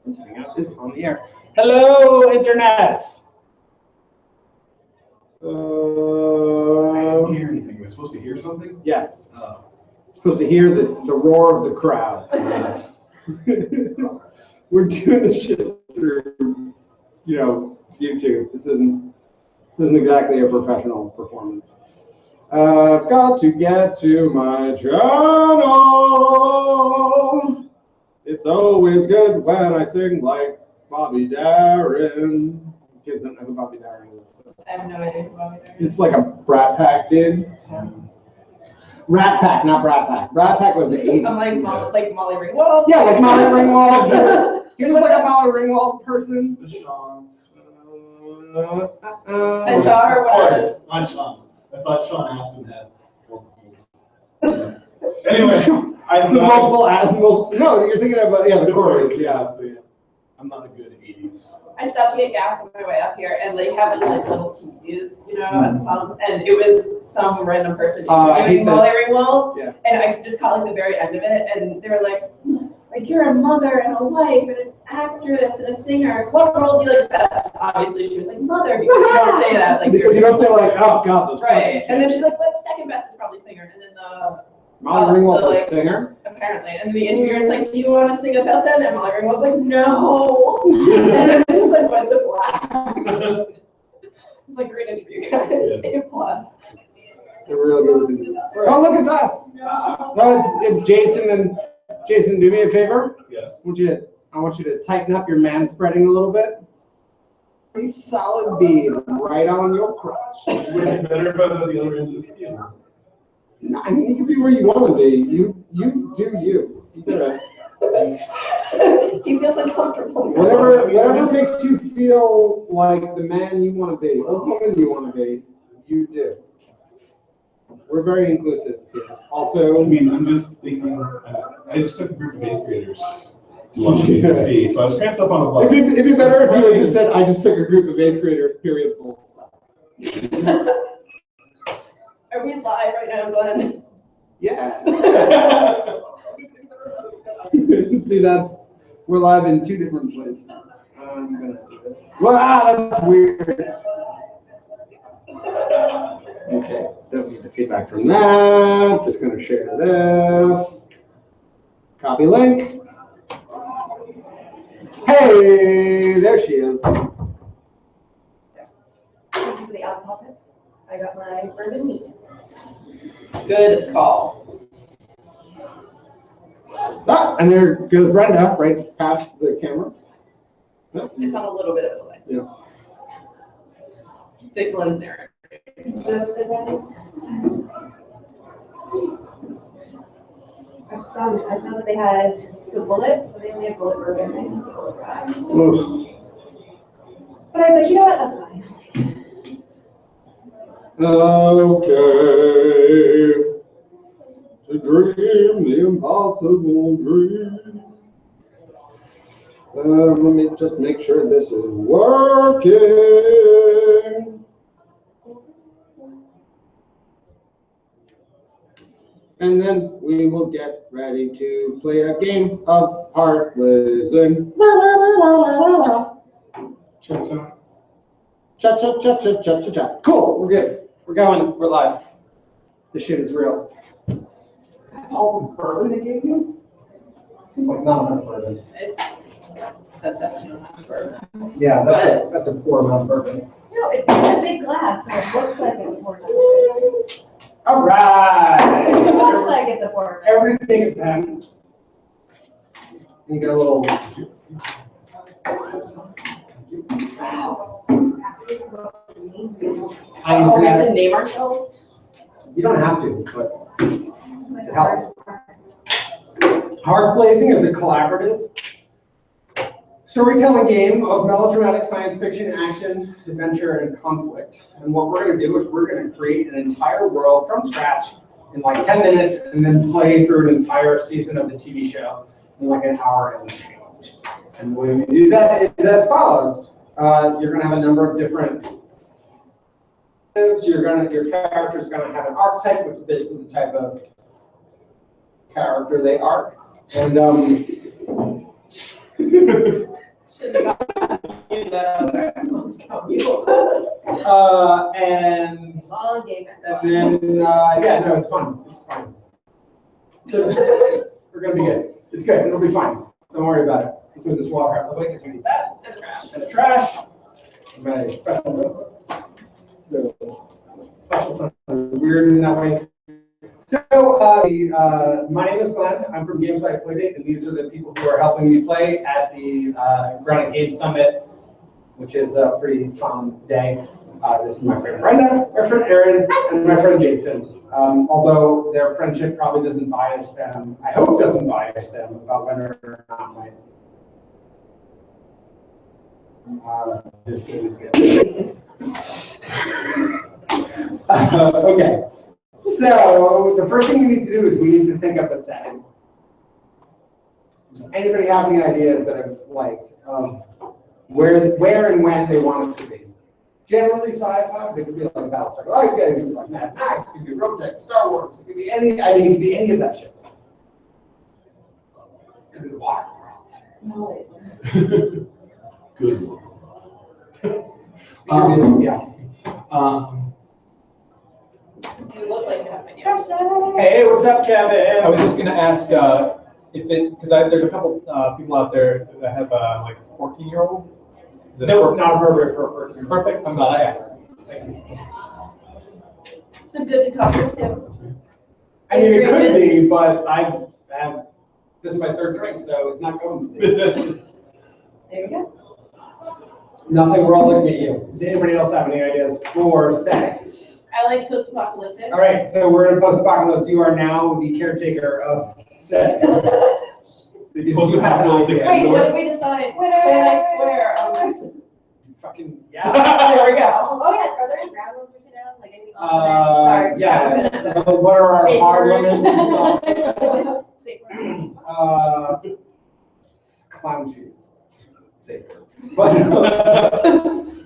This hangout is on the air. Hello, internet. I didn't hear anything. Am I supposed to hear something? Yes. Supposed to hear the roar of the crowd. We're doing this shit through, YouTube. This isn't exactly a professional performance. I've got to get to my channel. It's always good when I sing like Bobby Darin. Kids don't know who Bobby Darin is. I have no idea who Bobby Darin is. It's like a Brat Pack dude. Rat Pack, not Brat Pack. Brat Pack was the 80s. I'm like Molly Ringwald. Yeah, like Molly Ringwald. He was like a Molly Ringwald person. The Sean's. I saw her when I was. Not Sean's. I thought Sean Astin had multiple. Anyway, multiple animals. No, you're thinking about the chorus. Yeah, so yeah. I'm not a good 80s. I stopped to get gas on my way up here, and they have these like little TVs, at the pump, and it was some random person doing Molly Ringwald, yeah. And I just caught like the very end of it, and they were like you're a mother and a wife and an actress and a singer. What role do you like best? Obviously, she was like mother because you don't say that because you don't say like oh god, that's right. And then she's like, but second best is probably singer, and then Molly Ringwald was a singer? Apparently. And the interviewer's like, do you want to sing us out then? And Molly Ringwald's like, no. And then it just like went to black. It's like great interview, guys. A plus. They're really good. Oh, look, it's us. No, it's Jason. And Jason, do me a favor. Yes. I want you to tighten up your man spreading a little bit. A solid bead right on your crotch. Would it be better if I was at the other end of the computer? No, I mean, you can be where you want to be. You do you. You do it. He feels uncomfortable. Whatever makes you feel like the man you want to be, or the woman you want to be, you do. We're very inclusive here. Also, I mean, I'm just thinking, I just took a group of 8th graders to watch BBC, so I was cramped up on a bus. It'd be better if you had just said, I just took a group of 8th graders, period, full stop. Are we live right now, Glenn? Yeah. See, we're live in 2 different places. I'm gonna do this. Wow, that's weird. Okay, don't need the feedback from that. Just gonna share this. Copy link. Hey, there she is. Thank you for the alcohol tip. I got my bourbon neat. Good call. Ah, and there goes Brenda, right past the camera. Oh, It's on a little bit of a delay. yeah. Thick Glenn's narrative. Just the bourbon. I'm stunned. I saw that they had the bullet, but they only had bullet bourbon. They didn't have bullet rye. Most. But I was like, you know what? That's fine. Okay. To dream the impossible dream. Let me just make sure this is working. And then we will get ready to play a game of heart blazing. Cha-cha. Cha-cha-cha-cha-cha-cha-cha. Cool, we're good. We're going, we're live. This shit is real. That's all the bourbon they gave you? Seems like not enough bourbon. That's definitely not bourbon. Yeah, that's a poor amount of bourbon. No, it's just a big glass, so it looks like it's poured. All right. It looks like it's a poured. Everything depends. You got a little. Oh, we have to name ourselves? You don't have to, but It's it helps. Hearts Blazing is a collaborative storytelling game of melodramatic science fiction, action, adventure, and conflict. And what we're going to do is we're going to create an entire world from scratch in like 10 minutes and then play through an entire season of the TV show in like an hour and change. And the way we do that is as follows. You're going to have a number of different your character is going to have an archetype, which is basically the type of character they are. And Shouldn't have gotten that other. Let's go. And All game. then, yeah, no, it's fun. It's fine. So, we're gonna be good. It's good. It'll be fine. Don't worry about it. Let's move this water out of the way because we need that. And trash. And the trash. My special note. So, special something weird in that way. So, my name is Glenn. I'm from Games Like Playdate, and these are the people who are helping me play at the Grounded Games Summit, which is a pretty fun day. This is my friend Brenda, my friend Aaron, and my friend Jason. Although their friendship probably doesn't bias them, I hope doesn't bias them about whether or not this game is good. Okay. So the first thing we need to do is we need to think up a setting. Does anybody have any ideas that have like where and when they want it to be? Generally sci-fi, but it could be like Battlestar Galactica, it could be like Mad Max, it could be Robotech, Star Wars, it could be any. I mean, it could be any of that shit. It could be the Water World. No. Good one. Yeah. You look like you have ideas. Hey, what's up, Kevin? I was just gonna ask if it, because there's a couple people out there that have like 14-year-old. Is it No, not appropriate for a person. perfect? I'm glad I asked. Thank you. So good to cover too. I mean, it could be, but I have, this is my third drink, so it's not going to be. There you go. Nothing, we're all looking at you. Does anybody else have any ideas for settings? I like post-apocalyptic. All right, so we're in post-apocalypse. You are now the caretaker of settings. Because you have no idea. Wait, what did we decide? Winner. And I swear, Fucking, yeah. there we go. Oh yeah, are there any ground rules written down? Like anything off Yeah. What are our hard limits and stuff? Clown shoes. Safer. But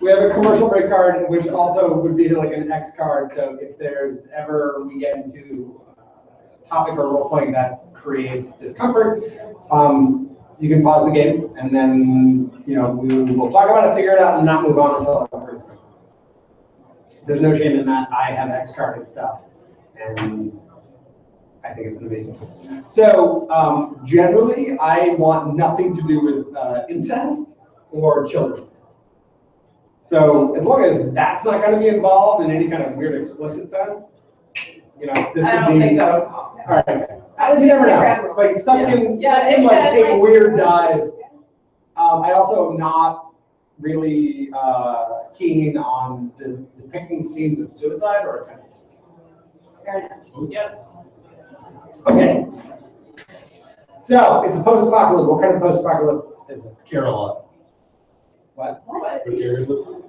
we have a commercial break card, which also would be like an X card. So if there's ever we get into a topic or role playing that creates discomfort, you can pause the game and then we will talk about it, figure it out, and not move on until it's done. There's no shame in that. I have X carded stuff, and I think it's an amazing tool. So generally, I want nothing to do with incest or children. So as long as that's not going to be involved in any kind of weird explicit sense, this I could be. don't think that'll come. All right. You never know. Like stuff can like take a weird dive. I also am not really keen on depicting scenes of suicide or attempted suicide. Fair enough. Okay. So it's a post-apocalypse. What kind of post-apocalypse is it? Caroline. What? What? With yours, look.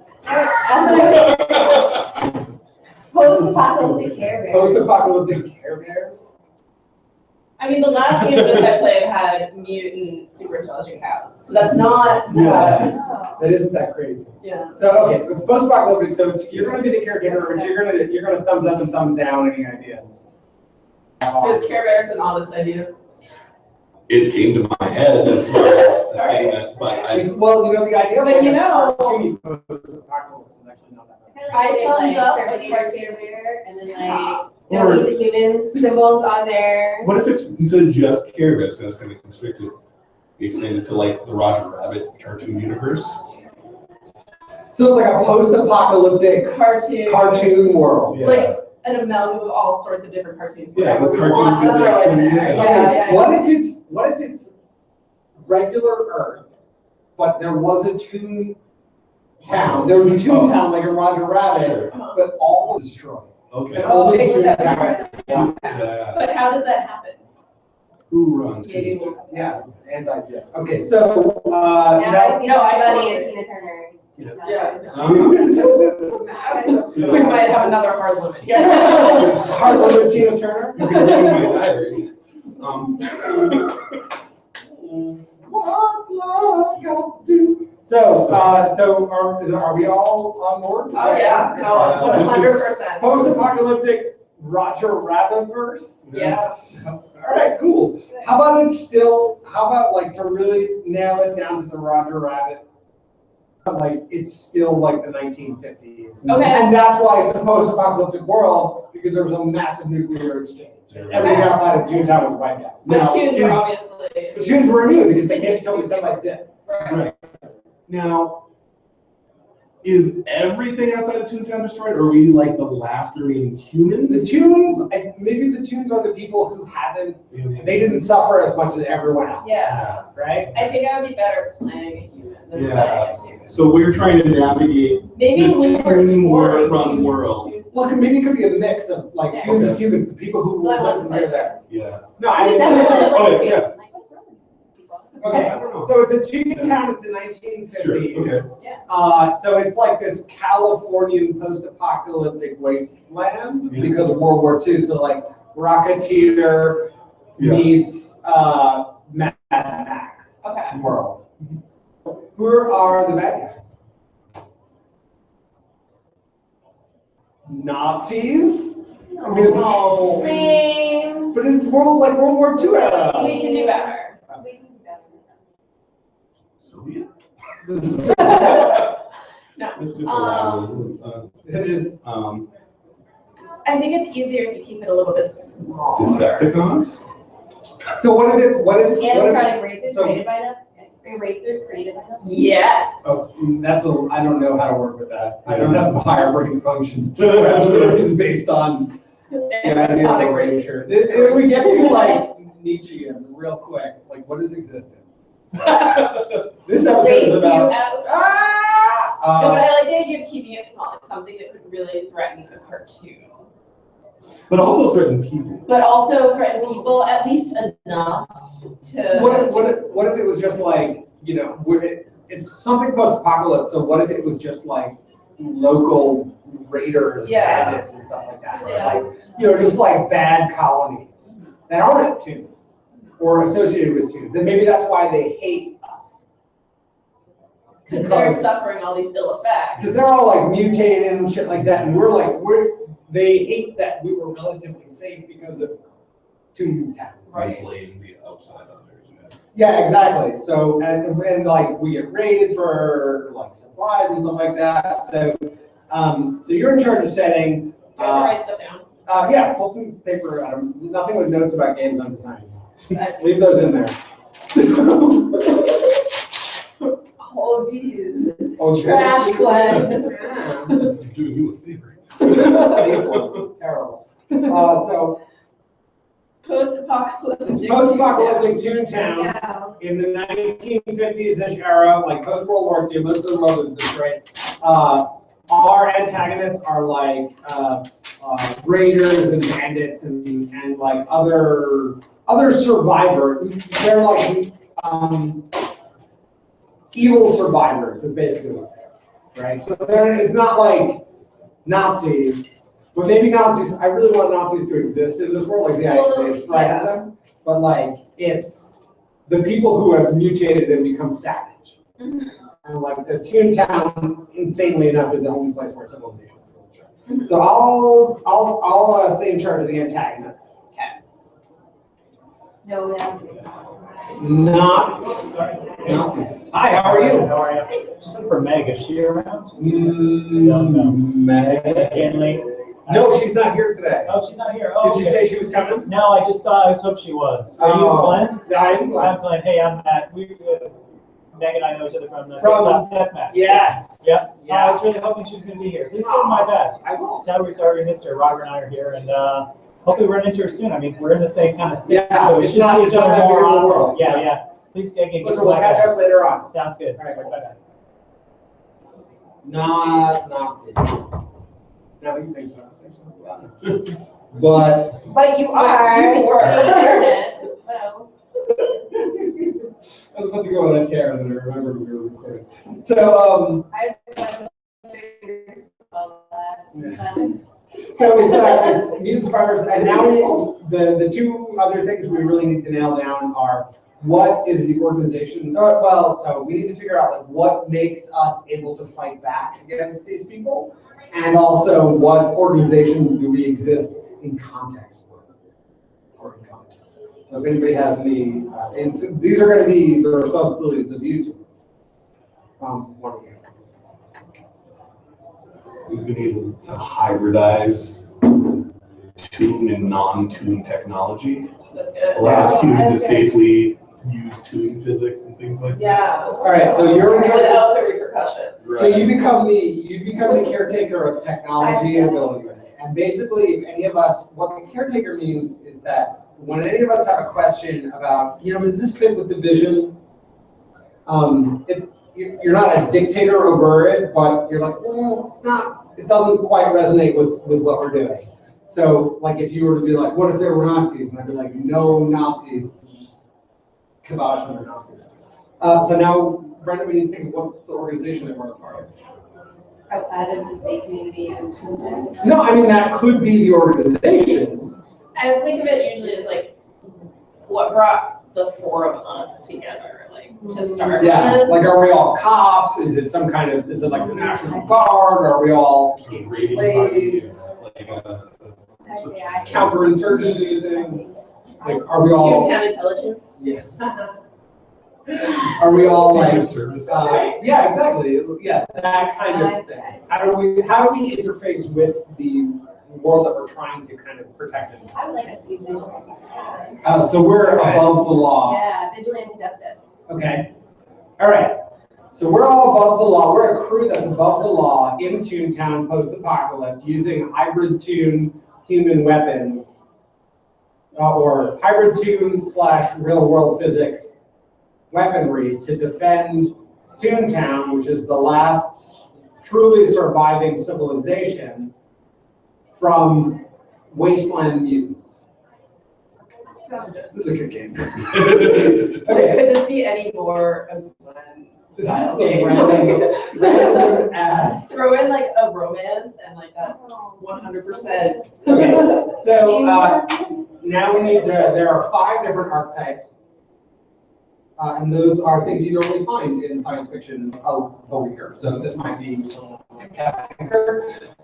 Post-apocalyptic Care Bears. Post-apocalyptic Care Bears? I mean, the last game that I played had mutant super intelligent cows, so that's not. Oh. That isn't that crazy. Yeah. So okay, it's post-apocalyptic. So you're going to be the caretaker, but you're going to thumbs up and thumbs down any ideas. So is Care Bears an honest idea? It came to my head as far as the thing that, but Well, the idea of But like you a know- cartoony post-apocalypse is actually not that bad. I did thumbs like up Terminator with Care Bear and then Or- don't eat the humans symbols on there. what if it's instead of just Care Bears, because that's kind of constricted, we expand it to like the Roger Rabbit cartoon universe? So it's like a post-apocalyptic cartoon world. Yeah. Like an amalgam of all sorts of different cartoons. Yeah, with Whatever we cartoon want to throw physics in and- there. yeah. Yeah. What if it's regular Earth, but there was a toon town? There was a toon town like in Roger Rabbit, but all was destroyed. Okay. And only it's toon that towns. different. Yeah. But how does that happen? Who runs? Maybe Toon? we'll. Yeah, anti-yeah. Okay, so Now I see no, I Buddy totally- and Tina Turner. Yeah. Yeah. We might have another hard limit here. hard limit Tina Turner. You can read my diary. What's love got to do? So are we all on board? Oh, yeah, no, 100%. Post-apocalyptic Roger Rabbitverse? Yes. All right, cool. How about like to really nail it down to the Roger Rabbit? Like it's still like the 1950s. Okay. And that's why it's a post-apocalyptic world, because there was a massive nuclear exchange. Everything outside of Toontown was wiped out. But Now, tunes is- are obviously. the tunes were immune because they can't kill each other like this. Right. Now, is everything outside of Toontown destroyed, or are we like the last remaining humans? The tunes, maybe the tunes are the people who haven't, they didn't suffer as much as everyone else. Yeah. Right? I think I would be better playing a human than Yeah. playing a tune. So we're trying to navigate Maybe the we were tune touring run tune- world. tune- Well, maybe it could be a mix of like Yeah. tunes and humans, the people who But I want to listen play to that. Yeah. No, I Definitely mean, like Oh, tune. yeah. Like, what's wrong with people? okay, I don't know. so it's a Toontown, it's the 1950s. Sure, okay. So it's like this Californian post-apocalyptic wasteland Yeah. because of World War II. So like Rocketeer Yeah. meets Mad Max Okay. world. Who are the bad guys? Nazis? I mean, No. Lame. but it's World War II era. We can do better. We can do better than that. Soviet? No. It's just a loud one. It is. I think it's easier if you keep it a little bit smaller. Decepticons? So what if Animatronic erasers so- created by them? Erasers created by them? Yes. Oh, I don't know how to work with that. I don't have the higher brain functions to craft stories based on the idea of Animatronic erasure. If we get to like Nietzschean real quick, like what is existence? This episode Erase is you about. out. No, but I like the idea of keeping it small, like something that could really threaten a cartoon. But also certain people. But also threaten people at least enough to. What if it was just like, it's something post-apocalypse, so what if it was just like local raiders, Yeah. bandits and stuff like that? Yeah. Like, just like bad colonies that aren't tunes or associated with tunes. And maybe that's why they hate us. Because they're suffering all these ill effects. Because they're all like mutated and shit like that, and they hate that we were relatively safe because of Toontown. Right. Blame the outside others. Yeah. Yeah, exactly. So, and like we get rated for like supplies and stuff like that. So, so you're in charge of setting. Do you have to write stuff down? Yeah, pull some paper out. Nothing with notes about games I'm designing. I- Leave those in there. All of these. Oh, Trash, Glenn. I'm doing you a favor. It's terrible. So, Post-apocalyptic. post-apocalyptic Toontown. Yeah. In the 1950s-ish era, like post-World War II, most of the world is destroyed. Our antagonists are like raiders and bandits and like other survivors. They're like evil survivors is basically what they are, right? So it's not like Nazis, but maybe Nazis. I really want Nazis to exist in this world, like the United States threatened them. But like it's the people who have mutated and become savage. And like the Toontown, insanely enough, is the only place where civilization is. So I'll stay in charge of the antagonist. No, that's. Not Nazis. Hi, how are you? How are you? Just look for Meg. Is she around? Meg. Kinley? No, she's not here today. Oh, she's not here. Oh, Did she okay. say she was coming? No, I just thought, I was hoping she was. Are you Glenn? Yeah, I'm Glenn. I'm Glenn. Hey, I'm Matt. Meg and I know each other from the From- Death Match. Yes. Yep. Yeah. I was really hoping she was going to be here. Please give her my best. I will. Tell her we sorry we missed her. Roger and I are here, and hopefully run into her soon. I mean, we're in the same kind of state, Yeah, so we it's should not- see it's each other not that more big of a often. world. Yeah, Yeah. yeah. Please give me Listen, we'll catch up later on. Sounds good. All right, cool. Bye-bye. Not Nazis. No, you think so. But But you are. You were on the internet. Well, I was about to go on a tear and then I remembered we were recording. So, I was fingers all that. so it's mutant survivors, and now the two other things we really need to nail down are what is the organization? So we need to figure out like what makes us able to fight back against these people, and also what organization do we exist in context or in context. So if anybody has any, and so these are going to be the responsibilities of YouTube. What do you? We've been able to hybridize tune and non-tune technology. That's good. Allows Yeah. humans to safely use tune physics and things like that. Yeah. All right, so you're in charge. Without the repercussion. So you become the caretaker of technology and abilities. And basically, if any of us, what the caretaker means is that when any of us have a question about, does this fit with the vision? You're not a dictator over it, but you're like, well, it's not. It doesn't quite resonate with what we're doing. So, like, if you were to be like, what if there were Nazis? And I'd be like, no Nazis. Kibosh on the Nazis. So now, Brenda, we need to think of what's the organization that we're a part of. Outside of just the community and children. No, I mean, that could be the organization. I think of it usually as like what brought the four of us together, like to start Yeah, with. like, are we all cops? Is it some kind of, is it like the National Guard? Are we all Rating slaves? like Counterinsurgency thing? Like, are we all, Town intelligence. yeah. Are we all Secret like, Service. yeah, exactly. Yeah, that kind of thing. How do we interface with the world that we're trying to kind of protect and I would like us to be vigilante society. so we're above the law. Yeah, vigilante justice. Okay. All right. So we're all above the law. We're a crew that's above the law in Toontown post-apocalypse using hybrid tune human weapons or hybrid tune / real world physics weaponry to defend Toontown, which is the last truly surviving civilization, from wasteland mutants. Sounds good. This is a good game. Could this be any more of Glenn This is style some game? random ass. Throw in like a romance and like that 100%. Okay, so now we need to, there are 5 different archetypes. And those are things you normally find in science fiction over here. So this might be someone like Captain Kirk,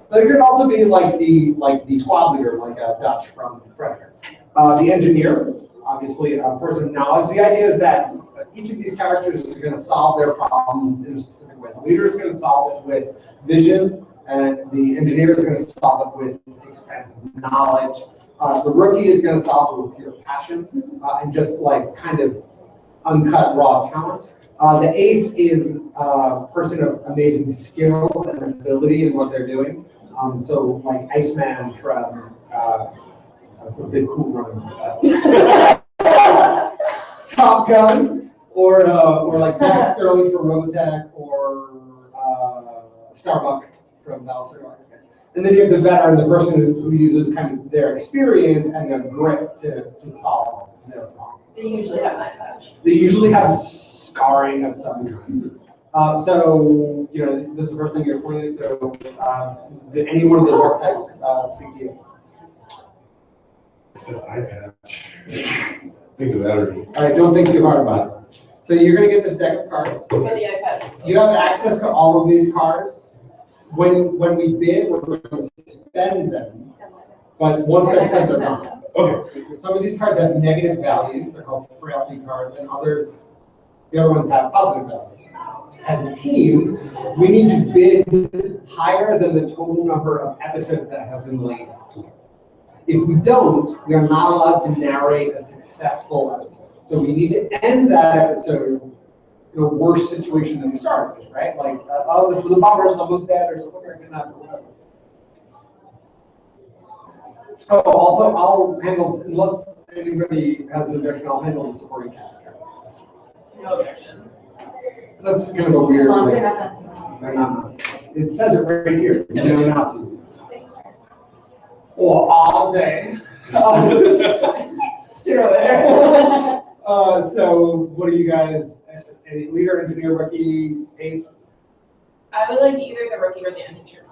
but it could also be like the squad leader, like Dutch from Predator. The engineer, obviously a person of knowledge. The idea is that each of these characters is going to solve their problems in a specific way. The leader is going to solve it with vision, and the engineer is going to solve it with expansive knowledge. The rookie is going to solve it with pure passion and just like kind of uncut raw talent. The ace is a person of amazing skill and ability in what they're doing. So like Iceman from, I was going to say Cool Runnings. Top Gun, or like Max Sterling from Robotech, or Starbuck from Battlestar. And then you have the veteran, the person who uses kind of their experience and their grit to solve their problem. They usually have an eye patch. They usually have scarring of some kind. So, this is the first thing you're pointing at. So, did any one of those archetypes speak to you? I said eye patch. Think of that already. All right, don't think too hard about it. So you're going to get this deck of cards. For the eye patch. You have access to all of these cards. When we bid, we're going to spend them, but once they're spent, they're gone. Okay. Some of these cards have negative values. They're called frailty cards, and others, the other ones have positive values. As a team, we need to bid higher than the total number of episodes that have been laid out. If we don't, we are not allowed to narrate a successful episode. So we need to end that episode in a worse situation than we started with, right? Like, oh, this was a bummer, someone's dead, or someone got kidnapped, or whatever. Oh, also, I'll handle, unless anybody has an objection, I'll handle the supporting cast. No objection. That's kind of a weird. As long as like, they're not they're not Nazis. It says it right here. No Nazis. Or are they? Zero there. So, what are you guys? Any leader, engineer, rookie, ace? I would like either the rookie or the engineer.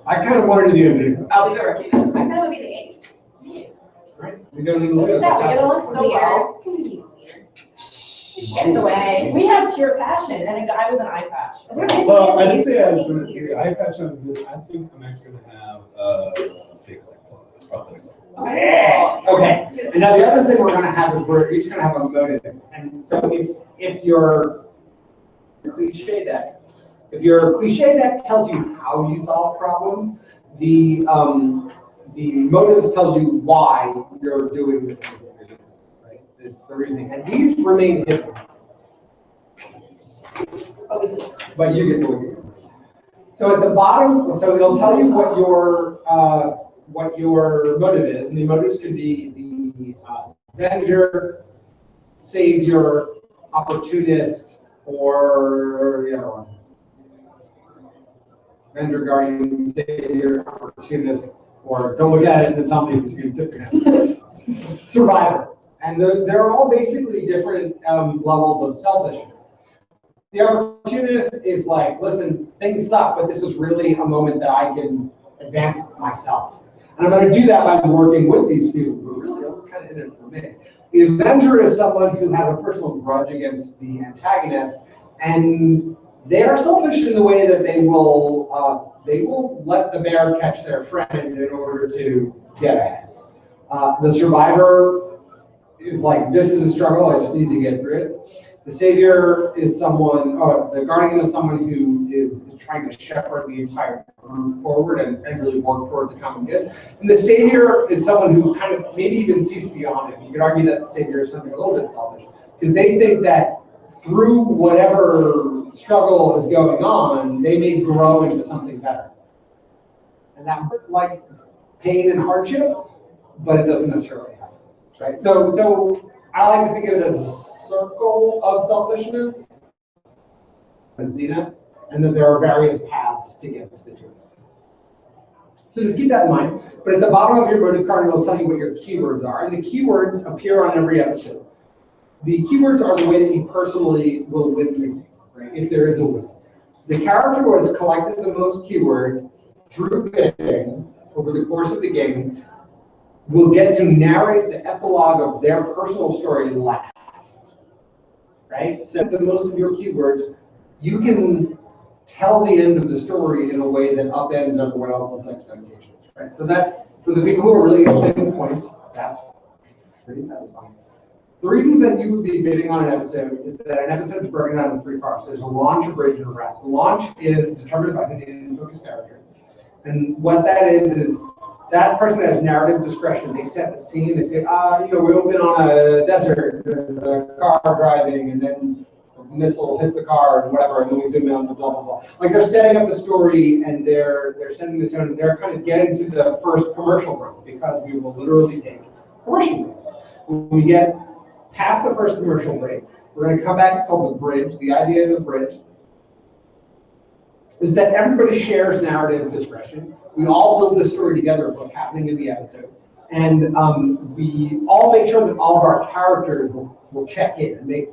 I kind of wanted to do engineer. I'll be the rookie then. I kind of would be the ace. Sweet. Right? We don't even Look at that, we get along so well. It's gonna be weird. Get in the way. We have pure passion and a guy with an eye patch. Well, I didn't say I was going to, the eye patch, I think I'm actually going to have a fake light trusting. Yeah. Okay. And now the other thing we're going to have is we're each going to have a motive. And so if your cliche deck, if your cliche deck tells you how you solve problems, the motives tell you why you're doing the things that you're doing. Right? It's the reasoning. And these remain hidden. But you get to look at them. So at the bottom, so it'll tell you what your motive is, and the motives could be the avenger, savior, opportunist, or avenger, guardian, savior, opportunist, or don't look at it and then tell me if you can tip your hand. Survivor, and they're all basically different levels of selfishness. The opportunist is like, listen, things suck, but this is really a moment that I can advance myself. And I'm going to do that by working with these people who really are kind of in it for me. The avenger is someone who has a personal grudge against the antagonist, and they are selfish in the way that they will let the bear catch their friend in order to get ahead. The survivor is like, this is a struggle, I just need to get through it. The savior is someone, the guardian is someone who is trying to shepherd the entire group forward and really work towards a common good. And the savior is someone who kind of maybe even sees beyond it. You could argue that the savior is something a little bit selfish, because they think that through whatever struggle is going on, they may grow into something better. And that like pain and hardship, but it doesn't necessarily happen, right? So I like to think of it as a circle of selfishness and zenith, and that there are various paths to get to the truth. So just keep that in mind. But at the bottom of your motive card, it'll tell you what your keywords are, and the keywords appear on every episode. The keywords are the way that you personally will win the game, right? If there is a win. The character who has collected the most keywords through bidding over the course of the game will get to narrate the epilogue of their personal story last. Right? So the most of your keywords, you can tell the end of the story in a way that upends everyone else's expectations. Right? So that, for the people who are really interested in points, that's pretty satisfying. The reasons that you would be bidding on an episode is that an episode is broken down into three parts. There's a launch, a bridge, and a wrap. The launch is determined by the data and focus characters. And what that is that person has narrative discretion. They set the scene. They say, we open on a desert, there's a car driving, and then a missile hits the car, and whatever, and then we zoom in on the blah, blah, blah. Like, they're setting up the story, and they're setting the tone, and they're kind of getting to the first commercial break, because we will literally take commercial breaks. When we get past the first commercial break, we're going to come back. It's called the bridge. The idea of the bridge is that everybody shares narrative discretion. We all build the story together of what's happening in the episode. And we all make sure that all of our characters will check in and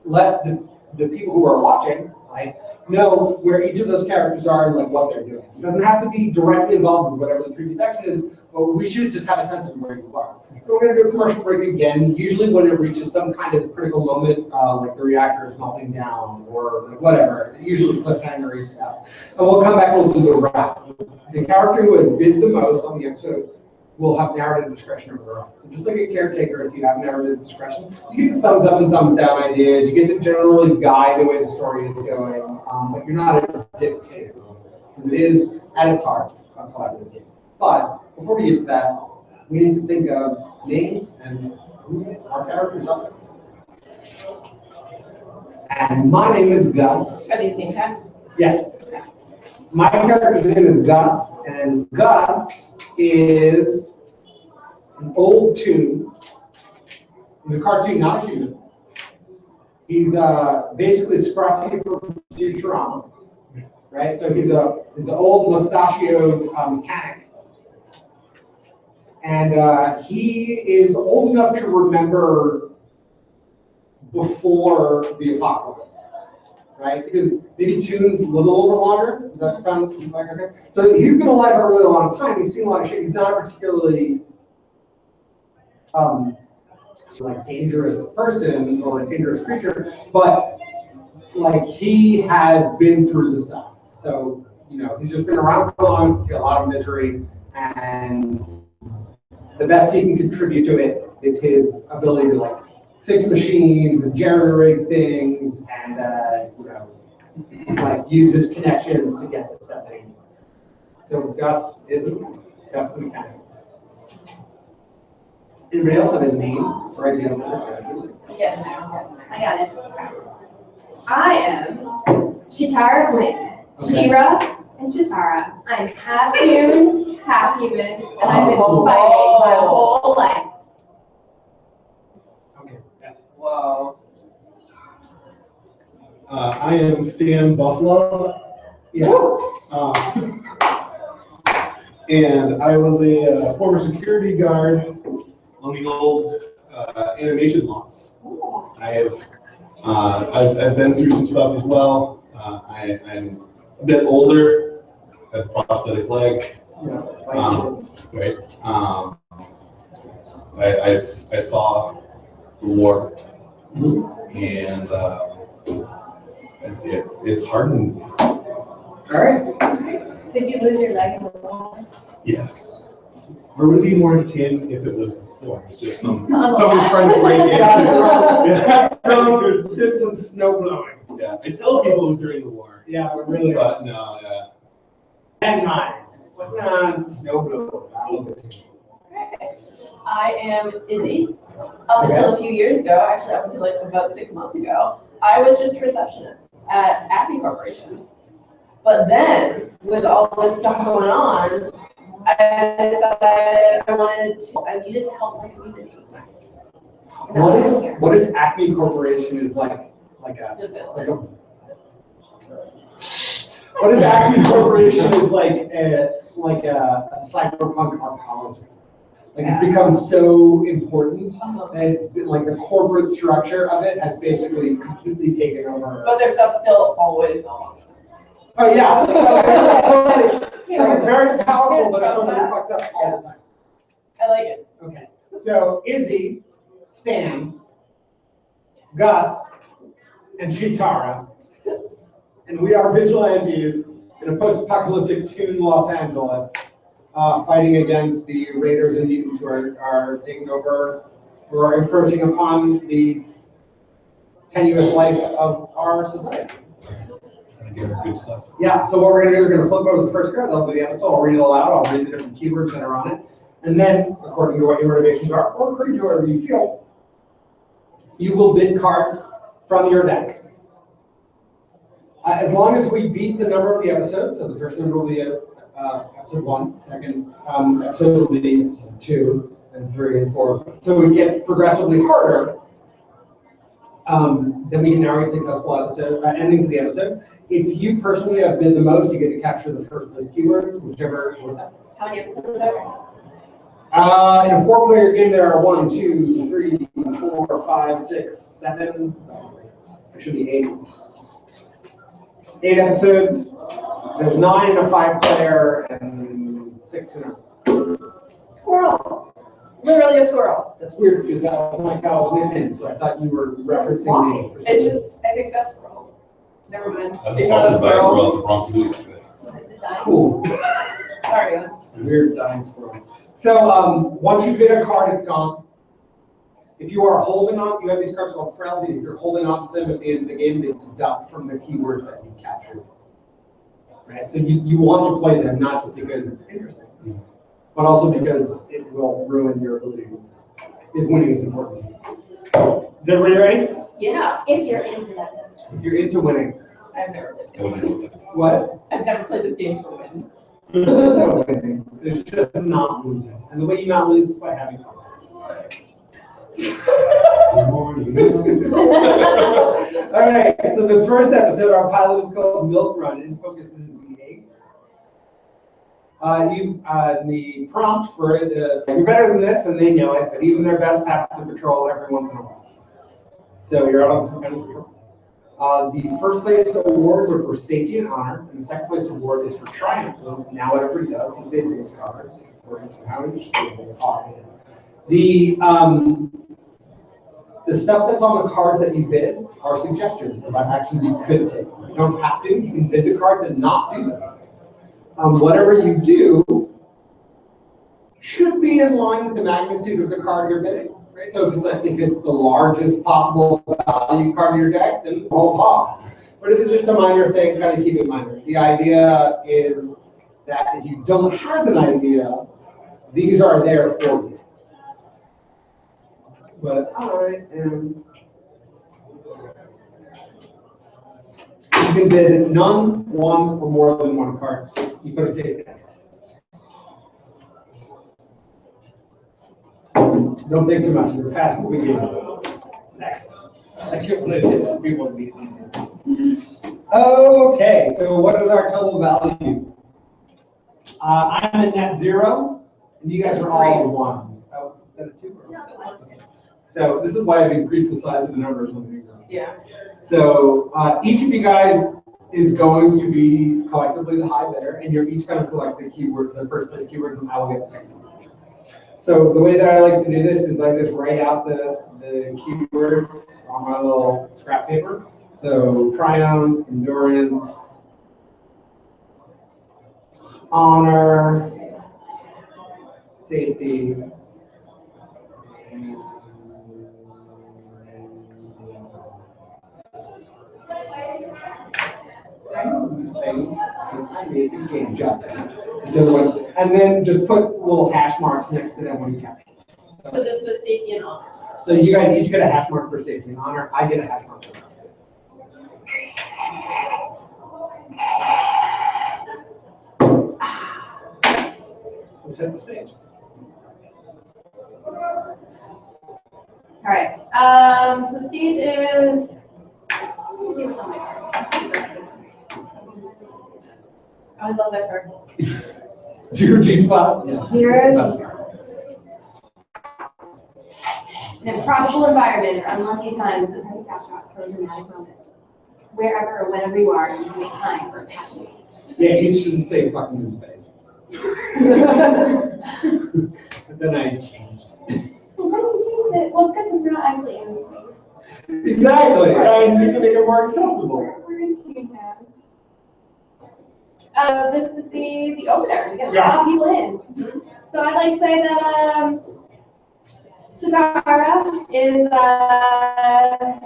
let the people who are watching, right, know where each of those characters are and like what they're doing. It doesn't have to be directly involved with whatever the previous action is, but we should just have a sense of where you are. We're going to do a commercial break again, usually when it reaches some kind of critical moment, like the reactor is melting down or whatever, usually cliffhanger-y stuff. And we'll come back and we'll do the wrap. The character who has bid the most on the episode will have narrative discretion over their own. So just like a caretaker, if you have narrative discretion, you get the thumbs up and thumbs down ideas, you get to generally guide the way the story is going, but you're not a dictator, because it is, at its heart, a collaborative game. But before we get to that, we need to think of names and who our characters are. And my name is Gus. Are these name tags? Yes. My character's name is Gus, and Gus is an old toon. He's a cartoon, not a human. He's basically Scruffy from Futurama, right? So he's an old mustachioed mechanic. And he is old enough to remember before the apocalypse, right? Because maybe toons live a little bit longer. Does that sound like okay? So he's been alive a really long time. He's seen a lot of shit. He's not a particularly like dangerous person or a dangerous creature, but like he has been through the stuff. So he's just been around for long, seen a lot of misery, and the best he can contribute to it is his ability to like fix machines and jerry-rig things and you know, like use his connections to get the stuff that he needs. So Gus is Gus the mechanic. Anybody else have a name or idea? I'm getting there. I got it. I am Chitara Quinn. Shira and Chitara. I'm half human, half human, and I've been fighting my whole life. Okay, that's Whoa. I am Stan Buffalo. yeah. And I was a former security guard on the old animation lots. I've been through some stuff as well. I'm a bit older, have a prosthetic leg. Right. I saw the war, and it's hardened. All right. Did you lose your leg in the war? Yes. Or would it be more akin if it was before? It's just somebody's yeah. trying to break in. Yeah. So did some snow blowing. Yeah. I tell people it was during the war. Yeah, but really. But no, yeah. And mine. It's like, nah, it's snow blowing. I am Izzy. Up until a few years ago, actually up until like about 6 months ago, I was just a receptionist at Acme Corporation. But then, with all this stuff going on, I decided I needed to help my community. And that's why I'm here. What if Acme Corporation is like a what if Acme Corporation is like a cyberpunk arcology? Like it's become so important that it's like the corporate structure of it has basically completely taken over. But their stuff's still always malfunctions. Oh yeah, like very powerful, but it's totally fucked up all the time. I like it. Okay, so Izzy, Stan, Gus, and Chitara, and we are vigilantes in a post-apocalyptic toon Los Angeles, fighting against the raiders and mutants who are taking over, who are encroaching upon the tenuous life of our society. Get our good stuff. Yeah, so what we're gonna do, we're gonna flip over to the first card, that'll be the episode, I'll read it aloud, I'll read the different keywords that are on it, and then, according to what your motivations are, or according to whatever you feel, you will bid cards from your deck. As long as we beat the number of the episodes, so the first number will be episode 1, second episode will be episode 2, and 3 and 4. So it gets progressively harder. Then we can narrate successful episode, ending to the episode. If you personally have bid the most, you get to capture the first of those keywords, whichever was that. How many episodes are there? In a 4-player game, there are 1, 2, 3, 4, 5, 6, 7. There should be 8. 8 episodes. There's 9 in a 5-player and 6 in a. Squirrel. Literally a squirrel. That's weird because that was my cow's nickname, so I thought you were referencing me. for some It's reason. just, I think that's squirrel. Never mind. I was It's just not a talking about as squirrel. well as the Bronx Zoo yesterday. Cool. Sorry. Then. Weird dying squirrel. So once you bid a card, it's gone. If you are holding on, you have these cards called frailty. If you're holding on to them at the end of the game, they deduct from the keywords that you captured. Right? So you want to play them not just because it's interesting, but also because it will ruin your ability if winning is important. Is everybody ready? Yeah. If you're into that. If you're into winning. I've never played this I game. don't know what that's. What? I've never played this game to win. There's no winning. There's just not losing. And the way you not lose is by having fun. Good morning. All right, so the first episode, our pilot is called Milk Run and focuses the ace. The prompt for it, you're better than this, and they know it, but even their best have to patrol every once in a while. So you're out on some kind of patrol. The first place awards are for safety and honor, and the second place award is for triumph. So now what everybody does is they bid cards according to how interesting they are. The stuff that's on the cards that you bid are suggestions about actions you could take. You don't have to. You can bid the cards and not do those things. Whatever you do should be in line with the magnitude of the card you're bidding, right? So if it's the largest possible value card of your deck, then the whole pop. But if it's just a minor thing, kind of keep it minor. The idea is that if you don't have an idea, these are there for you. But I am. You can bid none, one, or more than one card. You put a face down. Don't think too much. It's a fast moving game. Next. I can't believe this. People would be. Okay, so what is our total value? I'm at net 0, and you guys are all 1. Oh, is that a 2? No, it's fine. Okay. So this is why I've increased the size of the numbers when they go. Yeah. So each of you guys is going to be collectively the high bidder, and you're each going to collect the keyword, the first place keywords, and I will get the second place. So the way that I like to do this is I just write out the keywords on my little scrap paper. So triumph, endurance, honor, safety, and I know these things because I made the game justice. And then just put little hash marks next to them when you capture. So this was safety and honor. So you guys each get a hash mark for safety and honor. I get a hash mark for honor. So set the stage. All right. So the stage is. Let me see what's on my card. I love that card. 0 G-spot? Yeah. 0 G-spot. An improbable environment or unlucky times that have a backdrop for a dramatic moment. Wherever or whenever you are, you can make time for a passionate. Yeah, he should say fucking in space. But then I changed. Well, why don't you change it? Well, it's good because we're not actually in space. Exactly, and you can make it more accessible. We're in Toontown. This is the opener. We get a Yeah. lot of people in. So I'd like to say that Shatara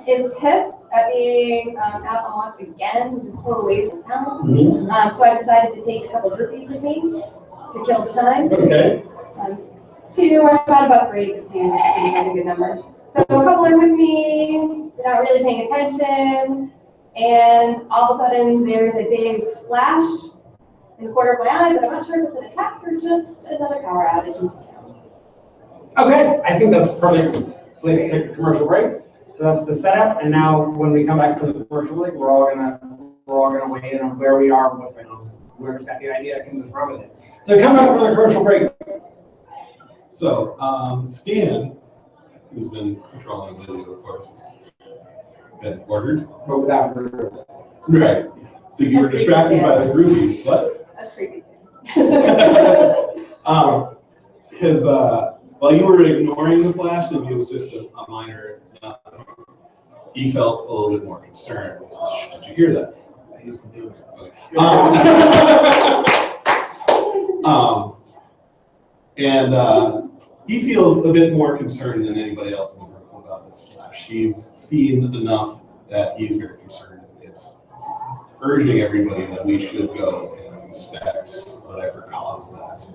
is pissed at being out on watch again, which is a total waste of talent. So I decided to take a couple of groupies with me to kill the time. Okay. 2, I thought about 3, but 2 seems like a good number. So a couple are with me, they're not really paying attention, and all of a sudden there's a big flash in the corner of my eye, but I'm not sure if it's an attack or just another power outage in town. Okay, I think that's a perfect place to take a commercial break. So that's the setup, and now when we come back from the commercial break, we're all gonna weigh in on where we are and what's going on. Whoever's got the idea can just run with it. So come back from the commercial break. So, Stan, who's been controlling the video, of course, has been ordered. But without her. Right. So you were distracted by the groupies. What? That's creepy. While you were ignoring the flash, and it was just a minor nothing, he felt a little bit more concerned. He says, "Shh, did you hear that?" He was doing it. And he feels a bit more concerned than anybody else in the room about this flash. He's seen enough that he's very concerned. It's urging everybody that we should go and inspect whatever caused that.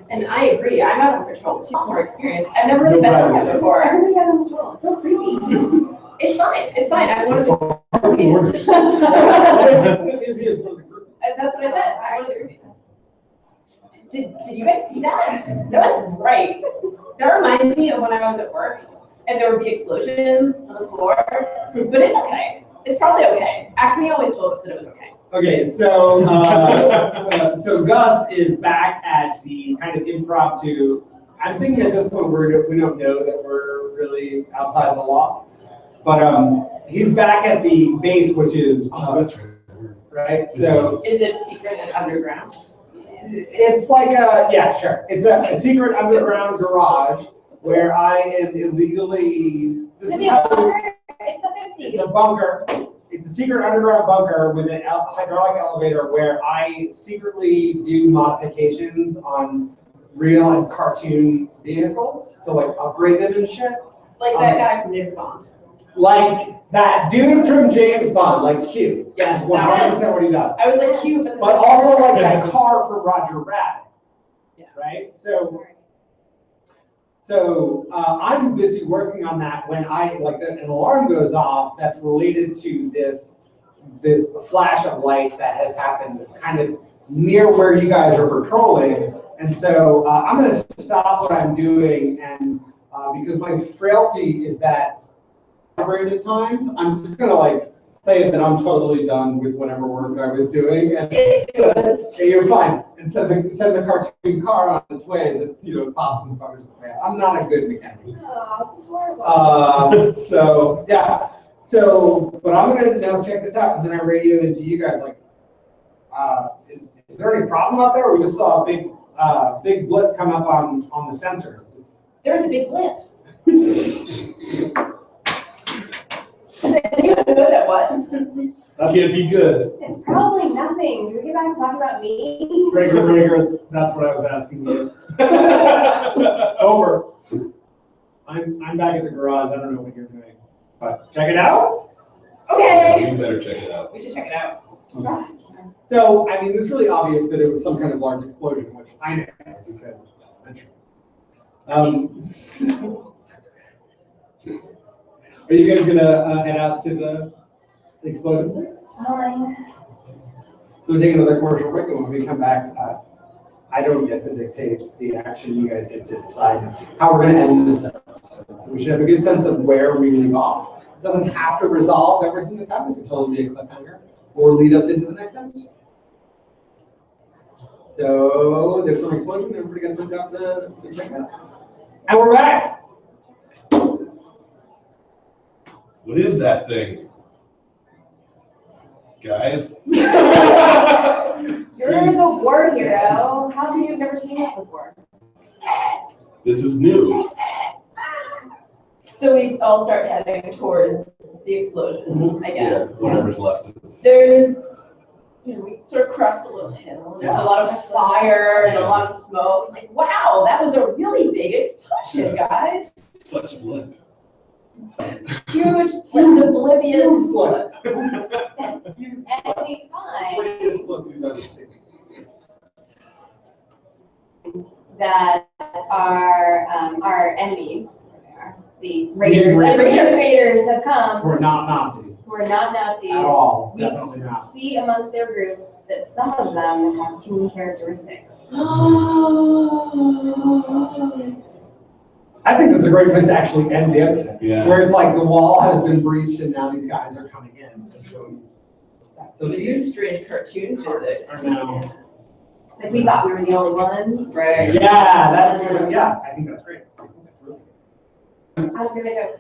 And I agree, I'm out of control too, more experience. I've never really been out there before. Everybody's out of control. It's so creepy. It's fine, I wanted the groupies. That's what I said, I wanted the groupies. Did you guys see that? That was right. That reminds me of when I was at work and there would be explosions on the floor, but it's okay. It's probably okay. Acme always told us that it was okay. Okay, so so Gus is back at the kind of impromptu. I'm thinking at this point we don't know that we're really outside the law, but he's back at the base, which is That's right. right. So Is it secret and underground? it's like yeah, sure. It's a secret underground garage where I am illegally. This is how, It's the 50s. it's a bunker. It's a secret underground bunker with an hydraulic elevator where I secretly do modifications on real and cartoon vehicles to like upgrade them and shit. Like that guy from James Bond. Like that dude from James Bond, like Q. Yeah, That's 100% what he does. I was like cute, But also like that car from Roger Rabbit. Yeah. Right? So I'm busy working on that when an alarm goes off that's related to this flash of light that has happened that's kind of near where you guys are patrolling. And so I'm going to stop what I'm doing, and because my frailty is that at times, I'm just going to like say that I'm totally done with whatever work I was doing. And okay, you're fine. And send the cartoon car on its way as it, pops and sputters its way out. I'm not a good mechanic. Oh, it's horrible. So yeah. So, but I'm gonna now check this out, and then I radio into you guys. Like, is there any problem out there? Or we just saw a big blip come up on the sensors. There was a big blip. Does anyone know what that was? That can't be good. It's probably nothing. Can we get back to talking about me? Breaker, that's what I was asking you. Over. I'm back at the garage. I don't know what you're doing, but check it out. Okay. You better check it out. We should check it out. Okay. So, I mean, it's really obvious that it was some kind of large explosion, which I know because it's elementary. Are you guys gonna head out to the explosion site? Fine. So we'll take another commercial break, and when we come back, I don't get to dictate the action. You guys get to decide how we're gonna end this episode. So we should have a good sense of where we leave off. It doesn't have to resolve everything that's happened. It can totally be a cliffhanger or lead us into the next episode. So there's some explosion. Everybody got sent out to check it out. And we're back. What is that thing? Guys? You're the war hero. How come you've never seen this before? This is new. So we all start heading towards the explosion, I guess. Yeah, whatever's left of it. There's, we sort of crest a little hill. There's a lot of fire and a lot of smoke. Like, wow, that was a really big explosion, guys. Such blip. Huge, like the blippiest blip. And we find that our enemies, the raiders, raiders have come. We're not Nazis. We're not Nazis. At all. We Definitely not. see amongst their group that some of them have team characteristics. I think that's a great place to actually end the episode. Yeah. Where it's like the wall has been breached and now these guys are coming in. So these Strange cartoon physics. are now. Like we thought we were the only ones. Right. Yeah, that's good. Yeah, I think that's great. I think that's really good. I was gonna joke.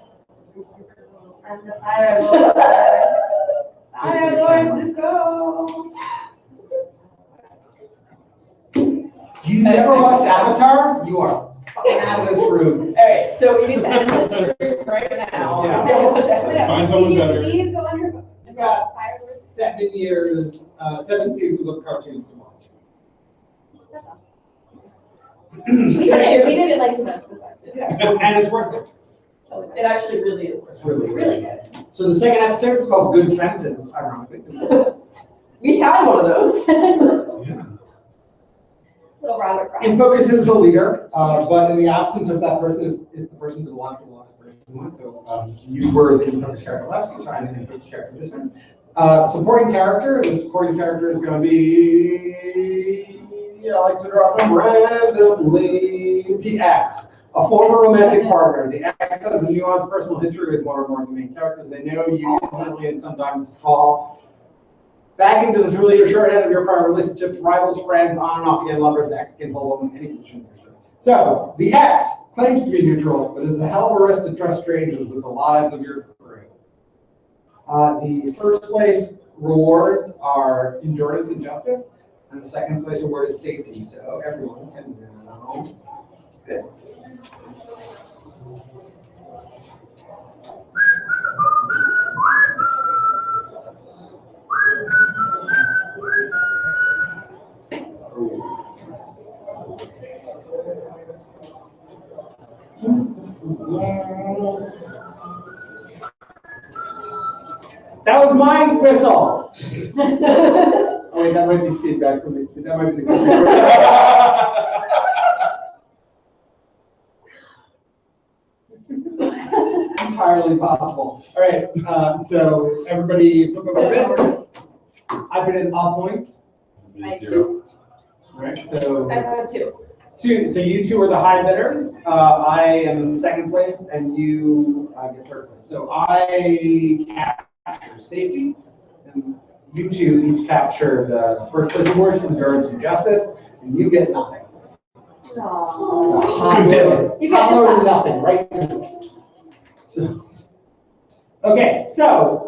I'm super cool. I'm the fire lord. Fire lord to go. You never watched Avatar? You are fucking out of this room. All right, so we need to end this room right now. Yeah. Find someone Can you better. please go under? You've got 7 seasons of cartoons to watch. That's all. We did it like 2 months this time. Yeah, and it's worth it. It actually really is. It's really, Really good. So the second episode is called Good Fences, ironically. We had one of those. Yeah. Little Robert Frost. In focus is the leader, but in the absence of that person is the person to the left of the last person who went. So you were the in-focus character last time, so I'm the in-focus character this time. Supporting character, the supporting character is going to be, I like to drop them randomly, the X, a former romantic partner. The X has a nuanced personal history with one or more of the main characters. They know you intimately and sometimes fall back into the familiar shorthand of your prior relationships, rivals, friends, on and off again, lovers. The X can hold almost any position in your story. So, the X claims to be neutral, but is a hell of a risk to trust strangers with the lives of your crew. The first place rewards are endurance and justice, and the second place reward is safety. So, everyone can now fit. That was my whistle. Oh wait, that might be feedback from me. That might be the computer. Entirely possible. All right, so everybody flip over a bit. I put in all points. I 0. All right, so I have 2. so you two are the high bidders. I am in second place, and you get third place. So I capture safety, and you two each capture the first place awards, endurance, and justice, and you get nothing. Aww. Good deal. You get Hollow this nothing, right? So, okay, so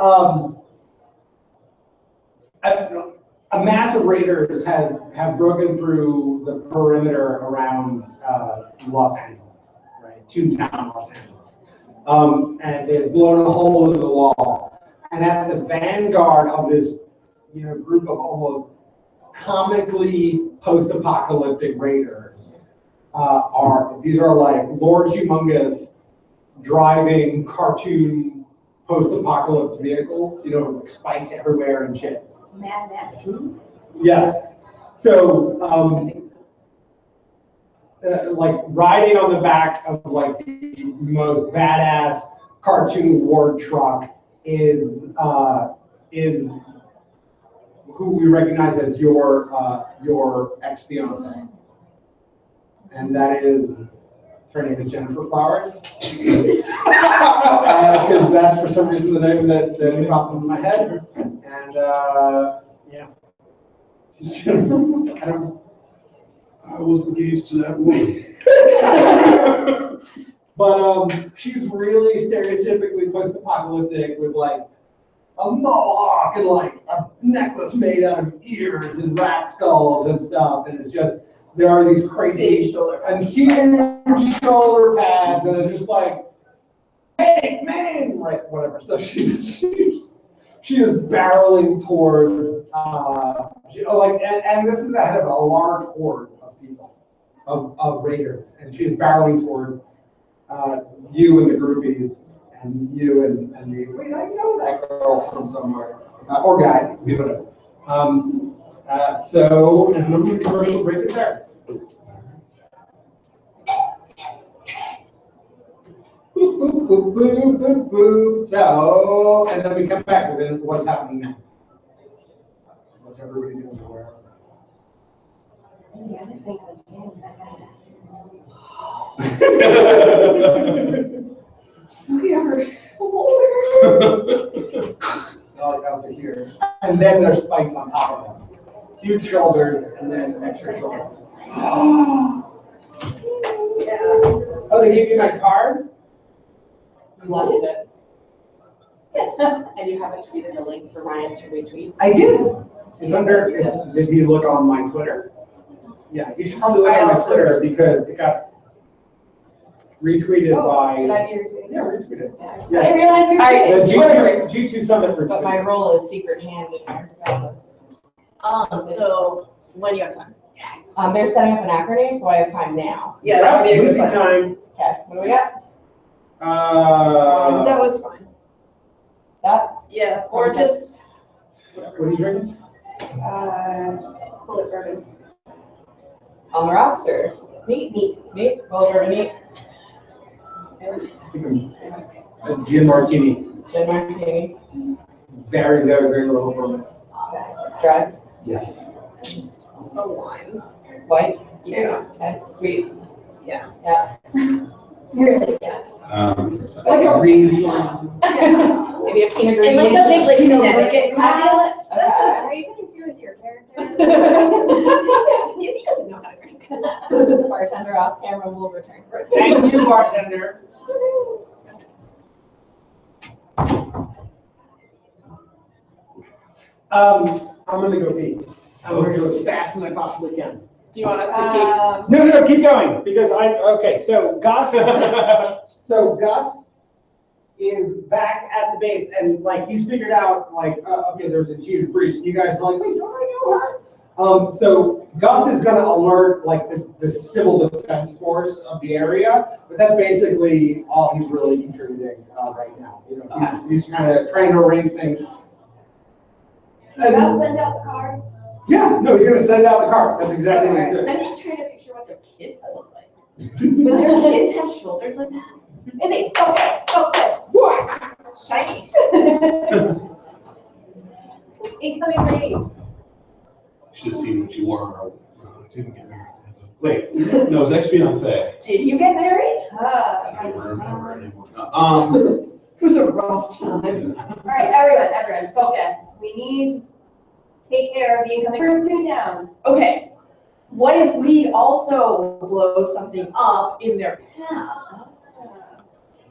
a mass of raiders have broken through the perimeter around Los Angeles, right? Toontown Los Angeles. And they've blown a hole in the wall. And at the vanguard of this, group of almost comically post-apocalyptic raiders these are like Lord Humongous driving cartoon post-apocalypse vehicles, with spikes everywhere and shit. Mad Max 2? Yes. So, like riding on the back of like the most badass cartoon war truck is who we recognize as your ex-fiance, and that is her name is Jennifer Flowers. Because that's for some reason the name that popped into my head, and yeah. I was engaged to that woman. But she's really stereotypically post-apocalyptic with like a mohawk and like a necklace made out of ears and rat skulls and stuff, and it's just there are these crazy and huge shoulder pads, and it's just like, hey man, like whatever. So she is barreling towards and this is the head of a large horde of people, of raiders, and she is barreling towards you and the groupies, and you and me. Wait, I know that girl from somewhere, or guy, whatever. So, and I'm going to commercial break it there. Boop, boop, boop, boop, boop, boop. So, and then we come back to then what's happening now. What's everybody doing where? I didn't think this game was that badass. Look at her shoulders. Like out to here. And then there's spikes on top of them. Huge shoulders and then extra shoulders. Yeah. Oh, they gave you my card? Loved it. And you haven't tweeted a link for Ryan to retweet? I did. It's under, if you look on my Twitter. Yeah, you should probably look on my Twitter because it got retweeted by. Did I get retweeted? Yeah, retweeted. I didn't realize you were The G2 Summit retweeted. But my role is secret hand in regardless. So when you have time? They're setting up an acronym, so I have time now. Yeah, that would be a good Movie time. Okay, what do we got? That was fine. That? Yeah, or just. What are you drinking? Bullet bourbon. On the rocks or? Neat. Bullet bourbon neat. A gin martini. Gin martini. Very, very, very little bourbon. Okay. Dry. Yes. Just a wine. White. Yeah. Okay. Sweet. Yeah. Yeah. Really, yeah. Like a really. Maybe a Pinot And like Grigio. the big like Connecticut glass. Okay. Are you gonna do with your character? He doesn't know how to drink. Bartender off camera will return. Thank you, bartender. I'm gonna go pee. I'm gonna go as fast as I possibly can. Do you want us to No, keep going, because okay, so Gus is back at the base, and like, he's figured out, like, okay, there's this huge breach, you guys are like, wait, don't I know her? So Gus is gonna alert, like, the civil defense force of the area, but that's basically all he's really contributing right now. He's kind of trying to arrange things Do you guys send out the cars? Yeah, no, he's gonna send out the car. That's exactly what he's doing. I'm just trying to picture what their kids would look like. Would their kids have shoulders like that? Izzy, focus. Shiny. Incoming grade. Should have seen what you wore. Didn't get married. Wait, no, it was ex-fiance. Did you get married? I don't remember anymore. It was a rough time. All right, everyone, focus. We need to take care of the incoming. First two down. Okay. What if we also blow something up in their path?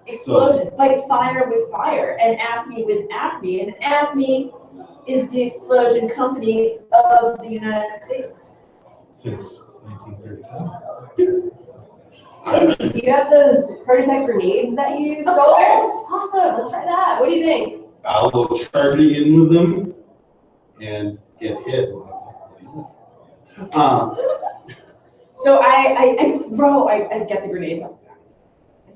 Explosion. Fight fire with fire, and Acme with Acme, and Acme is the explosion company of the United States. Since 1937. Izzy, do you have those prototype grenades that you used? Of course. Awesome, let's try that. What do you think? I'll go charging in with them and get hit. So I get the grenades up.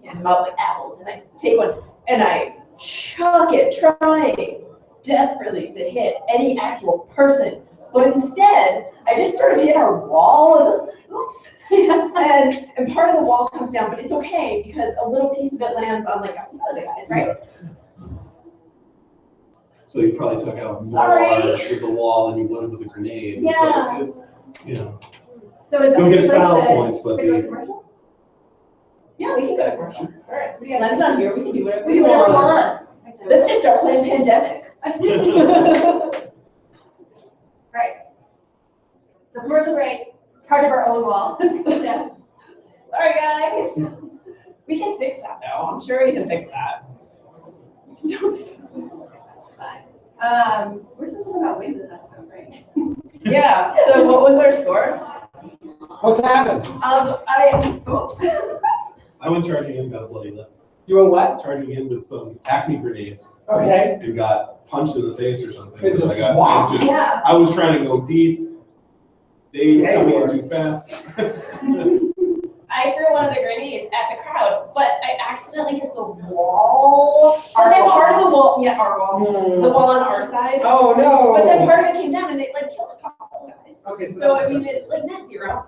I hand them out like apples, and I take one and I chuck it, trying desperately to hit any actual person. But instead, I just sort of hit our wall. Oops. And part of the wall comes down, but it's okay because a little piece of it lands on like a few other guys, right? So you probably took out more Sorry. with the wall than you would with a grenade. Yeah. So, you know, So is don't get it style to points, but go the, commercial? Yeah, we can go to commercial. All right, what do you guys Lands on here, we can do whatever We do whatever we want. want. Let's just start playing Pandemic. Right. So commercial break, part of our own wall. Sorry, guys. We can fix that though. I'm sure we can fix that. We can totally fix that. Fine. We're supposed to talk about wins this episode, right? Yeah, so what was our score? What's happened? Oops. I went charging in, got a bloody lip. You want what? Charging in with some Acme grenades Okay. and got punched in the face or something. It just I got, whacked. it just, Yeah. I was trying to go deep. They Yeah, got you me were. in too fast. I threw one of the grenades at the crowd, but I accidentally hit the wall. But then part of the wall, yeah, our wall. The wall on our side. Oh, no. But then part of it came down and it like killed a couple of guys. Okay, So I mean, it like net zero.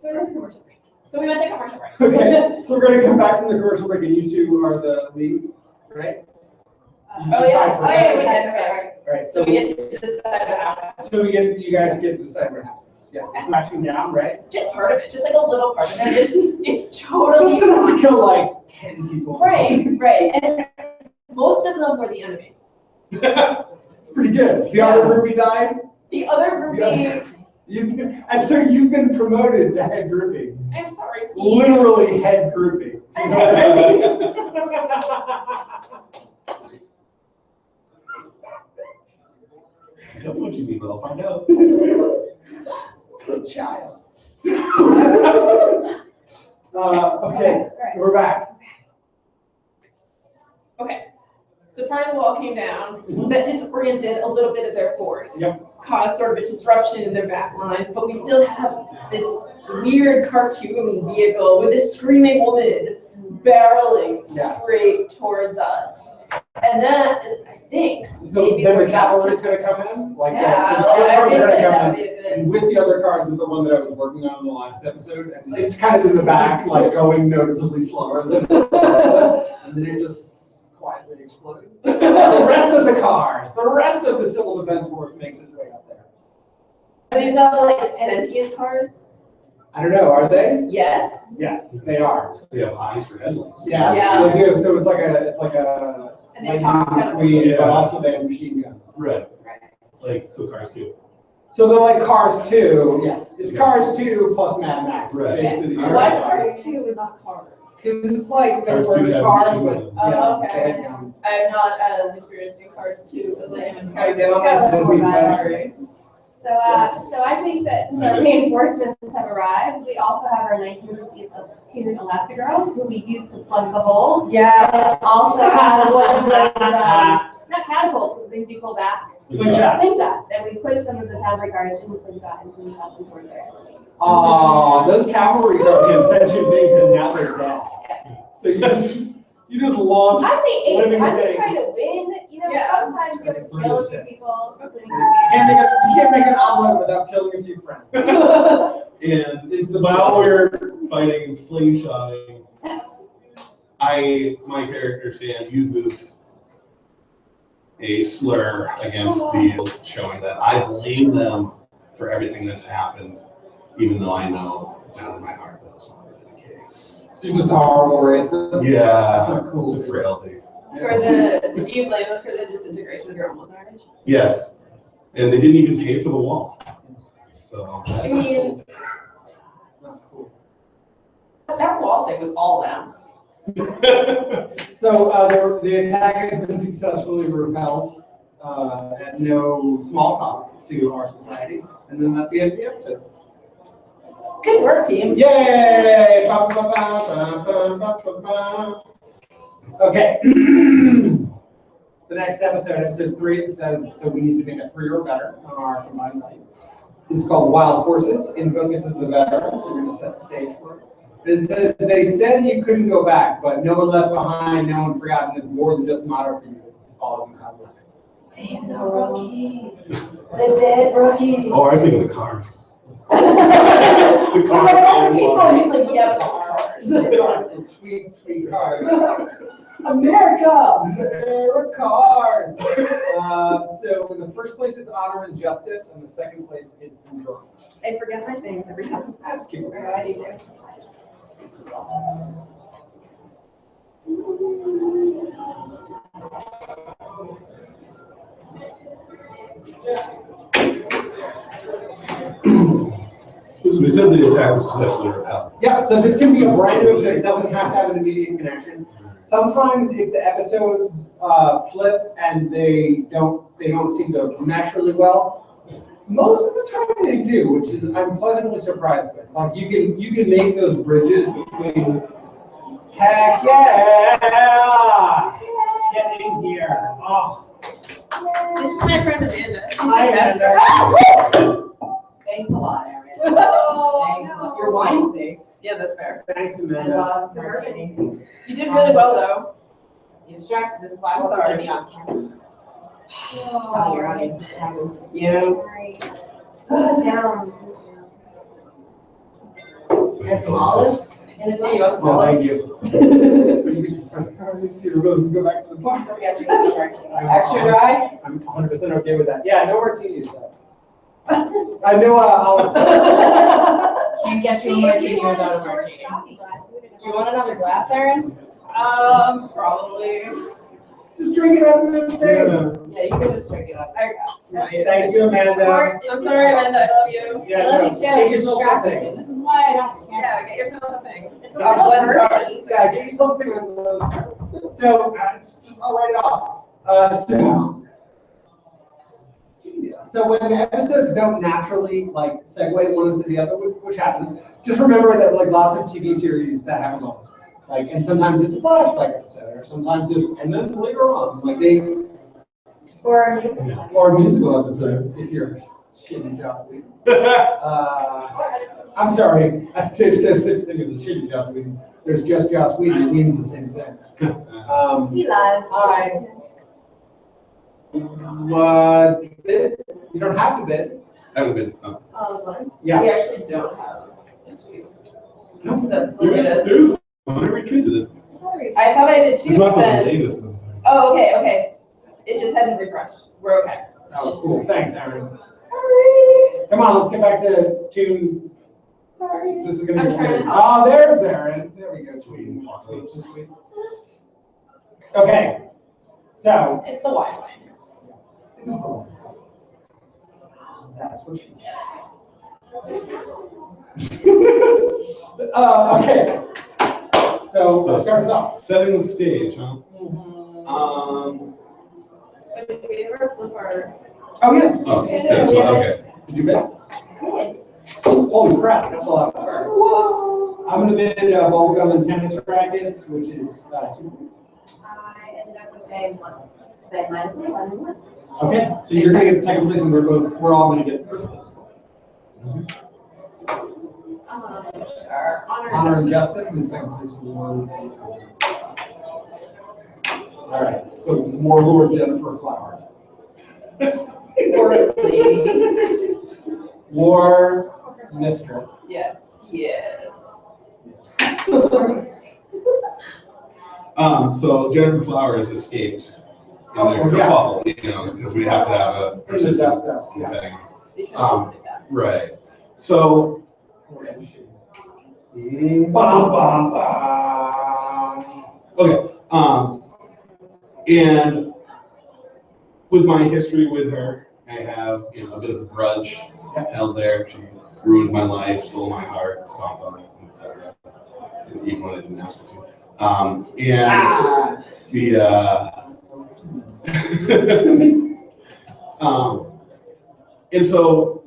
So it is commercial break. So we went to commercial break. Okay, so we're gonna come back from the commercial break and you two are the lead, right? Oh, yeah. Oh, yeah, okay. Right, So we get to decide what happens. So you guys get to decide what happens. Yeah, it's smashing down, right? Just part of it, just like a little part of it. It's So totally it's gonna have to fine. kill like 10 people. Right, right. And most of them were the enemy. It's pretty good. The other groupie died. The other groupie, And so you've been promoted to head groupie. I'm sorry, Steve. Literally head groupie. I'm head groupie. I don't know what you mean, but I'll find out. Good child. Okay, so we're back. Okay, so part of the wall came down, that disoriented a little bit of their force. Yep. Caused sort of a disruption in their back lines, but we still have this weird cartoon vehicle with this screaming woman barreling Yeah. straight towards us. And that is, I think, So maybe then we're the just- cavalry's gonna come in, like Yeah, that. So the I cavalry's think gonna that come would in. be a good. And with the other cars is the one that I was working on in the last episode, and it's kind of in the back, like going noticeably slower than, and then it just quietly explodes. The rest of the cars, the rest of the civil defense force makes its way up there. Are these all like sentient cars? I don't know, are they? Yes. Yes, they are. They have eyes for headlights. Yeah, Yeah. they do. So it's like a And they talk kind of. between, Yeah. but also they have machine guns. Right. Like, so cars too. So they're like Cars 2, yes. It's Cars 2 plus Mad Max. Right. Basically the Why Euro cars too and not cars? Because it's like the Cars 2 first have cars, machine but guns. Oh, yes, okay. they had guns. I'm not as experienced in cars too as I am in Right, cars. they don't have Disney Plus. Sorry. So I think that since our reinforcements have arrived, we also have our 1950s tuned Elastigirl, who we used to plug the hole. Yeah. And also has one of those, not catapults, but things you pull back. Slingshot. Slingshots, and we put some of the cavalry cars in the slingshot and slingshot them towards their enemies. Aw, those cavalry cars get sentient beings and now they're dead. So you just, You just launched. I'm the ace, living I'm just things. trying to win, you know, Yeah. sometimes you have to kill a few people. You can't make an omelet without killing a few friends. And while we're fighting and slingshotting, my character Stan uses a slur against the showing that I blame them for everything that's happened, even though I know down in my heart that was not really the case. So you're just a horrible racist. Yeah, That's not cool. it's a frailty. Do you blame them for the disintegration of your almost marriage? Yes, and they didn't even pay for the wall. So. I mean, Not cool. that wall thing was all them. So the attack has been successfully repelled at no small cost to our society. And then that's the end of the episode. Good work, team. Yay! Ba, ba, ba, ba, ba, ba, ba, ba. Okay. The next episode 3, it says, so we need to make a 3 or better on our combined life. It's called Wild Horses, in focus of the veterans, so we're going to set the stage for it. It says, they said you couldn't go back, but no one left behind, no one forgotten. It's more than just a matter for you. It's all of you have left. Save the rookie. The dead rookie. Oh, I was thinking the cars. The We're cars. like, oh, people. And he's like, yeah, but the cars. The sweet, sweet cars. America. There are cars. So the first place is honor and justice, and the second place is endurance. I forget my things every time. That's cute. I do too. So we said the attack was successfully repelled. Yeah, so this can be a brand new episode. It doesn't have to have an immediate connection. Sometimes if the episodes flip and they don't seem to mesh really well, most of the time they do, which is I'm pleasantly surprised with. Like you can make those bridges between heck yeah! Get in here. Oh. This is my friend Amanda. She's Hi, my best Amanda. friend. Thanks a lot, Erin. Oh, Thanks a lot. no. Your wine's safe. Yeah, that's fair. Thanks, I Amanda. lost martini. You did really well though. You distracted this why I wasn't gonna be on camera. Tell your audience it happens. Yeah. Sorry. Who's down? Who's down? And some olives. And if you want Well, thank you. You're going to go back to the bar. Extra dry? I'm 100% okay with that. Yeah, no martinis though. I know Alex. Can't get you a martini without a martini. Do you want another glass, Erin? Probably. Just drink it out of the thing. Yeah, you can just drink it up. Thank you, Amanda. I'm sorry, Amanda. I love you. Yeah, I love no, you too. get You're yourself distracted. something. This is why I don't care. Yeah, get yourself a thing. It's a little dirty. Yeah, get yourself something. So, it's just I'll write it off. So when the episodes don't naturally like segue one into the other, which happens, just remember that like lots of TV series that happens all the time. Like, and sometimes it's a flashback episode, or sometimes it's, and then later on, like Or a musical. or a musical episode if you're shitty Joss Whedon. I'm sorry, there's no such thing as a shitty Joss Whedon. There's just Joss Whedon. It means the same thing. He lies. Hi. What? You don't have to bid. Haven't been. Oh, one. Yeah. We actually don't have next week. No. That's the way it is. There's I retweeted it. I thought I did It's too, not but the then. latest necessarily. Oh, okay. It just hadn't refreshed. We're okay. Oh, cool. Thanks, Aaron. Sorry. Come on, let's get back to tune. Sorry. This is gonna I'm be trying to weird. help. Oh, there's Aaron. There we go. Sweden. Okay. So. It's the Wi-Fi. That's what she said. Okay. So let's start us off. Setting the stage, huh? But did we ever flip our? Oh yeah. Oh, that's what, okay. Did you bet? Holy crap! That's a lot of cards. Whoa. I'm gonna bid bubblegum and tennis rackets, which is 2 points. I ended up with a one. So minus one and one. Okay, so you're gonna get second place, and we're all gonna get first place. Sure. Honor and justice, and second place will All right, so Warlord Jennifer Flowers. Or lady. War Mistress. Yes, yes. So Jennifer Flowers escaped in their kerfuffle, you know, because we have to have a persistent antagonist. Right. So. Bum, bum, bum. Okay. And with my history with her, I have, you know, a bit of a grudge held there. She ruined my life, stole my heart, stomped on it, etc. Even when I didn't ask her to. And so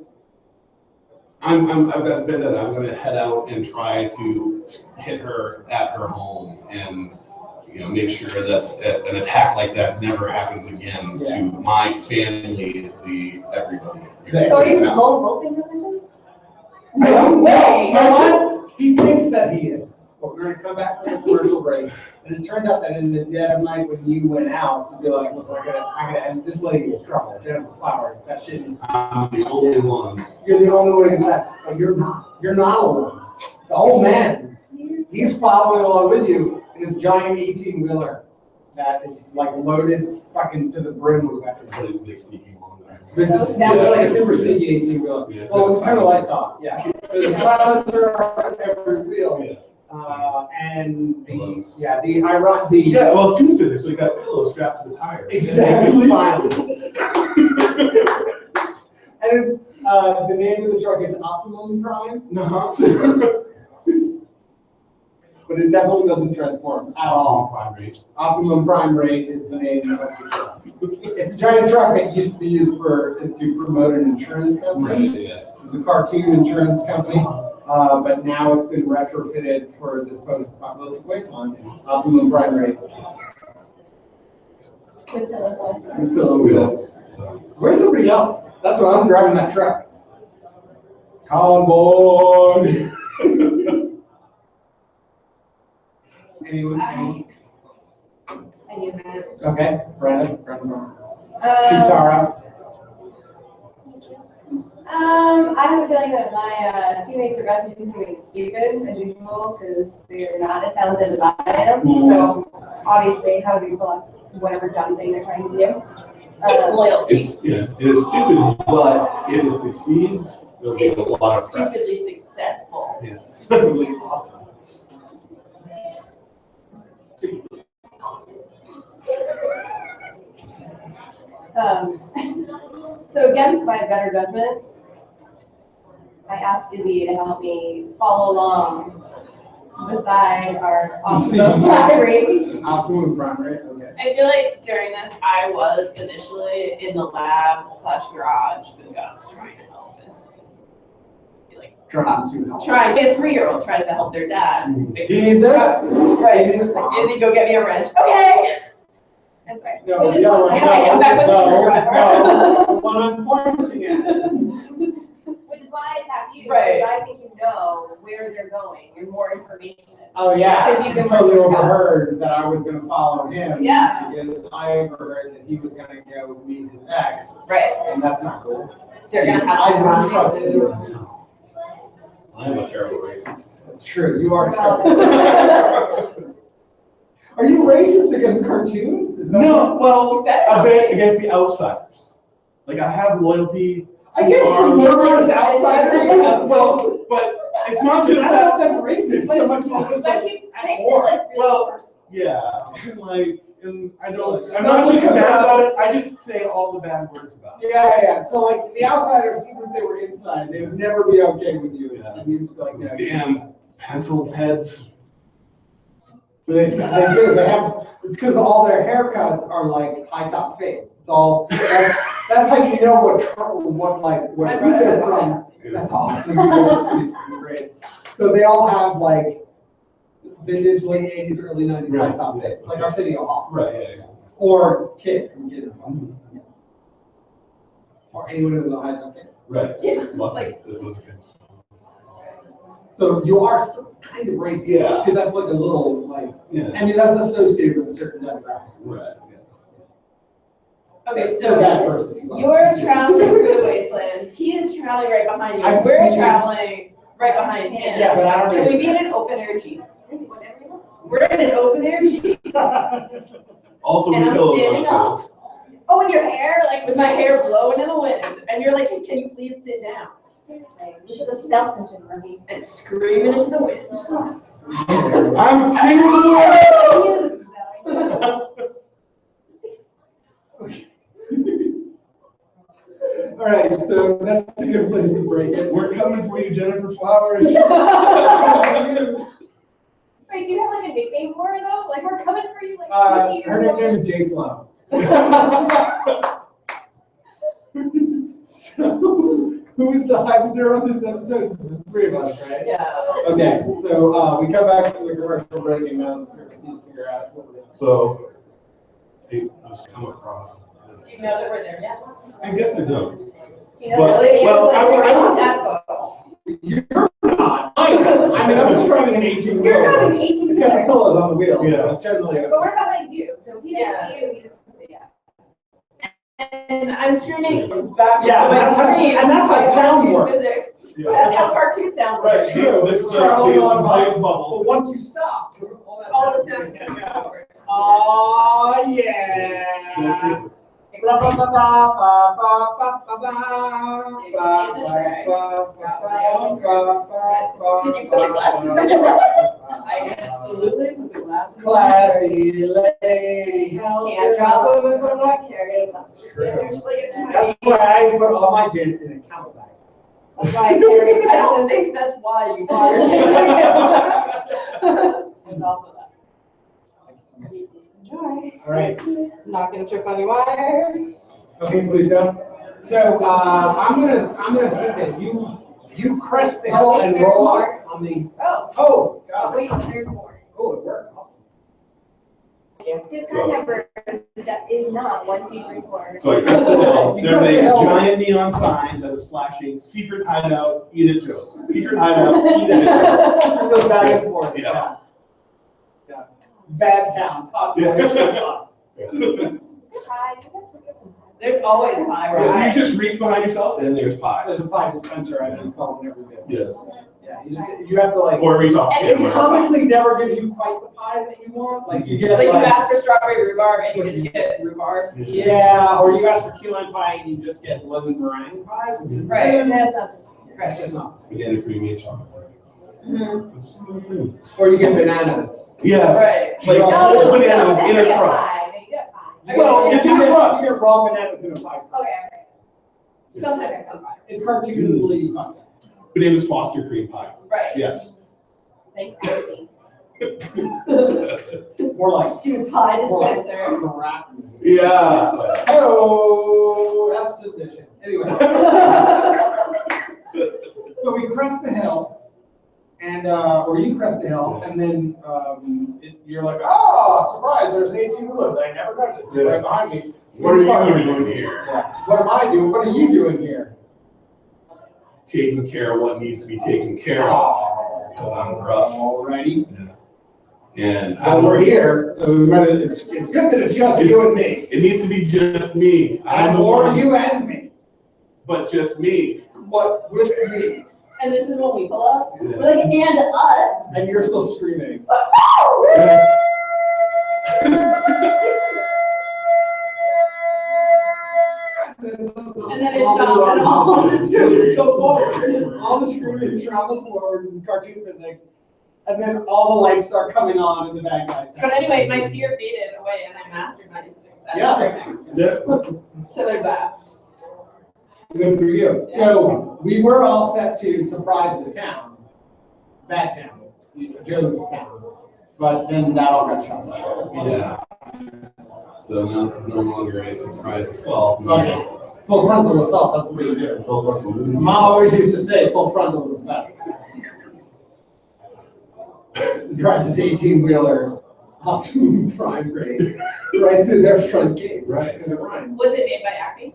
I've got vendetta. I'm going to head out and try to hit her at her home and, you know, make sure that an attack like that never happens again to my family, everybody. So are you lone wolfing this mission? No way! You know what? He thinks that he is. But we're gonna come back from the commercial break, and it turns out that in the dead of night when you went out to be like, listen, I gotta end this lady is trouble, Jennifer Flowers, that shit is. I'm the only one. You're the only one who can say, but you're not. You're not alone. The old man, he's following along with you in a giant 18-wheeler that is like loaded fucking to the brim with weapons. But it was like sneaking along there. It's like a super sneaky 18-wheeler. Yeah, Well, let's turn the lights off. Yeah. There's a silencer on every wheel. Yeah. And Pillows. yeah, well, it's two physics, so you got a pillow strapped to the tire. exactly. Silence. And it's the name of the truck is Optimum Prime. No. But it definitely doesn't transform at all. Prime rate. Optimum Prime Rate is the name of the truck. It's a giant truck that used to be used to promote an insurance company. Right, yes. It's a cartoon insurance company, but now it's been retrofitted for this post-apocalyptic wasteland. Optimum Prime Rate. With pillows. With pillow wheels. So. Where's everybody else? That's what I'm driving that truck. Convoy. Anyone? I knew that. Okay, Brandon. Shitara. I have a feeling that my teammates are about to do something stupid as usual because they're not as talented as I am. So obviously, how do you pull off whatever dumb thing they're trying to do? It's loyalty. It is stupid, but if it succeeds, there'll be a lot of press. Stupidly successful. Yes. Stupidly awesome. So against my better judgment, I asked Izzy to help me follow along beside our optimum primary. Optimum Prime Rate, okay. I feel like during this, I was initially in the lab/garage with Gus trying to help it. Trying to help. A 3-year-old tries to help their dad. fix Do you his need truck. this? Right. Do you need this? Like, Izzy, go get me a wrench. Okay. That's right. No, Which is the other why one, I come back with a screwdriver. no, the one I'm pointing at. Which is why I tap you, Right. because I think you know where they're going, and more information. Oh, yeah, Because you you can totally work it out. overheard that I was gonna follow him. Yeah. Because I overheard that he was gonna go meet his ex, Right. and that's not cool. They're gonna have I a don't trust rendezvous. you. I'm a terrible racist. That's true, you are terrible. Are you racist against cartoons? Is that No, well, You better a not bit be. against the outsiders. Like I have loyalty to Against the our- murderous outsiders? Well, but it's not just I that. thought them racist so much as But like, he at makes it war. like really Well, personal. Yeah, and I'm No, not just because- mad about it. I just say all the bad words about it. Yeah. So like the outsiders, even if they were inside, they would never be okay with you. Yeah. And you'd be like, Those yeah. damn pencil heads. They do. They have. It's because all their haircuts are like high top fade. It's all. That's how you know what trouble, what My group brother they're has a high from. top That's awesome. That's pretty freaking great. So they all have like vintage late '80s, early '90s high Right. top fade, like Arsenio Hall Right, yeah. or Kid from Kid and Fun. Or anyone who's a high top fade. Right. Yeah, Lots like- of those are famous. So you are still kind of racist, Yeah. because that's like a little, like, Yeah. I mean, that's associated with a certain demographic. Right. Okay, So that so person. you're traveling through the wasteland, he is traveling right behind you, I'm we're speaking- traveling right behind him. Yeah, but I don't. Can we be in an open air Jeep? We're in an open air Jeep, Also, and with I'm pillows standing on up us. Oh, with your hair, like with my hair blowing in the wind, and you're like, can you please sit down? This is a stealth mission for me. And screaming into the wind. I'm king of the world! All right, so that's a good place to break it. We're coming for you, Jennifer Flowers. Wait, do you have like a nickname for her though? Like we're coming for you, like 50 years Her nickname is J Flow. So, who is the Highlander on this episode? The three of us, right? Yeah. Okay, so we come back from the commercial break and now we're going to figure out what we're doing. So, hey, I just come across. Do you know that we're there yet? I guess I don't. You know, Well- really? well, I would- Not that subtle. You're not. I mean, I'm just driving an 18 You're wheeler. driving an 18 It's got the wheeler. pillows on the wheels. Yeah. So it's generally. But we're behind you, so if he Yeah. doesn't see you, he doesn't see you. And I'm screaming back Yeah, to my that's how- screen. and that's how Like sound cartoon works. physics. Yeah. That's how cartoon sound works. Right, true. This is Traveling our on place But bubble. once you stop, All the sounds come forward. Oh, yeah. Did you put the glasses on? I absolutely put the glasses on. Classy lady, help Can't me drop out. them if I'm not carrying them. Seriously, it's That's why I put all my gin in a camel bag. That's why I carry. I don't think that's why you bought it. It's also that. Enjoy. All right. Not gonna trip on your wires. Okay, please go. So I'm gonna think that you crest the hill and roll up on the. Oh, Oh, oh God. wait, there's more. Oh, it worked. Awesome. His card number is not 1, 2, 3, 4. So I pressed the hill. You There's pressed a the hill. giant neon sign that is flashing, secret hideout, eat at Joe's. Secret hideout, eat at Joe's. It goes back and forth. Yeah. Yeah. Bad town population. Hi, you guys forgive some time. There's always pie where Yeah, I. you just reach behind yourself and there's pie. There's a pie dispenser I installed in every bit. Yes. Yeah, you have to like. Or reach off the It camera. probably never gives you quite the pie that you want. Like you get Like you like. ask for strawberry rhubarb and you just get rhubarb. Yeah, or you ask for key lime pie and you just get lemon meringue pie, which is. Right. That's not the same. That's just not. Spaghetti creamy and chocolate. Mhm. It's really good. Or you get bananas. Yeah. Right. Like No, whole no, bananas that's in a not crust. pie. No, you get a pie. Well, it's in a crust. You get raw bananas in a pie. Okay, okay. Sometimes I come by. It's cartoonily fucked up. Bananas Foster cream pie. Right. Yes. Thanks for me. More like. Stupid pie more like dispenser. crap. Yeah. Oh, that's sedition. Anyway. So we crest the hill, and or you crest the hill, and then you're like, oh, surprise! There's 18 wheelers. I never noticed. It's right behind me. What are you doing here? Yeah. What am I doing? What are you doing here? Taking care of what needs to be taken care of. Because I'm gruff. Alrighty. Yeah. And Well, we're here, so it's good that it's just you and me. It needs to be just me. I'm the Or one, you and me. but just me. What with me? And this is when we pull up. Yeah. We're like, and us. And you're still screaming. And then it stopped and all the students go forward. All the screaming travels forward in cartoon physics, and then all the lights start coming on and the bad guys. But anyway, my fear faded away and I mastered my instincts at Yeah. screaming. Yeah. So there's that. Good for you. So we were all set to surprise the town, that town, Joe's town, but then that all got shot down. Yeah. So now this is no longer a surprise assault. Okay. Full frontal assault, that's the way you do it. Mom always used to say full frontal was the best. Drives his 18-wheeler off to prime grade, right through their front gate. Right. Because it rhymes. Was it made by Acme?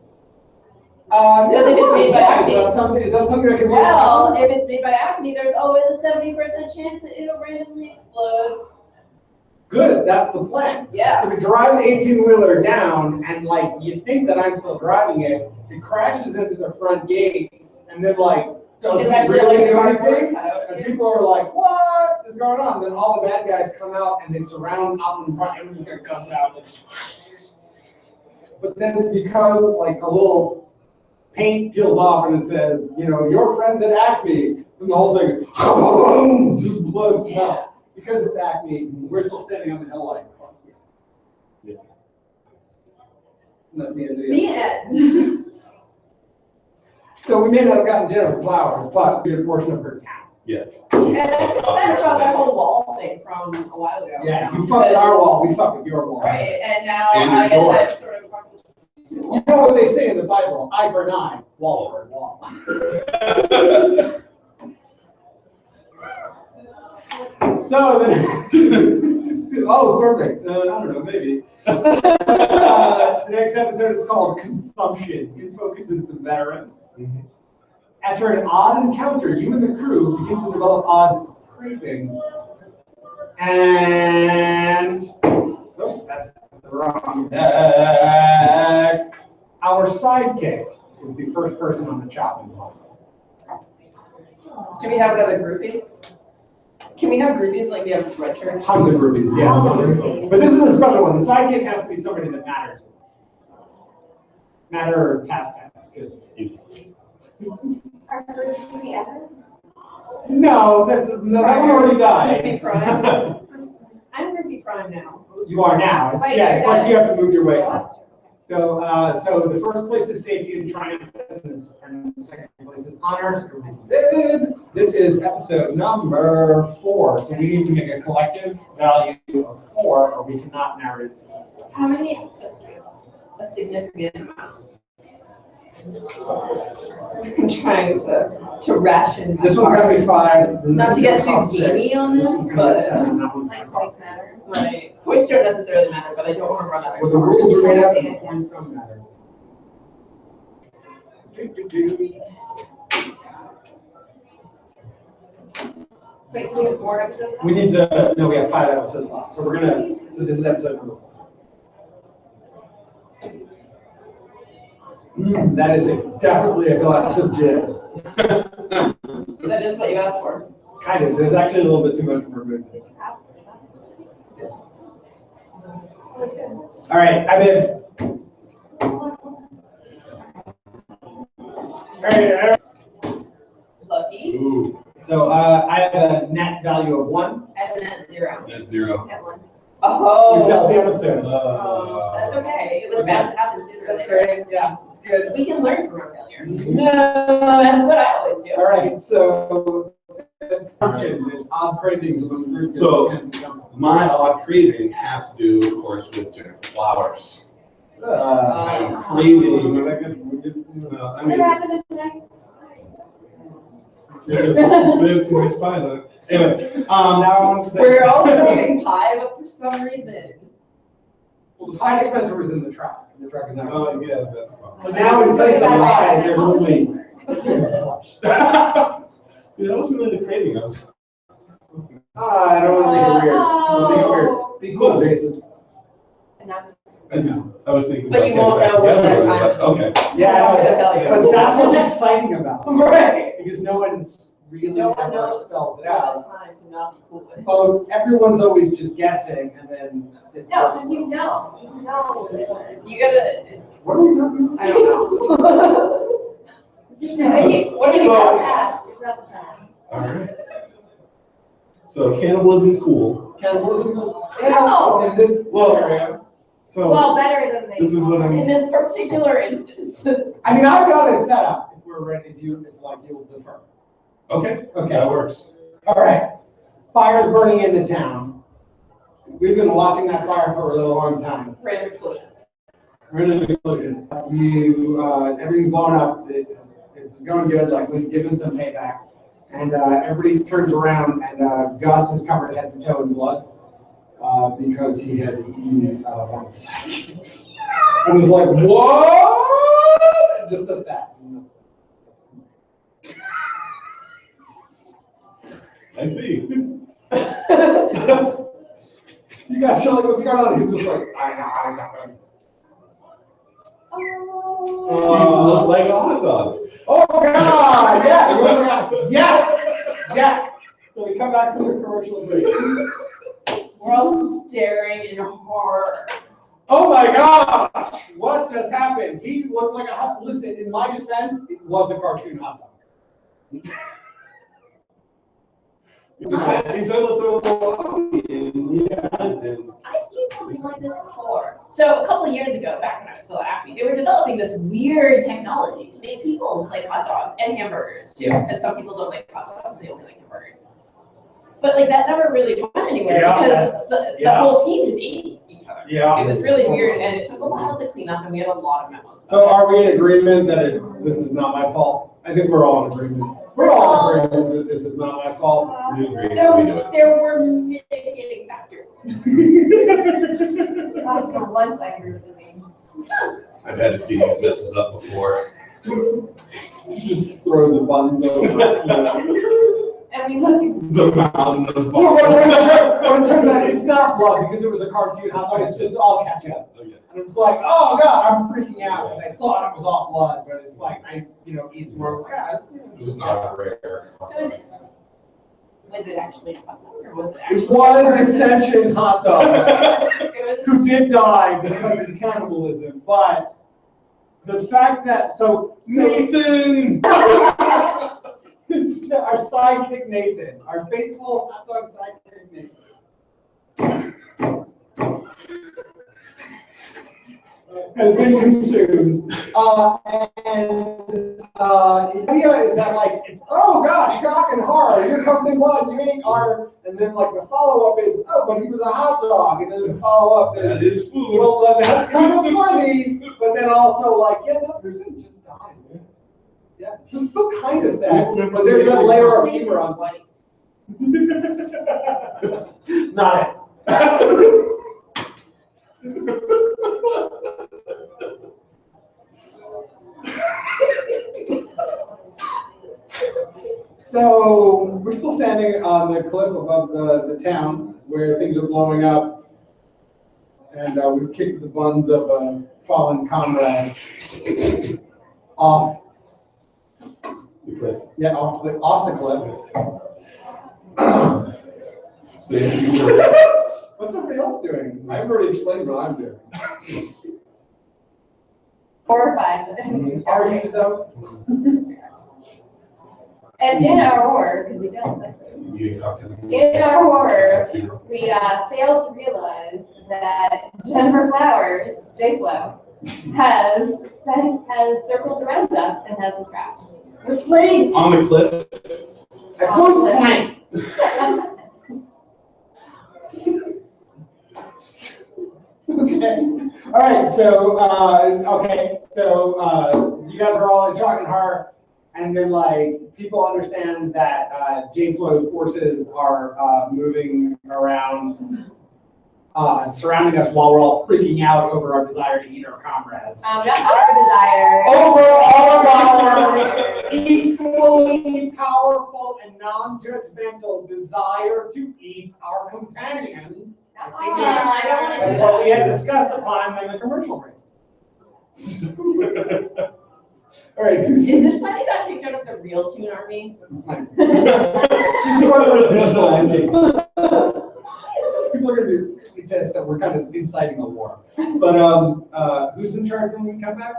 Does it get made by Acme? Is that something that can be? Well, if it's made by Acme, there's always a 70% chance that it'll randomly explode. Good, that's the plan. Yeah. So we drive the 18-wheeler down, and like, you think that I'm still driving it, it crashes into the front gate, and then like, doesn't It's actually really like a do cardboard anything. cutout. And people are like, what is going on? Then all the bad guys come out, and they surround up in front, everything that comes out. Like, but then because like a little paint peels off and it says, you know, your friends at Acme, and the whole thing just blows up. Because it's Acme, we're still standing on the hill like, fuck yeah. And that's the end of The the end. So we may not have gotten dinner with flowers, but we had a portion of her town. Yeah. And I feel better about that whole wall thing from a while ago. Yeah, you fucked with our wall, we fucked with your wall. Right, and now And your I guess door. I've sort of fucked with. You know what they say in the Bible, eye for an eye, wall for a wall. So then, oh, perfect. I don't know, maybe. The next episode is called Consumption. It focuses the veteran. After an odd encounter, you and the crew begin to develop odd cravings. And oh, that's the wrong deck. Our sidekick is the first person on the chopping block. Do we have another groupie? Can we have groupies like we have red shirts? Tons of groupies, yeah. But this is a special one. The sidekick has to be somebody that matters. Matter past tense, because. Our first movie ever? No, that one already Groupie died. prime. I'm groupie prime now. You are now. It's, Wait, yeah, it's like you have to move your way Oh, up. that's true. So the first place is safety and triumph, and the second place is honor. This is episode number 4. So we need to make a collective value of 4, or we cannot narrate season 4. How many episodes do we have? A significant amount. I'm trying to ration. This one's gonna be 5. Not to get too one's gonna be gamey on this, one's gonna be but- 7, that one's gonna Like be points matter. Right. Points don't necessarily matter, but I don't want to run out Well, of the cards. rules are made up, and the points don't matter. Wait, so we have 4 episodes now? We need to, no, we have 5 episodes left, so we're gonna, so this is episode number 4. That is definitely a glass of gin. That is what you asked for. Kind of, there's actually a little bit too much for food. All right, I'm in. All right, Lucky. Ooh, so I have a net value of 1. I have an at 0. that's 0. At 1. We felt the Oh. episode. That's okay. It was bound to happen sooner or That's later. great, yeah, it's good. We can learn from our failure. No. That's what I always do. All right, so consumption, there's odd cravings among groups. So- My odd craving has to do, of course, with Jennifer Flowers. I'm craving. I mean, What happened to the next? live to inspire them. Anyway, now I want to say. We're all craving pie, but for some reason. Well, the pie dispenser was in the truck. The truck is oh, not. yeah, that's a So problem. now in place of pie, there's only. See, that wasn't really the craving. I was. I don't want to make it weird. Be cool, Jason. And now- I was thinking. But about you won't getting know back what that together, time but- is. Okay. Yeah, I'm not gonna tell you. but that's what's exciting about it. Right. Because no one really No one ever knows spells it what out. time to not be cool with. Oh, everyone's always just guessing, and then. it No, works. because you know. You know this one. You gotta, What are we talking about? I don't know. What are you So- gonna ask? It's not the time. All right. So cannibalism, cool. Cannibalism? No. Yeah, in this scenario. So Well, better than they. this is what In I'm. this particular instance. I mean, I've got it set up, if we're ready, if like you'll defer. Okay. Okay. That works. All right, fire's burning into town. We've been watching that fire for a really long time. Random explosions. We're in an explosion. Everything's blown up. It's going good, like we've given some payback. And everybody turns around and Gus is covered head to toe in blood because he has eaten one of the sidekicks. And was like, what? Just does that. I see. You guys show like what's going on? He's just like, I know. He looks like a hot dog. Oh God! Yeah, he looks like yes. So we come back from the commercial break. We're all staring in horror. Oh my gosh! What just happened? He looked like a hot. Listen, in my defense, it was a cartoon hot dog. He said let's go to the lobby. I've seen something like this before. So a couple of years ago, back when I was still at Acme, they were developing this weird technology to make people like hot dogs and hamburgers too, because some people don't like hot dogs, they only like hamburgers. But like that never really went anywhere because the whole team just ate each other. Yeah. It was really weird, and it took a while to clean up, and we had a lot of memos. So are we in agreement that this is not my fault? I think we're all in agreement. We're all in agreement that this is not my fault. We agree, so we do it. There were mitigating factors. For once, I agree with Izzy. I've had to clean these messes up before. You just throw the buns over. And we look. The mountain of So when it turns out it's not blood because it was a cartoon hot dog, it's just all ketchup. And it's like, oh God, I'm freaking out because I thought it was all blood, but it's like I, eat some more. Yeah, It was not rare. So was it actually a hot dog, or was it actually? it was Ascension hot dog It was. who did die because of cannibalism, but the fact that Nathan. Our sidekick Nathan, our faithful hot dog sidekick Nathan, has been consumed. The idea is that it's oh gosh, shock and horror, you're covered in blood, you ate our, and then the follow up is oh, but he was a hot dog, and then the follow up is That is food. well, that's kind of funny, but then also that person just died. Yeah, it's still kind of sad, but there's a layer of humor on it. Not it. So we're still standing on the cliff above the town where things are blowing up, and we've kicked the buns of a fallen comrade off. The cliff. Yeah, off the cliff. What's everybody else doing? I've already explained what I'm doing. Horrified. Are you though? And in our horror, because we failed this episode, You talk to them. in our horror, we failed to realize that Jennifer Flowers, J-Flo, has circled around us and has us trapped. We're flanked. On the cliff. Excellent point. Okay. All right. So you guys are all in shock and horror, and then people understand that J-Flo's forces are moving around, surrounding us while we're all freaking out over our desire to eat our comrades. Not our desire. Over all of our equally powerful and non-judgmental desire to eat our companions. I don't want to That's do what we that. had discussed upon in the commercial break. All right. Is this why they got kicked out of the real Toon Army? You support the visual ending. People are going to be really pissed that we're kind of inciting a war. But who's in charge when we come back?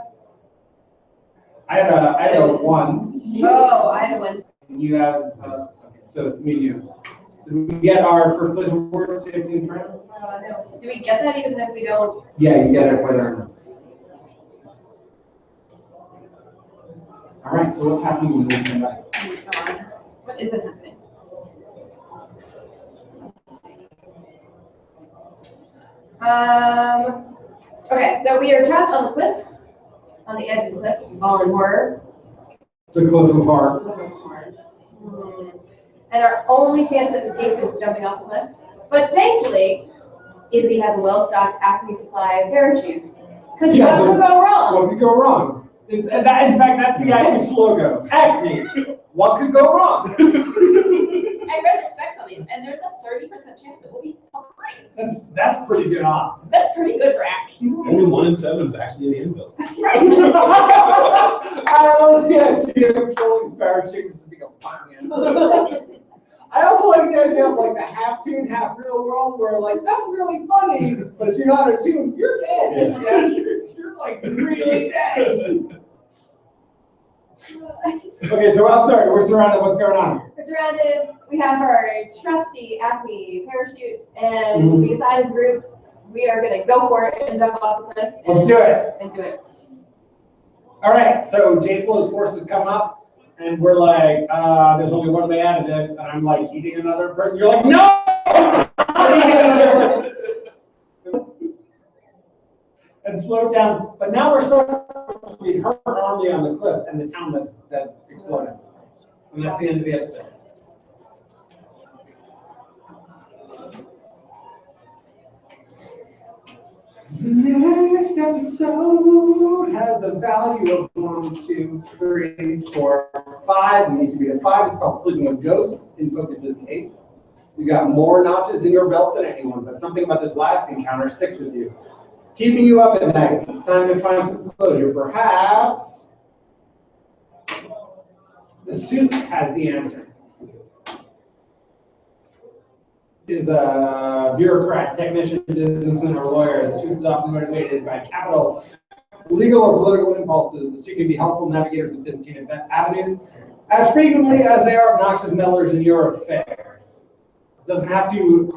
I had a one. Oh, I had one. You have, okay, so me and you. Did we get our first place award, safety and friend? No. Do we get that even if we don't? Yeah, you get it whether or not. All right, so what's happening when we come back? Come on. What isn't happening? Okay, so we are trapped on the cliff, on the edge of the cliff, all in horror. It's a cliff of heart. And our only chance of escape is jumping off the cliff. But thankfully, Izzy has a well-stocked Acme supply of parachutes. Because Yeah, what could go wrong? What could go wrong? In fact, that's the Acme slogan. Acme, what could go wrong? I read the specs on these, and there's a 30% chance it will be fine. That's pretty good odds. That's pretty good for acne. Only 1 in 7 is actually in the Anvil. Right. I love the idea of trolling parachutes to become fine. I also like the idea of like the half tune, half real world, where like that's really funny, but if you're not a tune, you're dead. Yeah. You're like really dead. Okay, so I'm sorry, we're surrounded. What's going on here? We're surrounded. We have our trusty Acme parachutes, and we decide as a group we are going to go for it and jump off the cliff. Let's do it. And do it. All right, so J-Flow's forces come up, and we're like, there's only one way out of this, and I'm like eating another person. You're like, no! I'm eating another person. And float down, but now we're stuck between her army on the cliff and the town that exploded. And that's the end of the episode. The next episode has a value of 1, 2, 3, 4, 5. We need to be at 5. It's called Sleeping with Ghosts in Focus's case. You got more notches in your belt than anyone, but something about this last encounter sticks with you, keeping you up at night. It's time to find some closure. Perhaps the suit has the answer. Is a bureaucrat, technician, businessman, or lawyer. The suit is often motivated by capital, legal, or political impulses. The suit can be helpful navigators of Byzantine avenues as frequently as they are obnoxious meddlers in your affairs. It doesn't have to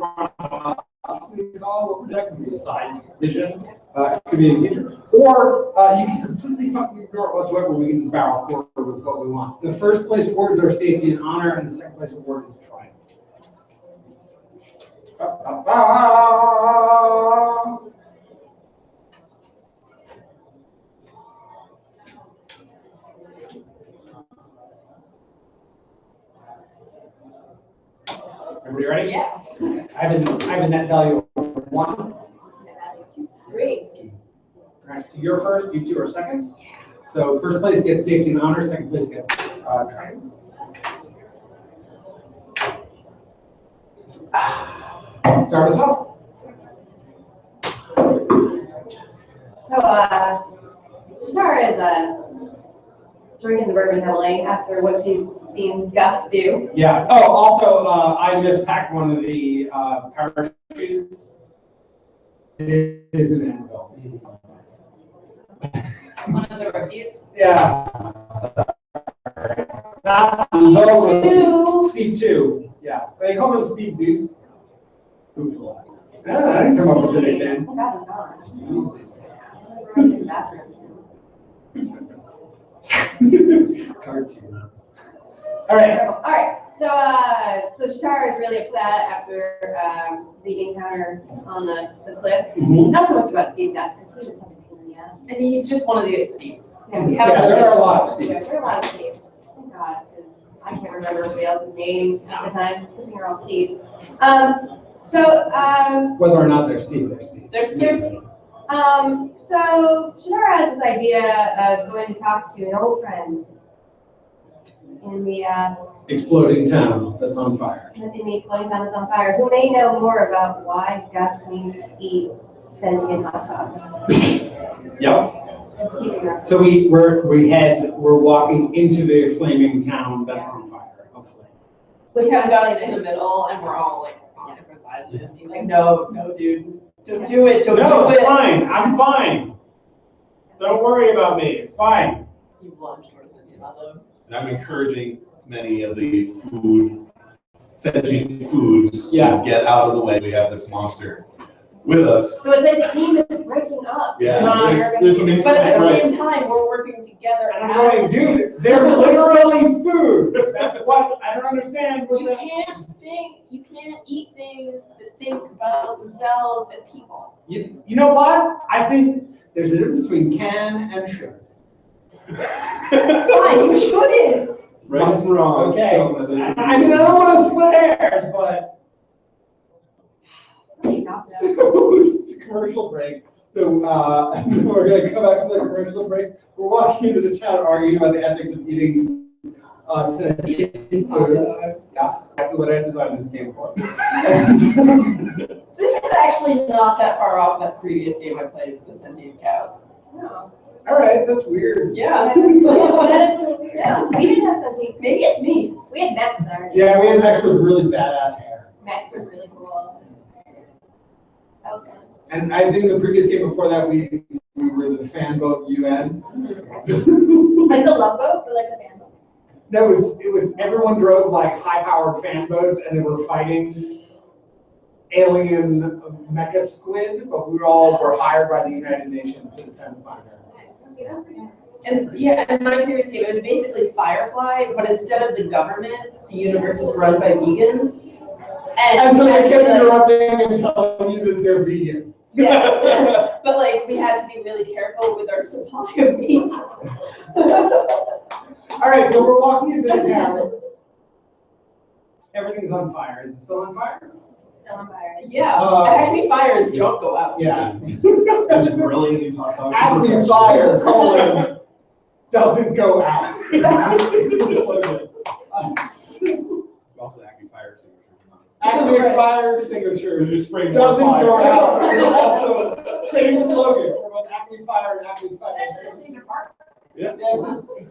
be a side vision. It could be in the future. Or you can completely fucking ignore it whatsoever. We can just barrel forward with what we want. The first place awards are safety and honor, and the second place award is triumph. Everybody ready? Yeah. I have a net value of 1. 3. All right, so you're first, you 2 are second. So first place gets safety and honor, second place gets triumph. Start us off. So, Chitara is drinking the bourbon heavily after what she's seen Gus do. Yeah. Oh, also, I mispacked one of the parachutes. It is an anvil. One of the rookies. Yeah. Steve 2. Yeah. They call him Steve Deuce. I didn't come up with the nickname. Oh, God, he's gone. Steve Deuce. He's in the bathroom. Cartoons. All right. All right. So Chitara is really upset after the encounter on the cliff. Mhm. Not so much about Steve's ass, because he's just such a pain in the ass. And he's just one of the Steves. Yeah, We Yeah, haven't there really- are a lot of Yeah, Steves. there are a lot of Steves. Thank God, because I can't remember everybody else's name at the time. I think they're all Steve. Whether or not they're Steve, they're Steve. There's There's Steve. Steve. So Chitara has this idea of going to talk to an old friend in the Exploding town that's on fire. exploding town that's on fire, who may know more about why Gus needs to eat sentient hot dogs. Yep. Just keeping her. So we're walking into the flaming town that's on fire. Hopefully. So we have Gus in the middle, and we're all like on different sides of him. He's like, no, dude, don't do it, don't No, do it's it. fine. I'm fine. Don't worry about me. It's fine. You've lunged towards him, he's not done. And I'm encouraging many of the sentient foods Yeah. to get out of the way. We have this monster with us. So it's like the team is breaking up. Yeah, Nice. there's some But at the right. same time, we're working together. And I'm going, dude, they're literally food. That's what I don't understand. With You can't eat things that think about themselves as people. You know what? I think there's a difference between can and should. Fine, you shouldn't. Right and wrong. Okay. So, I mean, I don't want to split hairs, but. Commercial break. So we're going to come back from the commercial break. We're walking into the town arguing about the ethics of eating Cinecittà food. Yeah, exactly what I designed this game for. This is actually not that far off that previous game I played with the sentient cows. No. All right, that's weird. Yeah. That is a little weird. Yeah. We didn't have something. Maybe it's me. We had Max in our. Yeah, we had Max with really badass hair. Max was really cool. That was fun. And I think the previous game before that, we were the fan boat UN. Like the love boat or like the fan boat? No, it was everyone drove like high-powered fan boats and they were fighting alien mecha squid, but we all were hired by the United Nations to defend the planet. See, that's pretty good. And yeah, in my previous game, it was basically Firefly, but instead of the government, the universe was run by vegans. And so they kept interrupting and telling you that they're vegans. Yes, but like we had to be really careful with our supply of meat. All right, so we're walking into the town. Everything's on fire. Is it still on fire? Still on fire. Yeah, Acme fires don't go out. Yeah. Just grilling these hot dogs. Acme fire, colon, doesn't go out. It's also acme fire extinguisher. Acme fire extinguisher Just spraying doesn't more go fire. out. It's also same slogan for both Acme fire and Acme fire. Yeah.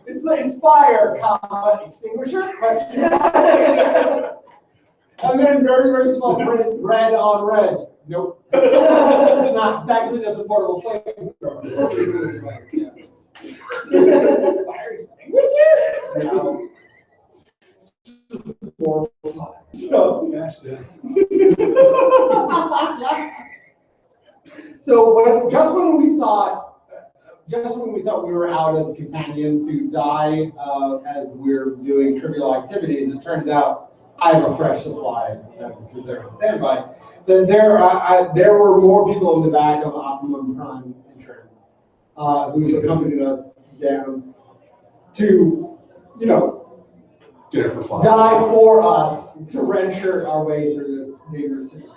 It's fire, comma, extinguisher, question mark. And then very, very small print, red on red. Nope. It's not, it's actually just a portable flamethrower. Fire extinguisher? No. More fun. So, so just when we thought we were out of companions to die as we're doing trivial activities, it turns out I have a fresh supply because they're on standby. There were more people in the back of Optimum Prime Insurance who accompanied us down to, Dinner for fun. die for us to redshirt our way through this dangerous situation.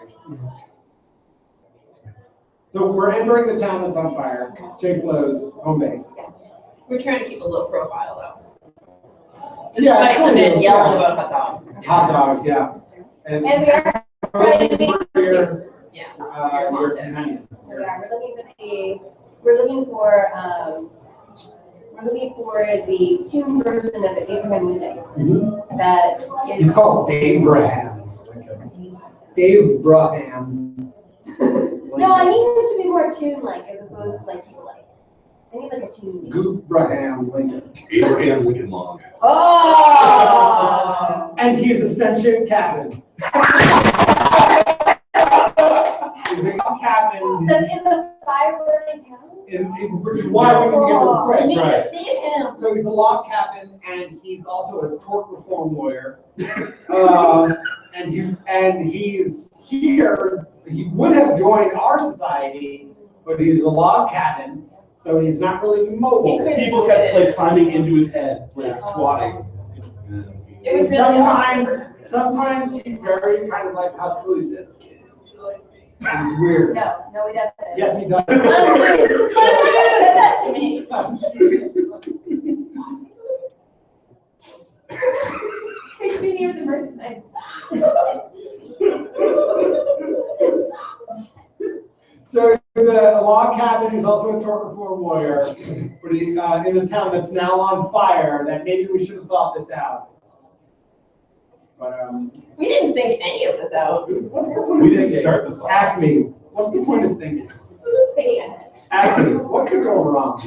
So we're entering the town that's on fire, Jake Flow's home base. We're trying to keep a low profile though. Yeah, Despite the kind men of, yelling yeah. about hot dogs. Hot dogs, yeah. And we are trying to make Your- Yeah. your Politics. companion. we are. We're looking for the tomb version of Abraham Lincoln that He's is. called Dave Braham. Dave Braham. No, I need him to be more tomb-like as opposed to like people-like. I need like a tomb. Goof Braham Lincoln. Abraham Lincoln Long. Oh! And he's a sentient cabin. He's a cabin, That's in the fire-burning town? which is why we need to get this You quick. need Right. to save him. So he's a log cabin, and he's also a tort reform lawyer. And he's here. He would have joined our society, but he's a log cabin, so he's not really mobile. People kept like climbing into his head, like squatting. It was really Sometimes he very kind of like huskily says, "Kids." It's weird. No, we don't. Yes, he does. You said that to me. Takes me near the first time. So he's a log cabin. He's also a tort reform lawyer, but he's in a town that's now on fire. That maybe we should have thought this out. But We didn't think any of this out. what's the point We of didn't thinking? start the fire. Acme. What's the point of thinking? Thinking ahead. Acme. What could go wrong?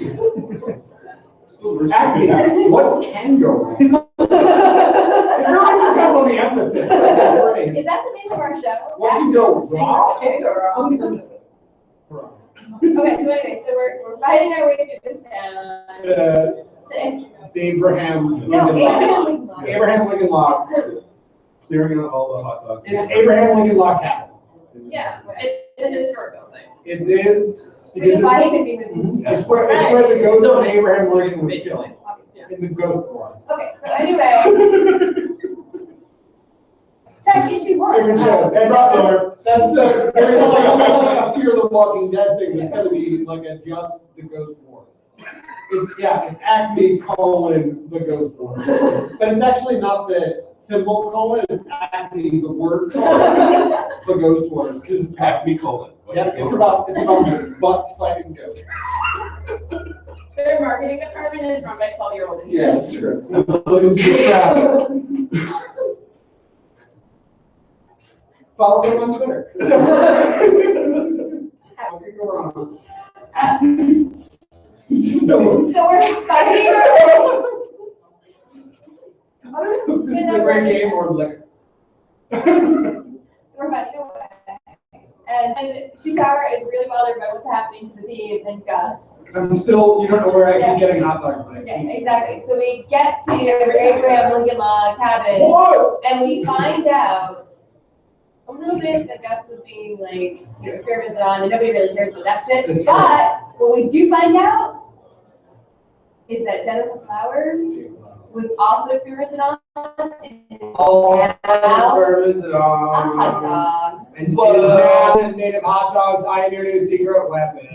Still very Acme. stupid. What can go wrong? It really depends on the emphasis. That's great. Is that the name of our show? What can go wrong? Okay, girl. Okay, so anyway, so we're fighting our way through this town. To Abraham No, Lincoln Log. Abraham Lincoln. Abraham Lincoln Log. Clearing out all the hot dogs. It's Abraham Lincoln Log Cabin. Yeah, it's a historical site. It is Which is because why he could be moved. it's where the ghost of Abraham Lincoln was Basically. killed in the Ghost Wars. Okay, so anyway, check issue one. That's the there's like a Fear the Walking Dead thing. It's gonna be like a just the Ghost Wars. It's Acme colon the ghost wars. But it's actually not the symbol colon, it's Acme, the word colon, the ghost wars. Because Acme colon. it's about butts fighting ghosts. Their marketing department is run by 12-year-old Yeah, kids. that's true. Look into the crowd. Follow them on Twitter. How can go wrong? So we're fighting. I don't know if this is a great game or liquor. We're fighting away. And Shutara is really bothered by what's happening to the team and Gus. I'm still, you don't know where I keep getting hot dogs, but I Yeah, keep. exactly. So we get to Abraham Lincoln Log cabin What? and we find out a little bit that Gus was being like, experimented on and nobody really cares about that shit. That's true. But what we do find out is that Jennifer Flowers was also experimented on. All experimented A hot on. dog. And now native hot dogs, I am your new secret weapon.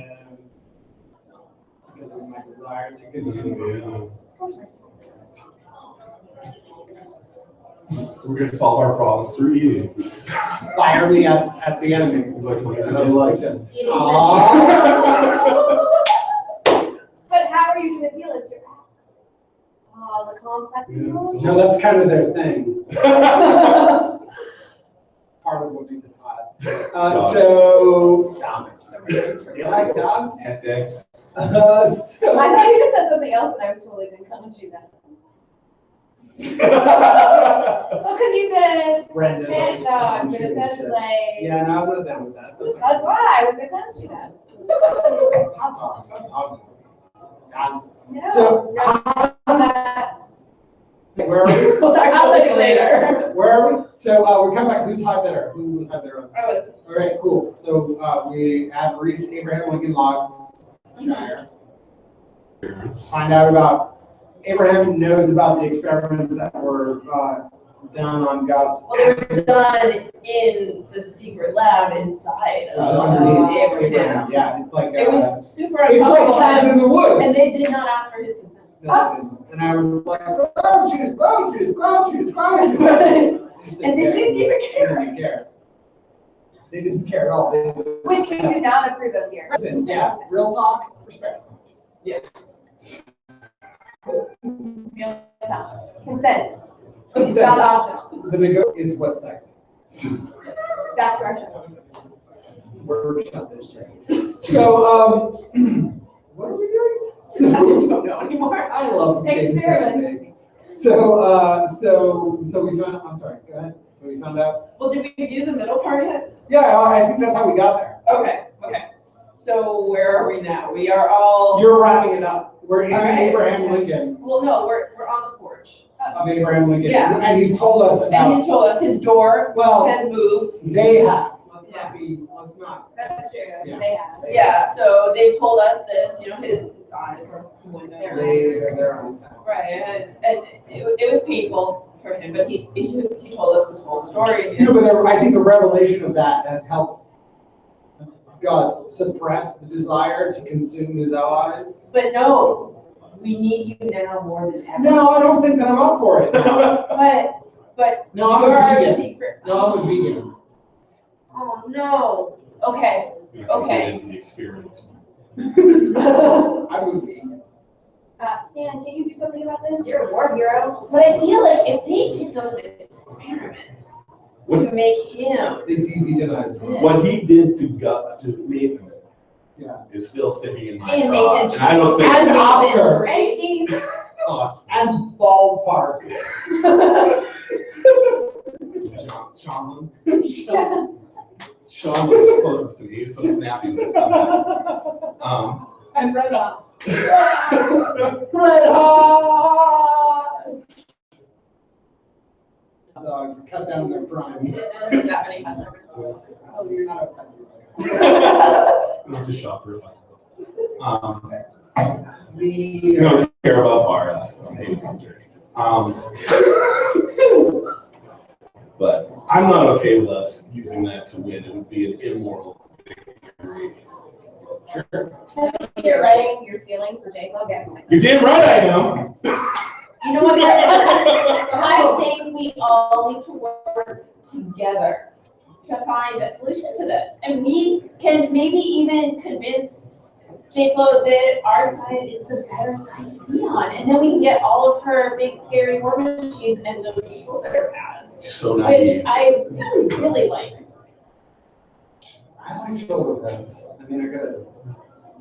Because of my desire to consume. So we're gonna solve our problems through eating. Fire me at the enemy. It's like, And I was like, Eating aww. But how are you gonna feel it's your axe? Oh, the complex. Yeah. No, that's kind of their thing. Part of what we did not. So, dogs. You like dogs? Heck, Dex. I thought you just said something else and I was totally going to come at you then. Well, because you said Brenda. man dog, but it sounded like. Yeah, no, I'm not down with that. That's why I was going to come at you then. Hot dogs, not dogs. Dogs. No. So, no, where are we? We'll talk about this later. Where are we? So, we're coming back. Who's high bidder? Who was high bidder? I was. All right, cool. So, we have reached Abraham Lincoln Logs Shire. Find out about, Abraham knows about the experiments that were done on Gus. Well, they were done in the secret lab inside It was of underneath Abraham. Yeah, it's like, It was super it's like uncomfortable, cabin in the woods. and they did not ask for his consent. And I was like, oh, cheese, oh, cheese, oh, cheese, oh, cheese. And they didn't even care. They didn't care. They didn't care at all. They- which we do not approve of here. Listen, yeah, real talk, respect. Consent. It's not optional. The nego is what sex is. That's our show. We're shut this shit. So, what are we doing? I So, don't know anymore. I love things that Experiment. big. So we found, I'm sorry, go ahead. So we found out. Well, did we do the middle part yet? Yeah, I think that's how we got there. Okay. So where are we now? We are all. You're wrapping it up. We're in All right. Abraham Lincoln, Well, no, we're on the porch. of Abraham Lincoln. Yeah. And he's told us And about, he's told us his door well, has moved. they have. Let's not. That's true. Yeah. They have. Yeah, so they told us that, his eyes were window. They're on his side. Right, and it was painful for him, but he told us this whole story. No, but I think the revelation of that has helped Gus suppress the desire to consume his allies. But no, we need you now more than ever. No, I don't think that I'm up for it. But No, I'm you're a our vegan. secret. No, I'm a vegan. Oh, no. Okay. You're not gonna Okay. get into the experiments. I'm a vegan. Stan, can you do something about this? You're a war hero. But I feel like if they did those experiments to make him. They demonized me. What he did to Nathan Yeah. is still sticking in my And craw. Nathan And I don't think. And Oscar. And Steve. Awesome. And ballpark. Sean was closest to me. He was so snappy with his comments. And Red Hot. Red Hot! Cut down their prime. I didn't know there were that many customers. Oh, you're not a Not to shop for a fight. The, You don't care about bar ass though. Hey, I'm dirty. But I'm not okay with us using that to win. It would be an immoral victory. Sure. You're letting your feelings for J-Lo get like. You're damn right I am. You know what, guys? I think we all need to work together to find a solution to this. And we can maybe even convince J-Lo that our side is the better side to be on. And then we can get all of her big, scary war machines and those shoulder pads, So which naive. I really, really like. I like shoulder pads. I mean, I gotta.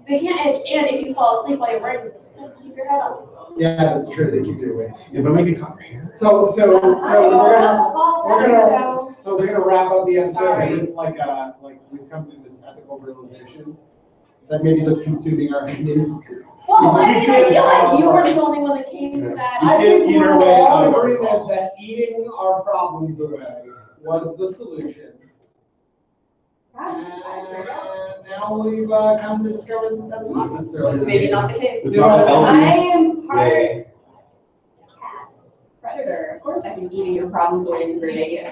They can't edge, and if you fall asleep while you're wearing them, it's gonna keep your head up. Yeah, that's true. They keep you awake. Yeah, but maybe cut your hair. So we're gonna wrap up the episode with like we've come to this ethical realization that maybe just consuming our kidneys. Well, I mean, I feel like you were the only one that came to that. You I can't think eat we're our way all out of our agreement problems. that eating our problems away was the solution. And now we've come to discover that that's not necessarily. It's maybe not the case. It's not Yeah. healthy. I am part Yay. cat, predator. Of course I can eat your problems away through naked.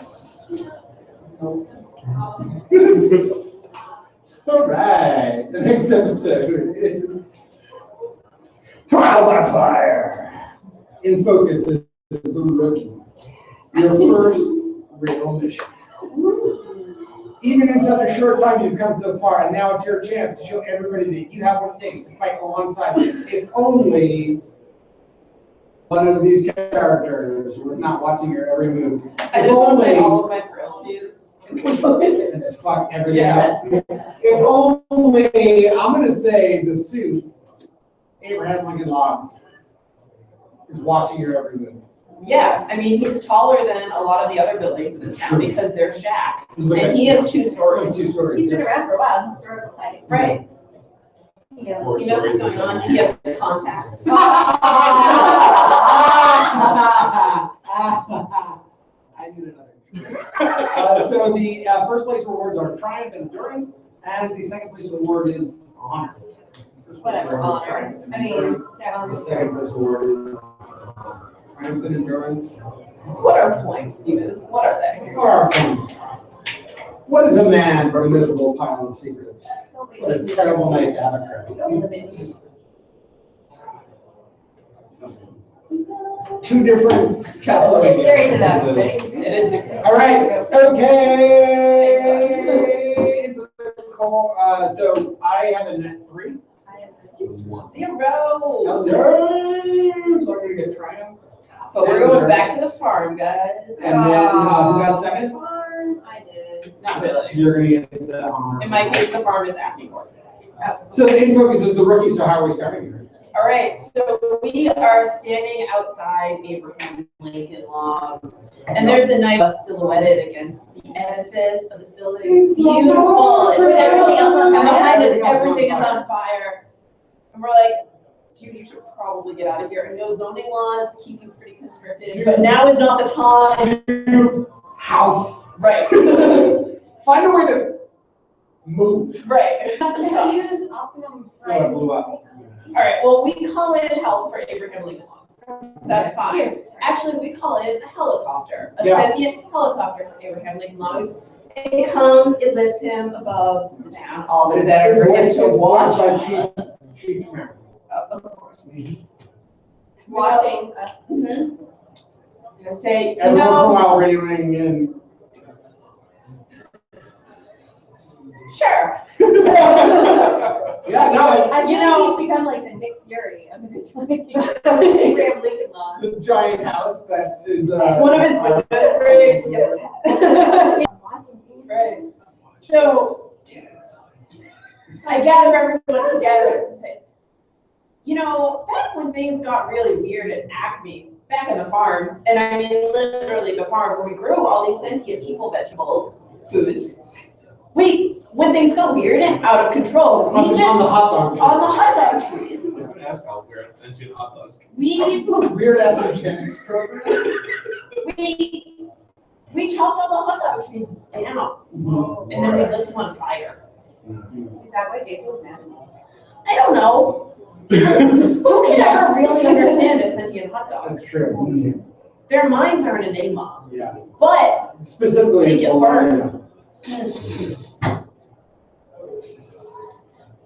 All right, the next episode is Trial by Fire. In focus is the rookie. Your first real mission. Even in such a short time, you've come so far, and now it's your chance to show everybody that you have what it takes to fight alongside this. If only one of these characters was not watching your every move. I just want to play all of my frailties. And just fuck everything Yeah. up. If only, I'm gonna say the suit, Abraham Lincoln Logs, is watching your every move. Yeah, I mean, he's taller than a lot of the other buildings in this town because they're shacks, Look at- and he has 2 stories. Two stories. He's been around for a while, historical sighting. Right, He knows. Four he knows what's stories or going on, something. he has contacts. I need another. So the first place rewards are triumph and endurance, and the second place reward is honor. Whatever, honor. I mean, yeah, The second place reward is triumph and endurance. What are points, Steven? What are they? What are our points? What is a man but a miserable pile of secrets? What a terrible night to have a curse. Two different Castlevania. Very to that. It is. All right, okay. Into the call. So I have a net 3. I have a 2. 0. So I'm gonna get triumph. But we're going back to the farm, guys. And then who got second? Farm, I did. Not really. You're gonna get the honor. In my case, the farm is acting for. So the in focus is the rookie. So how are we starting here? All right, so we are standing outside Abraham Lincoln Logs, and there's a knife silhouetted against the edifice of this building. It's beautiful. It's With everything else on and behind us, fire. everything is on fire. And we're like, dude, you should probably get out of here. I know zoning laws keep you pretty constricted, but now is not the time. House. Right. Find a way to move. Right. I used optimum. Oh, it blew up. All right, well, we call in help for Abraham Lincoln Logs. That's fine. Actually, we call it a helicopter, a Yeah. sentient helicopter for Abraham Lincoln Logs. It comes, it lifts him above the town, all the better for him to watch us. Chief Mayor. Of course. Watching us. Mhm. You know, say, you Every once in a know, while, radioing in. sure. Yeah, no, it's I You feel know- like he's become like the Nick Fury of the vigilante. Abraham Lincoln Law. the giant house that is. One of his windows breaks. Watching him. Right. So I gather everyone together and say, you know, back when things got really weird at Acme, back on the farm, and I mean literally the farm where we grew all these sentient people vegetable foods, when things got weird and out of control, we On just, the hot dog. on the hot dog trees, I was gonna ask how we're sentient hot dogs. we Weird ass eugenics program. we chopped all the hot dog trees down, and then we lit them on fire. Is that why Jacob was mad at us? I don't know. Who can ever really understand a sentient hot dog? That's true. Their minds are an enigma, Yeah. but Specifically. They get burned.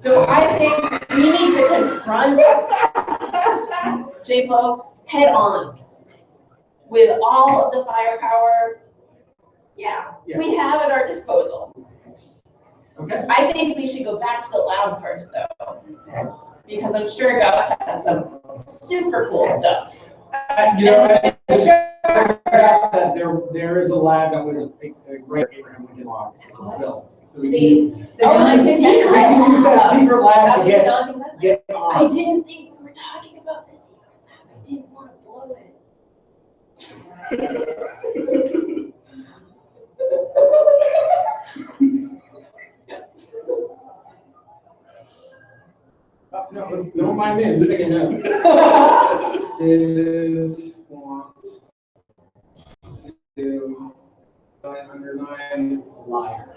So I think we need to confront J-Flo head on with all of the firepower, we have at our disposal. Okay. I think we should go back to the loud first, though, because I'm sure Gus has some super cool stuff. You know, I that there is a lab that was a great Abraham Lincoln Logs. It was built. So we can The non-consent use that secret lab to That was the non-consent. get I on. didn't think we were talking about the secret lab. I didn't want to blow it. No, don't mind me, I'm taking notes. Did want to 909 liar.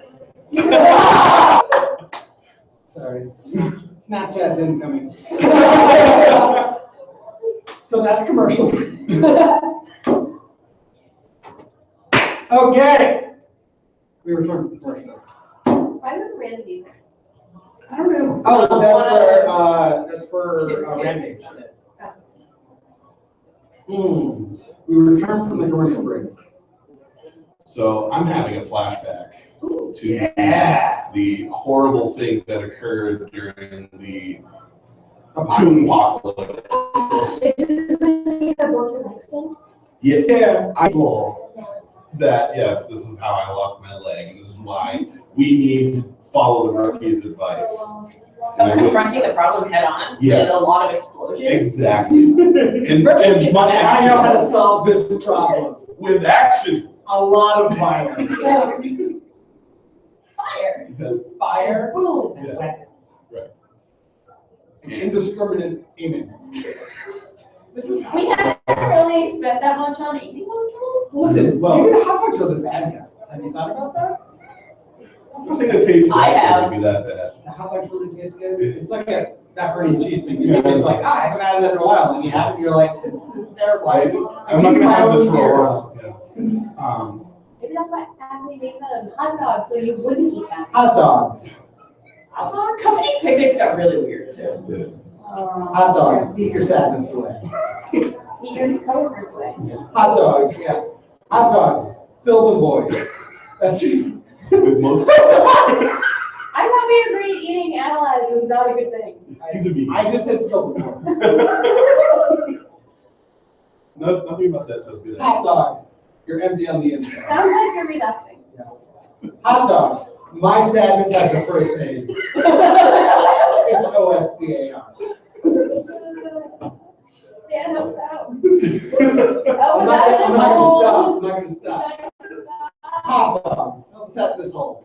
Sorry. Snapchat's incoming. So that's commercial. Okay. We return to the commercial. Why would Randy? I don't know. Oh, that's for Rampage. We return from the commercial break. So I'm having a flashback to Yeah. the horrible things that occurred during the Toon Apocalypse. Is this when you have both your legs done? Yeah, I feel that, yes, this is how I lost my leg, and this is why we need to follow the rookie's advice. Of confronting the problem head on Yes. with a lot of explosions. Exactly. And much I know how action. to solve this problem. With action. A lot of violence. Fire. Because, Fire. Boom. And Yeah. weapons. right. And indiscriminate aiming. We haven't really spent that much on eating controls. Listen, Well- maybe the hot dogs are the bad guys. Have you thought about that? I don't think it tastes I have. be that bad. The hot dogs really taste good. It's like a pepperoni and cheese thing. You think it's like, I haven't had it in a while. And you have it, and you're like, this is terrible. I'm not gonna have this for a while. Yeah. Maybe that's why Acme made them hot dogs, so you wouldn't eat them. Hot dogs. Company picnics got really weird too. Hot dogs. Eat your sadness away. Eat your coworkers away. Hot dogs, yeah. Hot dogs. Fill the void. That's With most. I thought we agreed eating analyzed was not a good thing. He's a vegan. I just said fill the void. Nothing about that says good. Hot dogs. You're empty on the inside. Sounds like you're relapsing. Hot dogs. My sadness has a first name. It's OSCAR. Stand up out. I'm not gonna stop. Hot dogs. Don't set this hole.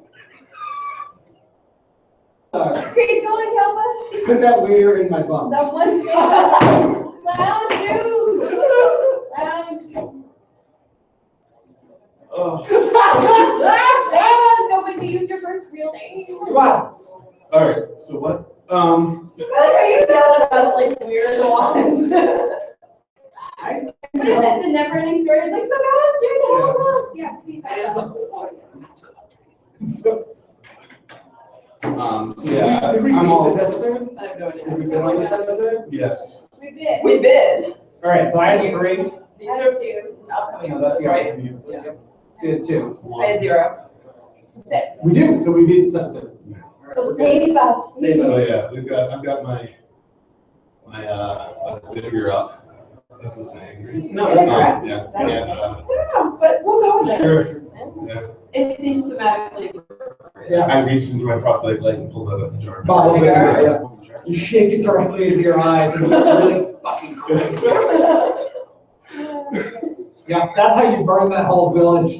Keep going, help us. Put that wiener in my bum. Someone loud news. Loud news. Oh. Don't make me use your first real name. Come on. All right. So what? I feel like are you yelling at us like we're the ones? What is it? The never-ending story? It's like somehow it's doing the whole world. Yes, please. So yeah, Did we I'm beat all. this episode? I have no idea. Did we bid on this episode? Yes. We did. We bid. All right, so I had 3. These I are had 2. upcoming No, that's episodes, the right? other. Yeah. So you had 2. I had 0. 6. We do, so we beat this episode. All right, So we're good. save us. Save So us. yeah, I've got my figure up. That's his name. Right? No, Yeah. that's Yeah. I don't know, but we'll go with it. Sure. Yeah. It seems thematically appropriate. Yeah. I reached into my prosthetic leg and pulled out a jar. Bottle of Vinegar. vinegar, yeah. You shake it directly into your eyes and you really fucking crazy. Yeah, that's how you burn that whole village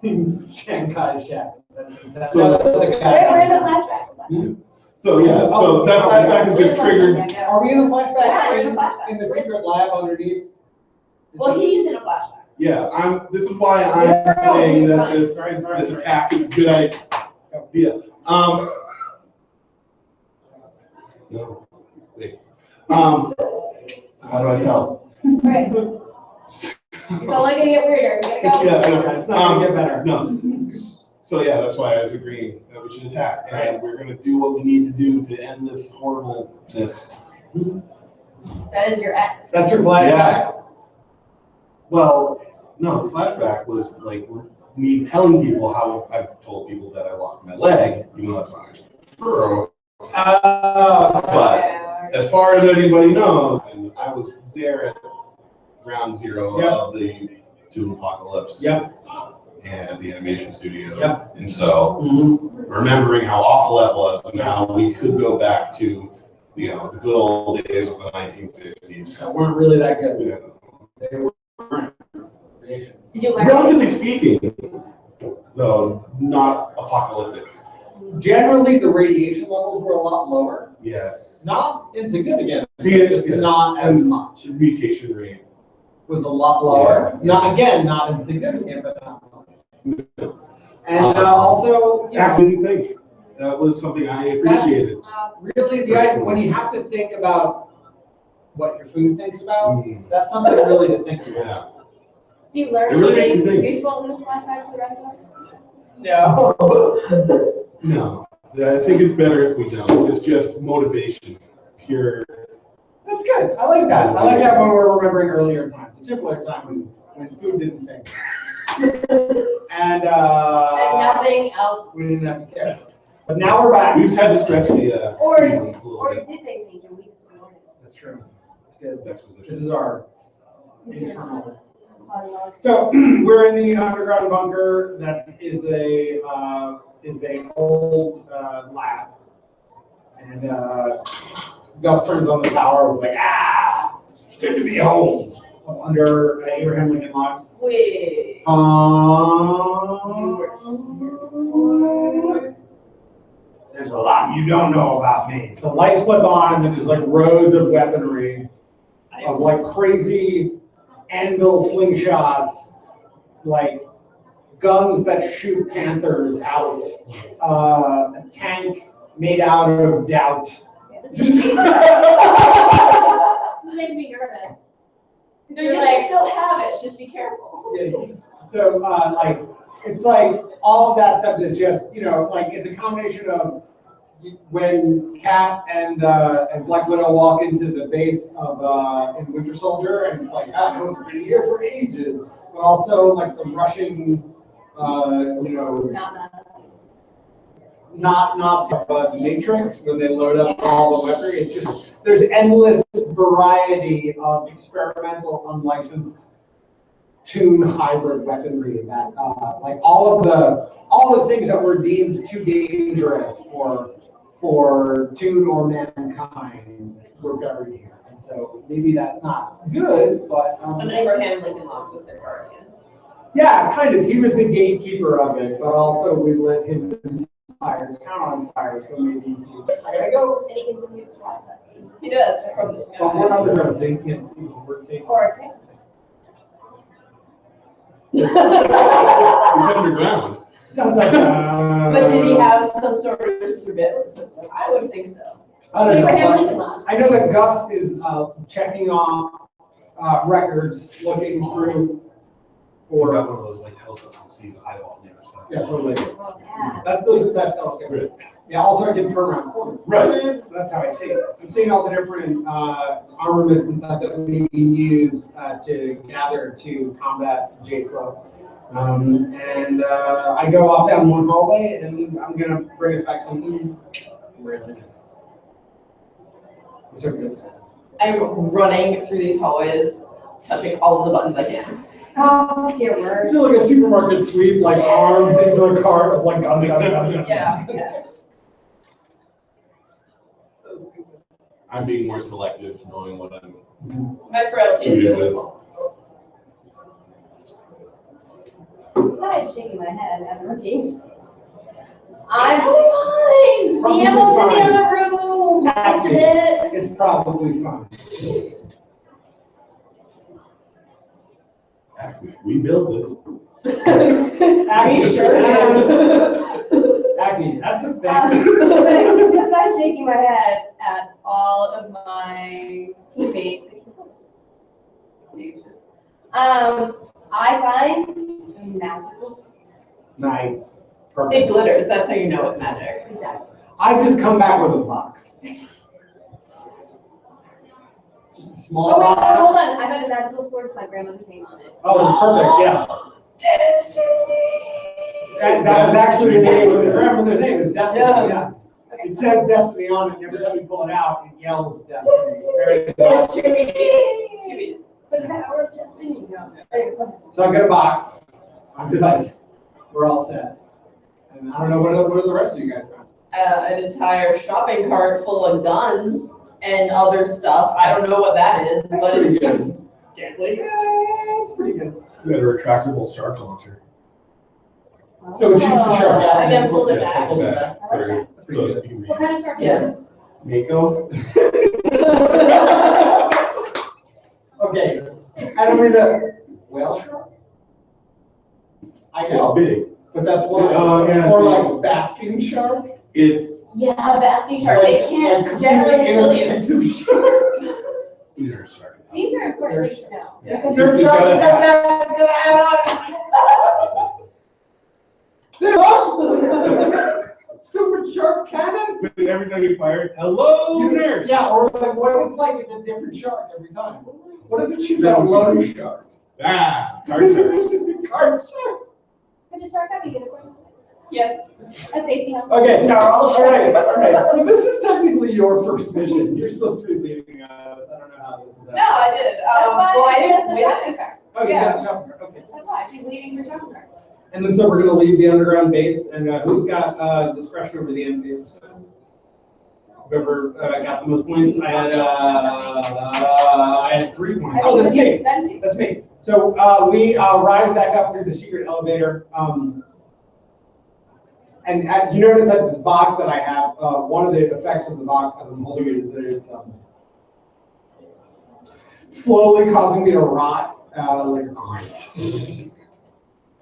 in Shanghai Shack. That's So- the Where's the flashback? So yeah, so that flashback was just triggered. Are we in a flashback? Yeah, we're in a flashback. In the secret lab underneath? Well, he's in a flashback. Yeah, this is why I'm saying that this attack is a good idea. No, wait. How do I tell? Right. It's only gonna get weirder. You gotta go. Yeah, I know. It's not gonna get better. No. So yeah, that's why I was agreeing that we should attack, and we're gonna do what we need to do to end this horribleness. That is your ex. That's your flag. Yeah. Well, no, the flashback was like me telling people how I've told people that I lost my leg, even though that's not actually true. But as far as anybody knows, and I was there at ground zero of the Toon Apocalypse. Yep. And at the animation studio. Yep. And so remembering how awful that was and how we could go back to, the good old days of the 1950s. That weren't really that good. Yeah. They weren't. Did you learn? Relatively speaking, though, not apocalyptic. Generally, the radiation levels were a lot lower. Yes. Not insignificant, Yeah, just yeah. not as much. The mutation rate. Was a lot lower. Yeah. Not insignificant, but not much. And also, Actually, didn't think that was something I appreciated. really, when you have to think about what your food thinks about, that's something really to think about. Yeah. Do you learn It really makes you anything think. useful in this flashback to the rest of us? No. No, I think it's better if we don't. It's just motivation, pure. That's good. I like that. I like that when we're remembering earlier times, the simpler time when food didn't think. And nothing else. we didn't have to care. But now we're back. We just had to stretch the Or season a little Or bit. did they think and we just ignored it? That's true. It's good. It's This exposition. is our internal. Monologue. So we're in the underground bunker that is a old lab, and Gus turns on the power like it's good to be home under Abraham Lincoln Logs. Wait. There's a lot you don't know about me. So lights flip on, and then there's like rows of weaponry of like crazy anvil slingshots, like guns that shoot panthers out, a tank made out of doubt. This makes me nervous. No, you can still have it, just be careful. So like it's like all of that stuff is just like it's a combination of when Cat and Black Widow walk into the base of in Winter Soldier, and it's like, I know it's been here for ages, but also like the Russian, not the Matrix when they load up all the weaponry. It's just there's endless variety of experimental, unlicensed Toon hybrid weaponry that like all of the things that were deemed too dangerous for Toon or mankind were buried here. And so maybe that's not good, but And Abraham Lincoln Logs was their guardian. yeah, kind of. He was the gatekeeper of it, but also we lit his entire town on fire, so maybe I gotta go. And he continues to watch that scene. He does from the But we're sky. underground, so you can't see what we're taking. Or a tick. He's underground. Dun, dun, dun. But did he have some sort of surveillance system? I would think so. I don't Abraham know. Lincoln Lodge. I know that Gus is checking off records, looking through Or for. got one of those like telescopes that sees eyeball near stuff. Yeah, totally. Well, yeah. That's those are the best telescopes. Yeah, also I can turn around corners. Right. So that's how I see it. I'm seeing all the different armaments and stuff that we use to gather to combat J-Flow. And I go off down one hallway, and I'm gonna bring us back something really nice. It's so good. I'm running through these hallways, touching all of the buttons I can. Oh, dear I word. feel like a supermarket sweep, like arms into a cart of like gun. Yeah, yeah. I'm being more selective, knowing what I'm. My friend is Suited really with. cool. Besides shaking my head at rookie. I'm fine. Probably The animal's in fine. the other room. Just a bit. It's probably fun. Acme. We built it. Acme, sure did. Acme, that's the Besides thing. shaking my head at all of my teammates, I find magical. Nice. It glitters, that's how you know it's magic. Exactly. I've just come back with a box. It's just a small Oh, wait, box. hold on. I had a magical sword with my grandmother's name on it. Oh, it's perfect, yeah. Destiny! That was actually the name of the grandmother's name, is Destiny, Yeah. yeah. Okay. It says Destiny on it, and every time you pull it out, it yells Destiny. Very With good. two E's. Two E's. But the power of destiny. No. Okay, go ahead. So I got a box. I'm good. We're all set. And I don't know, what are the rest of you guys got? An entire shopping cart full of guns and other stuff. I don't know what that is, That's but pretty it's good. deadly. Yeah, it's pretty good. You had a retractable shark launcher. So it shoots the shark. Yeah, and then pulls it Yeah, back. pull that I like through, that. so you can What kind of shark is Yeah. it? Mako. Okay, I don't mean to, whale shark? I It's know, big. but that's why. Oh, yeah, Or see. like basking shark? It's, Yeah, basking sharks, Like- they can't like generally kill you. completely ineffective shark. these are shark. These are important things to know. Yeah. They're It's shark, gotta that's gonna stupid shark cannon? But every time you fire it, hello, nurse. Yeah, or like, what if like it's a different shark every time? What if it shoots out low sharks? Ah, card sharks. Card sharks. Could a shark have a unicorn? Yes. A safety helmet? Okay, No, all right. So this is technically your first mission. You're supposed to be leading us. I don't know how this is. No, I did. That's why Well, I she has didn't the win shopping it. cart. Oh, you Yeah. got a shopping cart. Okay. That's why, she's leading her shopping cart. And then so we're gonna leave the underground base, and who's got discretion over the end of the episode? Whoever got the most points. I had 3 points. Oh, that's me. That is you. That's me. So we rise back up through the secret elevator. And you notice that this box that I have, one of the effects of the box as I'm holding it is that it's slowly causing me to rot like a corpse.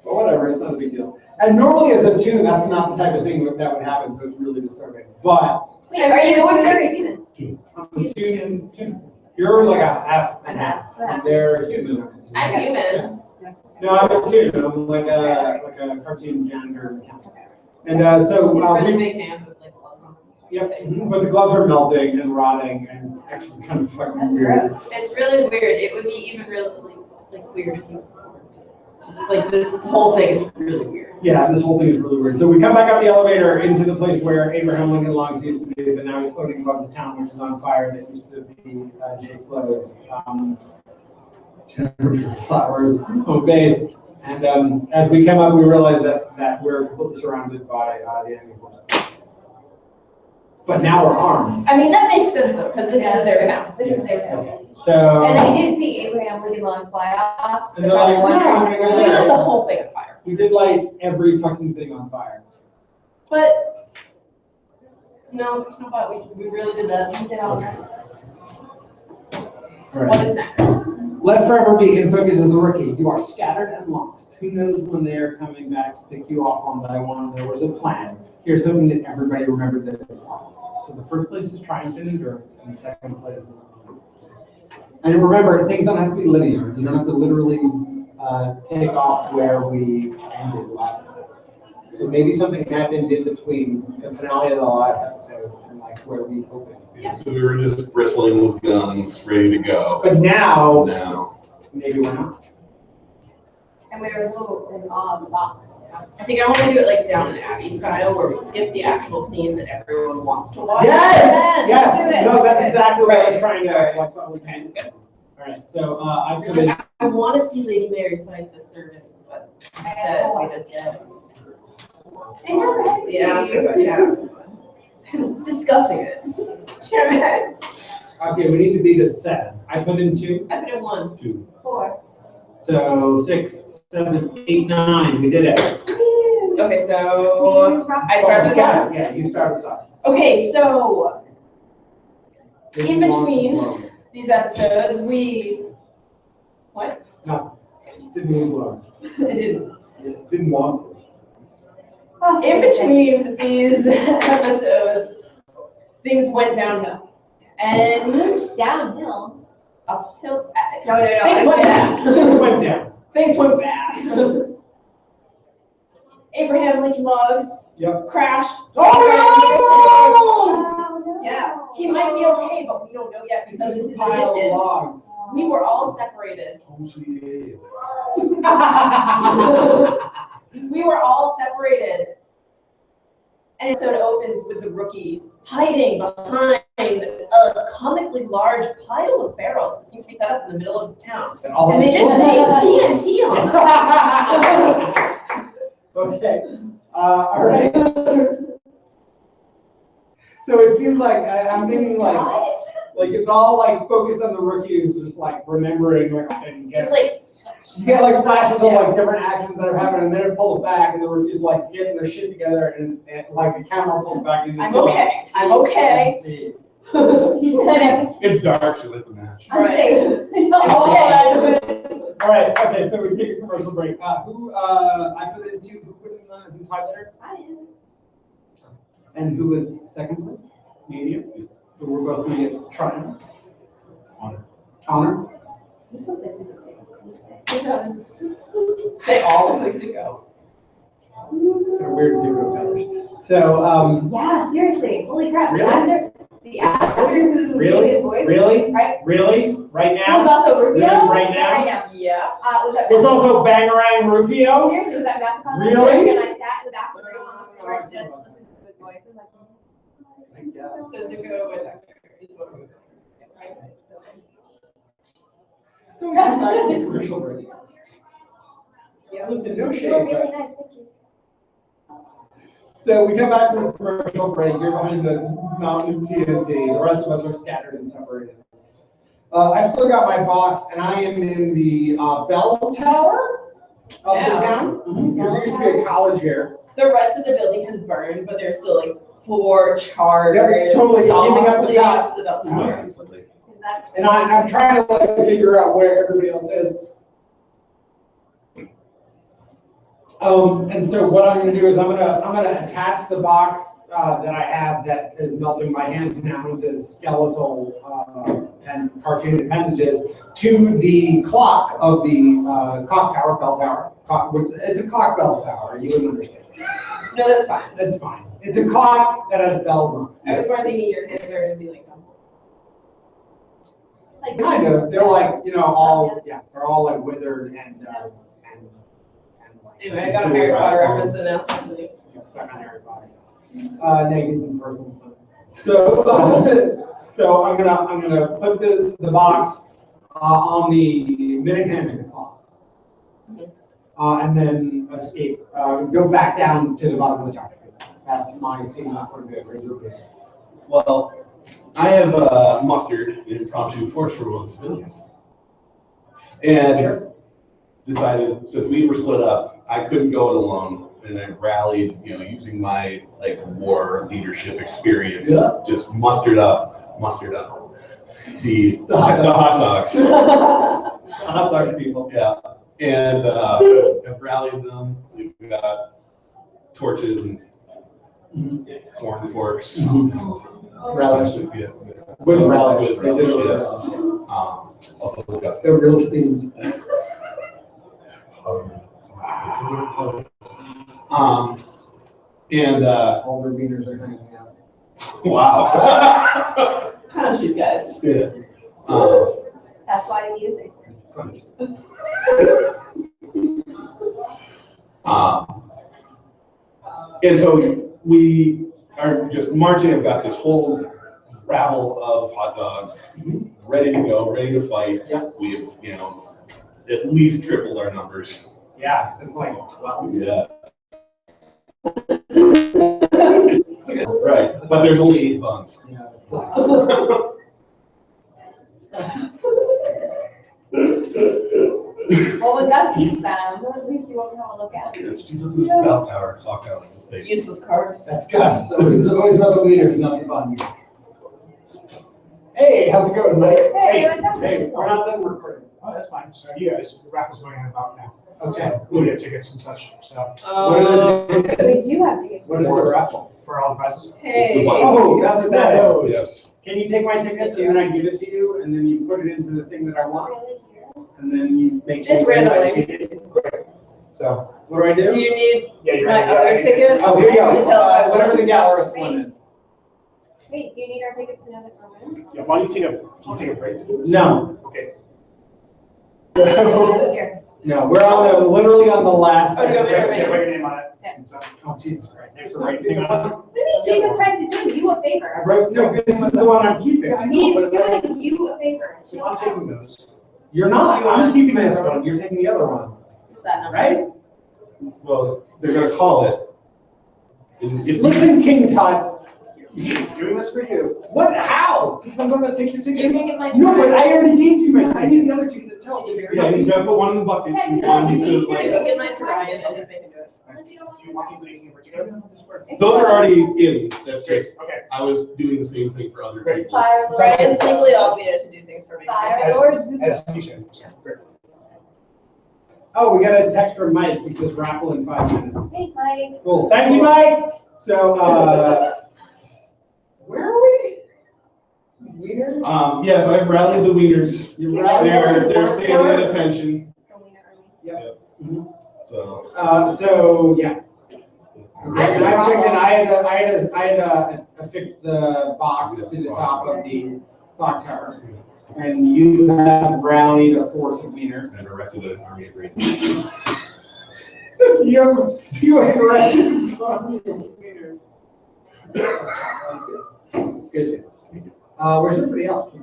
But whatever, it's not a big deal. And normally as a tune, that's not the type of thing that would happen, so it's really disturbing. But Wait, are you one or human? tune, you're like a half and half. Half. They're humans. I'm human. No, I'm a tune. I'm like a cartoon janitor. And so He's really we, big hands with like gloves on. yep, but the gloves are melting and rotting, and it's actually kind of fucking That's weird. gross. It's really weird. It would be even really like weird if you like this whole thing is really weird. Yeah, this whole thing is really weird. So we come back up the elevator into the place where Abraham Lincoln Longs used to be, but now he's floating above the town, which is on fire. That used to be Jay Flo's Jennifer Flowers home base. And as we come up, we realize that we're completely surrounded by the enemy forces. But now we're armed. I mean, that makes sense though, because this is their town. This is their town. So. And I did see Abraham Lincoln Long's fly-offs. And they're like, We lit the whole thing on fire. We did light every fucking thing on fire. But no, it's not bad. We really did that. We did all that. What is next? Let forever be in focus of the rookie. You are scattered and lost. Who knows when they are coming back to pick you off one by one? There was a plan. Here's hoping that everybody remembered their plans. So the first place is triumph and endurance, and the second place is. And remember, things don't have to be linear. You don't have to literally take off where we ended last time. So maybe something happened in between the finale of the last episode and like where we opened. Yeah, so we were just bristling with guns, ready to go. But now, Now, maybe we're not. And we were a little in awe of the box. I think I want to do it like down in Abbey style, where we skip the actual scene that everyone wants to watch. Yes, Let's do it. yes. No, that's exactly what I was trying to like. Something we can. All right. So I put in. I want to see Lady Mary fight the servants, but instead we just get. I know, right? Yeah. Discussing it. Damn it. Okay, we need to beat a 7. I put in 2. I put in 1. 2. 4. So 6, 7, 8, 9. We did it. Okay, so I start this off. Yeah, you start us off. Okay, so If in you want to between blow. these episodes, we. What? No, didn't even blow. I didn't. Didn't want to. Oh, In between these episodes, things went downhill. And Downhill. uphill. No. Things went bad. It went down. Things went bad. Abraham Lincoln logs. Yep. Crashed. Oh no! Yeah, he might be okay, but we don't know yet It's because just it's a in the pile of distance. logs. We were all separated. We were all separated. And so it opens with the rookie hiding behind a comically large pile of barrels that seems to be set up in the middle of the town. And they just say TNT on them. Okay, all right. So it seems like, I'm thinking like it's all like focused on the rookie who's just like remembering and Just like, you get like flashes of like different actions that are happening, and then it pulls back, and the rookie's like getting their shit together, and like the camera pulls back, and I'm okay, I'm okay. He said, It's dark, so it's a match. I'm Right. safe. All right, okay, so we take a commercial break. I put in who's highlighter? And who was second place? Me and you. So we're both gonna get triumph. Honor. This looks like super too. It does. They all look like Zuko. They're weird zero colors. So, Yeah, seriously, holy crap. Really? The actor who Really? gave his voice. Really? Right? Really? Right Who was now? also Rufio. Really? Right now? Right now. Yeah. Was that There's also Bangarang Rufio. seriously, was that Massacon? Really? And I sat in the back of the room on the floor and just listened to his voice. I was like, oh. So Zuko was actor is what we're doing. Right? So we come back to the commercial break. Yeah, listen, no shade. You were really but- nice, thank you. So we come back to the commercial break. You're behind the mountain of TNT. The rest of us are scattered and separated. I've still got my box, and I am in the bell tower of Yeah. the town. Because there used to be a college here. The rest of the building has burned, but there's still like 4 charred. Yep, totally, giving up the leading top. to the bell Yeah, tower. absolutely. And I'm trying to like figure out where everybody else is. And so what I'm gonna do is I'm gonna attach the box that I have that is melting my hands now into skeletal and cartoon appendages to the clock of the clock tower, bell tower. It's a clock bell tower. You wouldn't understand. No, that's fine. That's fine. It's a clock that has bells on it. I was more thinking your kids are gonna be like, Like, Kind of. They're like, all, yeah, they're all like withered and anyway, I got a Harry Potter reference and now something. stuck on Harry Potter. Naked some personal stuff. So I'm gonna put the box on the minute hand of the clock. And then escape, go back down to the bottom of the tower. That's my scene, that's what I'm doing. Well, I have mustered an impromptu force removal of civilians. And decided, since we were split up, I couldn't go it alone. And I rallied, using my war leadership experience, just mustered up the hot dogs. Hot dogs people. Yeah. And I've rallied them. We've got torches and corn forks. Relish. Yeah, With relish. With relish, yes. Also, we've got They're real steamed. And All their beaners are hanging out. wow. Crunchies, guys. Yeah. that's why I need a safe And so we are just marching. I've got this whole rabble of hot dogs ready to go, ready to fight. Yeah. We've, at least tripled our numbers. Yeah, it's like 12. Yeah. Right, but there's only 8 buns. Yeah, it sucks. Well, when Gus eats them, at least you won't have all those calories. She's looking at the bell tower, clock tower. Thing. Useless carbs. That's Gus. So it's always about the wieners, not the buns. Hey, how's it going, Mike? Hey, what's up? Hey, we're not done recording. Oh, that's fine. So you guys, the raffle's going on about now. Okay, So we have tickets and such, so What are the tickets? We do have to get. What is the raffle? for all the prizes. Hey. Oh, that's what that is. Yes. Can you take my tickets and then I give it to you and then you put it into the thing that I want? And then you make. Just sure everybody randomly. cheated? Great. So, What do I Do do? you need yeah, you're my right. other tickets? Oh, here you To tell if I go. Whatever won? the gallerist one is. Wait, do you need our tickets to know that we're winners? Yeah, why don't you take a break to do this? No. Okay. Here. No, we're literally on the last. Oh, you want me to write my Yeah, name? wait your name on it. Okay. So, Oh, Jesus Christ. thanks for writing your name on it. What do you mean Jesus Christ is doing you a I favor? wrote, no, this is the one I'm keeping. He's doing you a favor. So I'm taking those. You're not, I'm keeping this one, you're taking the other one, What's that number? right? Well, they're gonna call it. If Listen, King Tut, Doing this for you. what, how? Because I'm gonna take your You ticket. can get my. No, but I already gave you my I need the other two to tell. Yeah, you gotta put one in the bucket. and one into You like. can get mine to Ryan and just make him do it. Unless you don't want Do you want these so you can put together? This works. Those are already in. That's just. Okay. I was doing the same thing for other Great. people. Fire Ryan's legally obligated to do things for me. Fire As- lords. As you should. Great. Oh, we got a text from Mike, he says raffle in 5 minutes. Thanks, Mike. Cool, thank you, Mike. So, where are we? Wieners? Yes, I've rallied the wieners. You rallied They're them? standing at attention, The wiener army. Yep. so. So, yeah. I'm And in the I checked in, wrong I had affixed the box to the top of the clock tower. And you have rallied a force of wieners. And erected an army of rangers. You have erected an army of wieners. Good. Where's everybody else?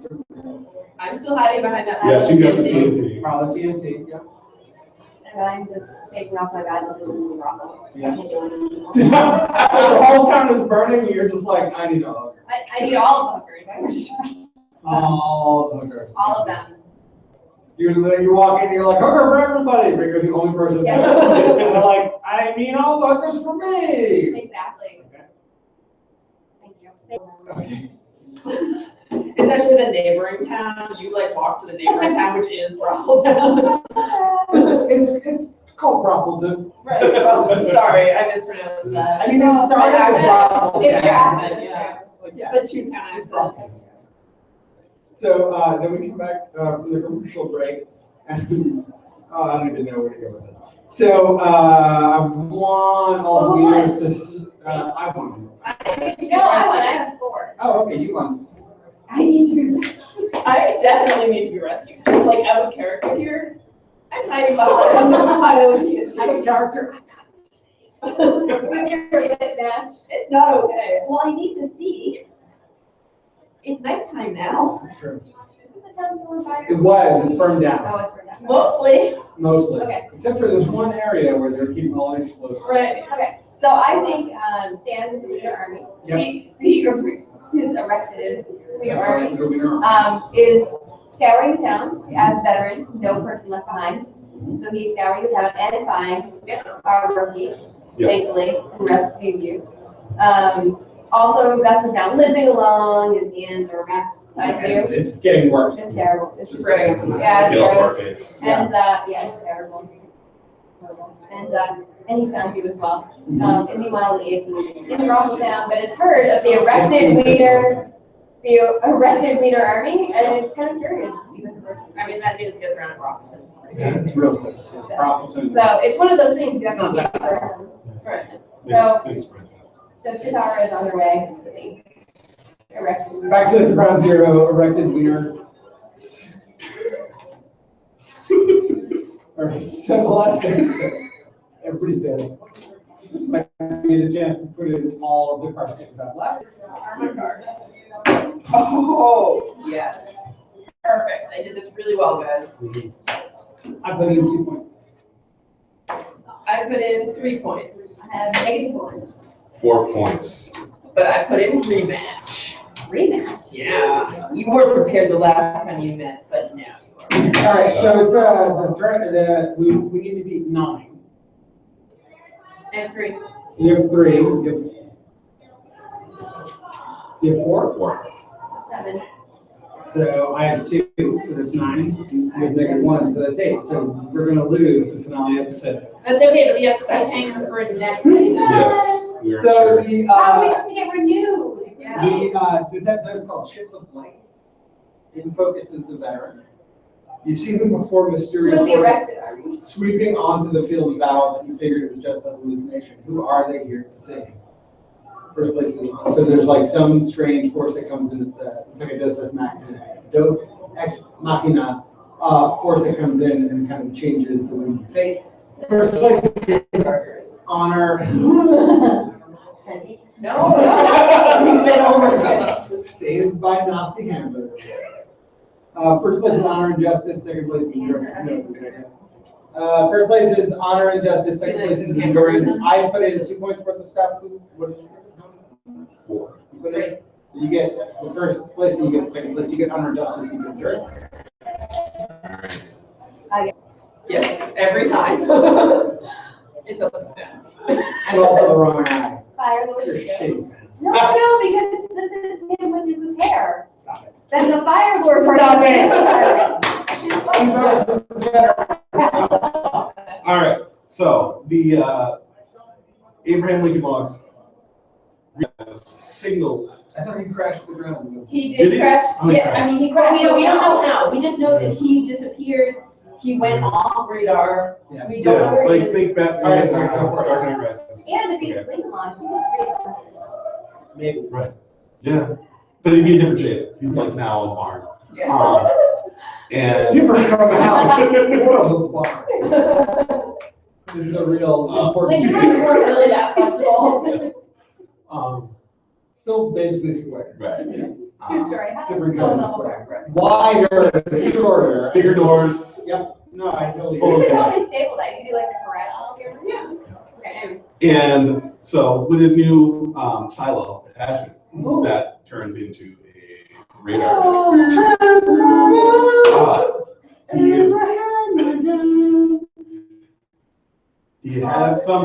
I'm still hiding behind that. Yeah, she's got the TNT. TNT. Probably TNT, yeah. And I'm just shaking off my bad decisions. Yeah. The whole town is burning, and you're just like, I need a hug. I need all of the hookers. All the hookers. All of them. You walk in, and you're like, hooker for everybody, but you're the only person. Yeah. And they're like, I mean all the hookers for me. Exactly. Thank you. Okay. It's actually the neighboring town. You like walk to the neighboring town, which is Brothel. It's called Brothleton. Right, well, sorry, I mispronounced that. I mean, it started My with accent. Brothel. It's your accent, yeah. Yeah. The two-town accent. So, then we come back from the commercial break, and I don't even know where to go with this. So, I want all the Who won? viewers to, I won. No, I won. I have 4. Oh, okay, you won. I need to be. I definitely need to be rescued. Just like out of character here. I'm hiding behind the pile of TNT. I'm a character. With your mismatch. It's not okay. Well, I need to see. It's nighttime now. That's true. Isn't the town still on fire? It was, it burned down, Oh, it's burned down. Mostly. mostly. Okay. Except for this one area where they're keeping all the explosives. Right. Okay, so I think Stan with the Wiener Army, Yep. his erected Wiener That's right, Army, it'll be normal. is scouring the town as a veteran, no person left behind. So he's scouring the town and finds our rookie, Yeah. thankfully, who rescues you. Also, Gus is now limping along, his hands are wrapped by It's you. it's getting worse. It's terrible. It's It's pretty. Yeah, Get off our it's face. and yeah, it's terrible. Horrible. And he's found you as well. And meanwhile, the AC is in the Rockville town, but it's heard of the erected Wiener Army, and it's kind of curious to see this person. I mean, that news gets around Brockton. Yeah, it's real good. It's Brockleton. So it's one of those things you have to see in person. Right. So- Thanks, Francesca. So Chitara is on her way to the erection. Back to the ground zero, erected wiener. All right, so the last thing, everybody's dead. This might be the chance to put in all of the cards that you have left. Armor cards. Oh, yes. Perfect. I did this really well, guys. I put in 2 points. I put in 3 points. I have -1. 4 points. But I put in rematch. Rematch. Yeah. You weren't prepared the last time you met, but now you are. All right, so it's the threat, we need to beat 9. And 3. You have 3, you have 4? 4. 7. So I have 2, so that's 9. You have -1, so that's 8. So we're gonna lose the finale episode. That's okay, but we have to set anchor for next season. Yes. We are So sure. the, How are we supposed to get renewed? this episode is called Ships of Light. It focuses the veteran. You see them before mysterious With the forces. erected army. sweeping onto the field of battle that you figured it was just a hallucination. Who are they here to save? First place is on. So there's like some strange force that comes in. It's like a Deus Ex Machina force that comes in and kind of changes the winds of fate. First place is honor. No, we've been over this. Saved by Nazi hamburgers. First place is honor and justice. Second place is endurance. First place is honor and justice. Second place is endurance. I put in 2 points worth of stuff. What is it? 4. You put in. So you get the first place, and you get the second place. You get honor and justice. You get endurance. Alright. Yes, every time. It's upside down. And also the wrong eye. Fire Lord. You're shitty. No, because this is him with his hair. Stop it. That's the Fire Lord. Stop it. Alright, so the Abraham Lincoln Logs signaled. I thought he crashed the ground. He Did did he? crash. Oh, he Yeah, crashed. I mean, he crashed, but we don't know how. We just know that he disappeared. He went off radar. Yeah. We don't know Yeah, where he like is. think Batman, Alright, sorry, go for it. Dark Knight Rises. And if he's Okay. Lincoln Logs, he would create Maybe. Right. Yeah. But it'd be a different shape. He's like now a barn. Yeah. And Different from a house. What a bar. This is a real Like, important. drones weren't really that flexible. Still basically square. right. Two-story house. Different still kind of double square. brick. Wider, shorter. Bigger doors. Yep. No, I totally Full You agree. could of totally staple that. You could do like the corral. Yeah. Okay. And so with his new silo attachment, that turns into a radar. He is. He has some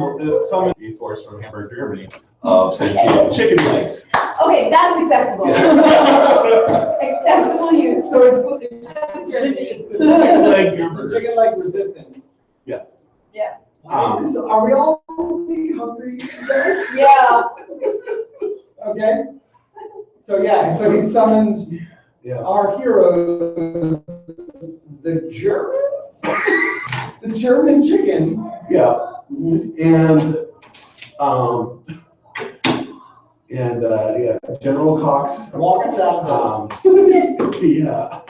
force from Hamburg, Germany, of sentient chicken legs. Okay, that's acceptable. Yeah. Acceptable use. So it's Chicken leg hamburgers. chicken leg resistance. Yes. So are we all hungry? Yeah. Okay. So yeah, so he summoned Yeah. our heroes, the Germans, the German chickens. Yeah. And yeah, General Cox. Walk us out of this. Yeah.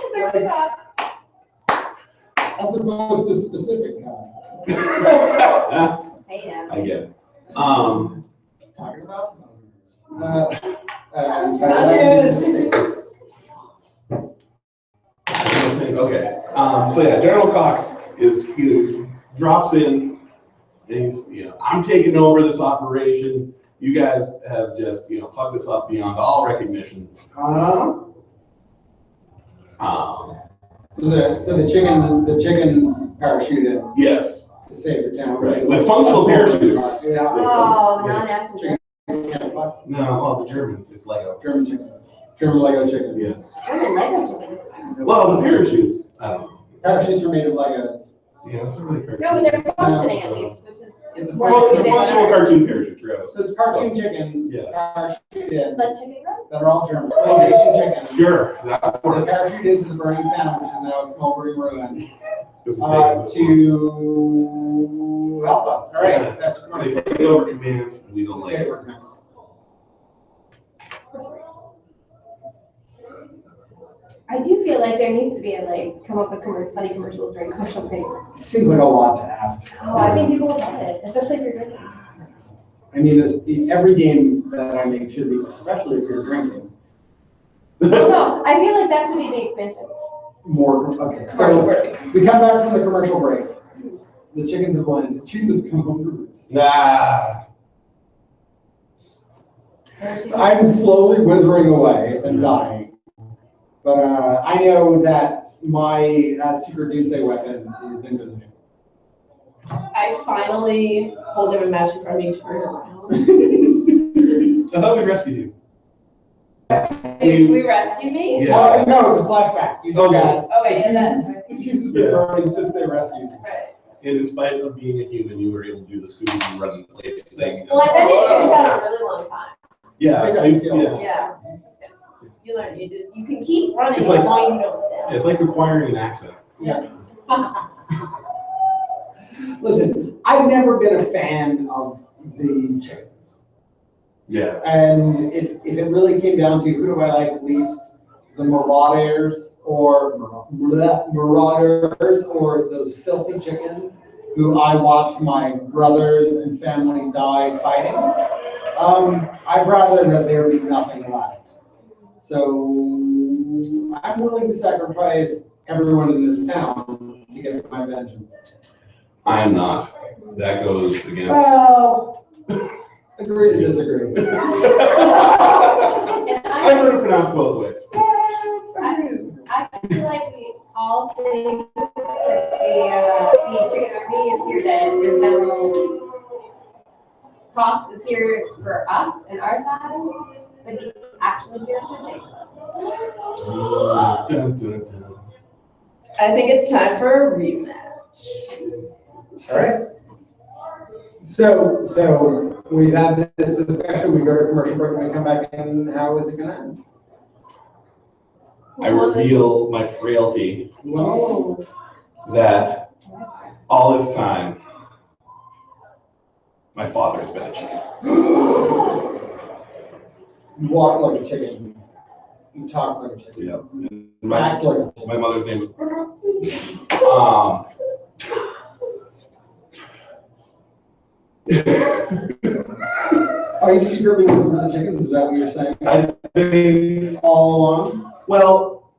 As opposed to specific cops. Hey, now. I get it. Talking about Okay. So yeah, General Cox he drops in and he's, I'm taking over this operation. You guys have just, fucked this up beyond all recognition. So the chickens parachute in Yes. to save the town. Right. With functional parachutes. Yeah. Oh, Yeah. non-ethnic. Can't fly. No, well, the German, it's Lego. German chickens. German Lego chickens. Yes. German Lego chickens. Well, the parachutes, I don't know. Parachutes are made of Legos. Yeah, that's not really fair. No, but they're functioning at least, which is. It's a Well, the functional functional cartoon parachutes, Travis. So it's cartoon chickens Yes. parachute in Let chicken run? that are all German. Claymation chickens. Sure, that They works. parachute into the burning town, which is now a smoldering ruin, 'Cause we take this to help us. All Yeah. right, that's one. They take over command, and we don't like it. I do feel like there needs to be come up with funny commercials during commercial breaks. It seems like a lot to ask. Oh, I think people will love it, especially if you're drinking. I mean, every game that I make should be, especially if you're drinking, Well, no, I feel like that should be the expansion. more. Okay, Commercial so break. we come back from the commercial break. The chickens have landed. The chickens have come home to roost. Nah. I'm slowly withering away and dying. But I know that my secret doomsday weapon is in position. I finally hold him in magic from me, turn around. I thought we rescued you. We rescued me? Yeah. No, it's a flashback. You Okay. got. Okay, and then, He's been burning since they rescued you. right. And in spite of being a human, you were able to do the Scooby-Doo run place thing. Well, I've been in Chickatown a really long time. Yeah, so yeah. Yeah. You learn, you can keep running It's as like- long as you don't look down. It's like requiring an accent. Yeah. listen, I've never been a fan of the chickens. Yeah. And if it really came down to who do I like least, the marauders or those filthy chickens who I watched my brothers and family die fighting, I'd rather that there be nothing left. So I'm willing to sacrifice everyone in this town to get my vengeance. I'm not. That goes against. Well, agree to disagree. I heard it pronounced both ways. I feel like we all think that the chicken army is here to general talks is here for us and our side, but he's actually here for Jacob. Dun, dun, dun. I think it's time for a rematch. All right. So we've had this discussion, we go to commercial break, and we come back in, how is it gonna end? I reveal my frailty Well, that all this time, my father's been a chicken. you walk like a chicken, you talk like a chicken, Yep. you And act like a chicken. my mother's name is. Are you secretly looking for the chickens, is that what you're saying? I think, All along? well,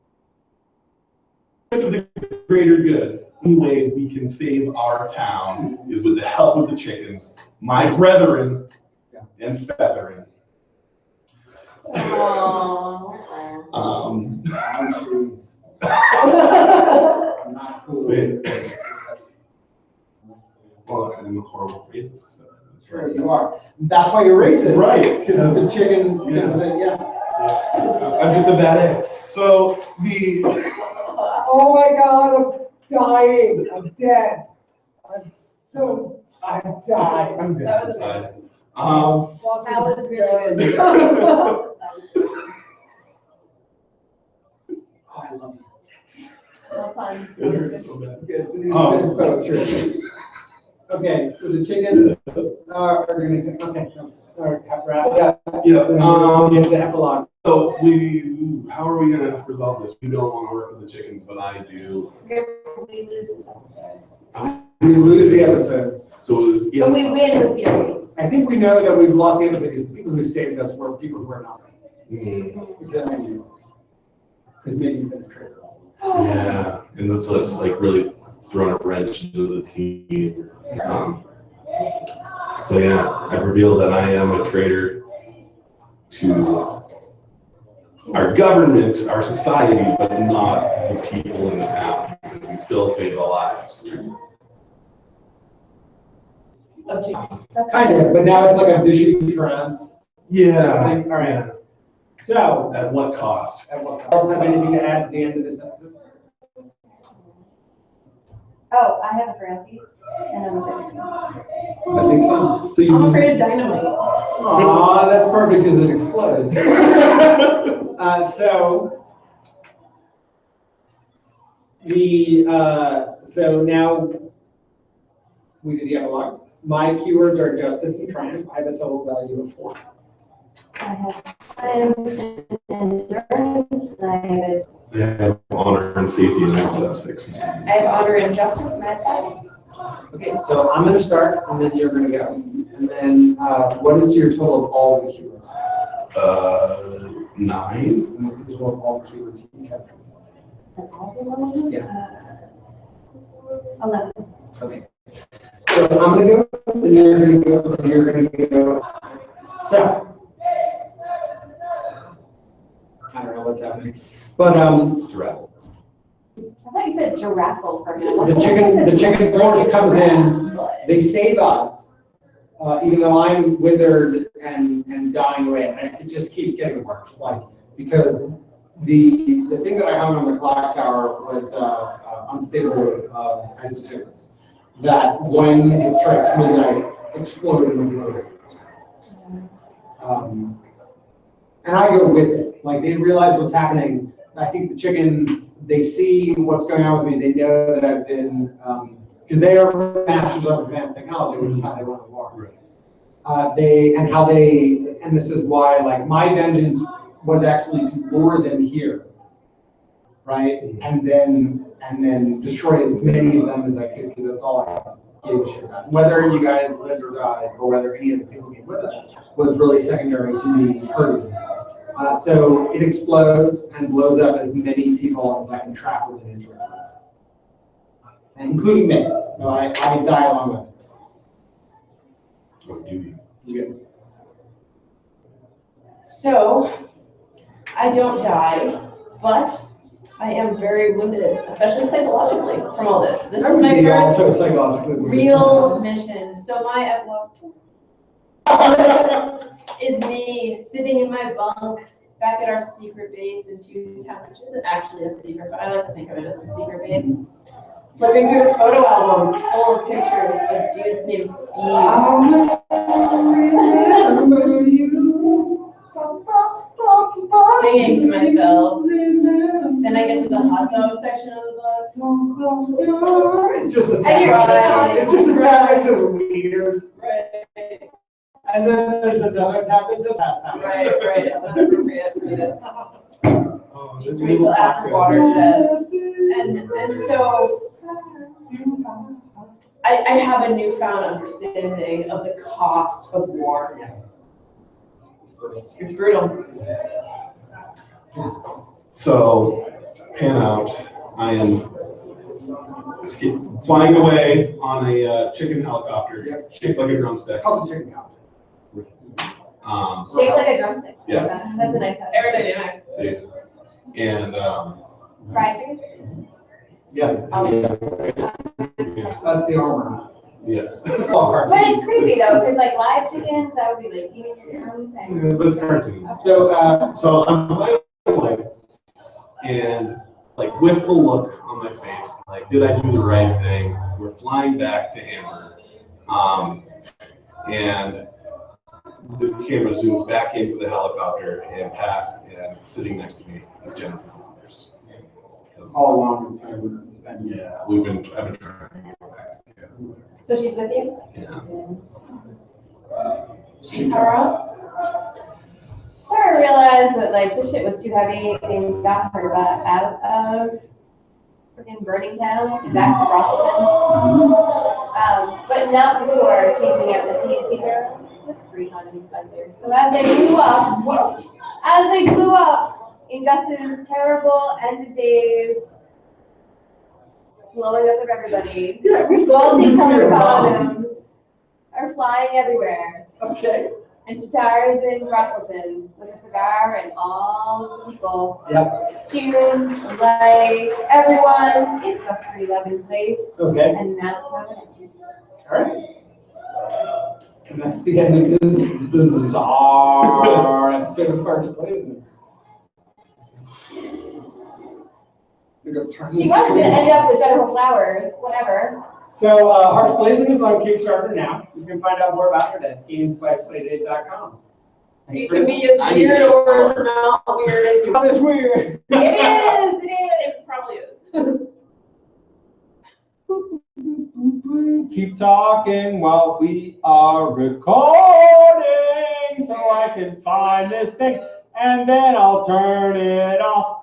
for the greater good, the only way we can save our town is with the help of the chickens, my brethren and feathering. Oh, jeez. Not cool. Wait. Well, I'm a horrible racist. So that's Sure, right. you are. That's why you're racist. Right. Because it's a chicken, because of the, yeah. I'm just a bad egg. So the. Oh my God, I'm dying, I'm dead. I've died. I'm good That was inside. Well, that was really good. Oh, I love it. Well, fun. It hurts so bad. That's good. It's poetry. Okay, so the chickens are gonna, okay, all right, wrap it up. Yeah. Get the epilogue. So how are we gonna resolve this? We don't want to work with the chickens, but I do. We lose this episode. We lose the episode. So it was. But we win the series. I think we know that we've lost the episode because the people who saved us were people who are not friends. Mm, That might be worse. Because maybe you've been a traitor. yeah, and that's what's like really thrown a wrench into the team. So yeah, I've revealed that I am a traitor to our government, our society, but not the people in the town. We still save the lives. Of chickens. Kind of, but now it's like a Vichy France. Yeah. All right. Yeah. So, At what cost? else have anything to add to the end of this episode? Oh, I have a frailty, and I'm a chicken. That makes sense. So I'm afraid of dynamite. Aw, that's perfect because it explodes. So now we do the epilogues. My keywords are justice and triumph. I have a total value of 4. I have time and endurance, and I have honor and safety, and I also have 6. I have honor and justice, and I have fighting. Okay, so I'm gonna start and then you're gonna go. And then what is your total of all the keywords? 9. And this is what all the keywords you have. Yeah. 11. Okay. So I'm gonna go, and you're gonna go, and you're gonna go. So. I don't know what's happening. But Giraffe. I thought you said giraffe for a minute. the chicken force comes in, they save us, even though I'm withered and dying away, and it just keeps getting worse, like, because the thing that I hung on the clock tower was unstable isotopes that when it strikes midnight explode in the road. And I go with it. Like, they realize what's happening. I think the chickens, they see what's going on with me. They know that I've been because they are masters of advanced technology, which is how they run the war. Right. And this is why, like, my vengeance was actually to lure them here, right? And then destroy as many of them as I could, because that's all I gave a shit about. Whether you guys lived or died, or whether any of the people came with us, was really secondary to me hurting. So it explodes and blows up as many people as I can trap within inch radius, including me. So I die along with it. What do you? You So, I don't die, but I am very wounded, especially psychologically, from all this. This was my first also psychologically wounded. real mission. So my epilogue is me sitting in my bunk back at our secret base in Toontown, which isn't actually a secret, but I like to think of it as a secret base. Flipping through this photo album full of pictures of dudes named Steve. Singing to myself. Then I get to the hot dog section of the book. It's just a And tab. you're right. It's just a tab that says leaders. Right, And then there's another tab that says pastime. right, it's not appropriate for this. Oh, These this wait till little after cocktail. watershed. And so I have a newfound understanding of the cost of war. It's brutal. So, pan out. I am flying away on a chicken helicopter, shaped like a drumstick. Called the chicken cow. Shaped like a drumstick. Yeah. That's a nice touch. Aerodynamic. And Fried chicken? Yes. That's the armor. yes. But it's creepy though, because like live chickens, that would be like eating your own saying. But it's cartoon. So, So I'm flying away, and like wistful look on my face, like did I do the right thing? We're flying back to Hammer, and the camera zooms back into the helicopter and past, and sitting next to me is Jennifer Flowers. all along. Yeah, I've been trying to get back together. So she's with you? Yeah. Shitara? Sarah realized that like this shit was too heavy and got her butt out of freaking Burning Town and back to Brockleton. But not before changing out the TNT barrels with freeze on and dispensers. So as they blew up in Gus's terrible end of days, blowing up of everybody, Yeah, we still have multi-colored nuclear bomb. condoms are flying everywhere. Okay. And Chitara's in Brockleton with a cigar and all of the people. Yep. Tunes, lights, everyone. It's a free loving place. Okay. And that's how it ends. All right. And that's the end of this bizarre episode of Hearts Blazing. She was going to end up with Jennifer Flowers, whatever. So, Hearts Blazing is on Kickstarter now. You can find out more about it at gamesbyplaydate.com. You can be as weird or as not weird as you That is weird. It probably is. Keep talking while we are recording so I can find this thing and then I'll turn it off.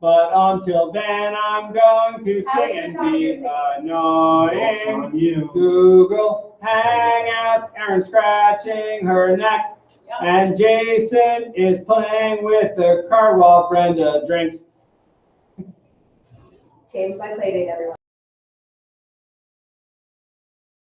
But until then, I'm going to sing and be annoying. Google Hangouts, Erin scratching her neck, and Jason is playing with the card while Brenda drinks. Games by Playdate, everyone.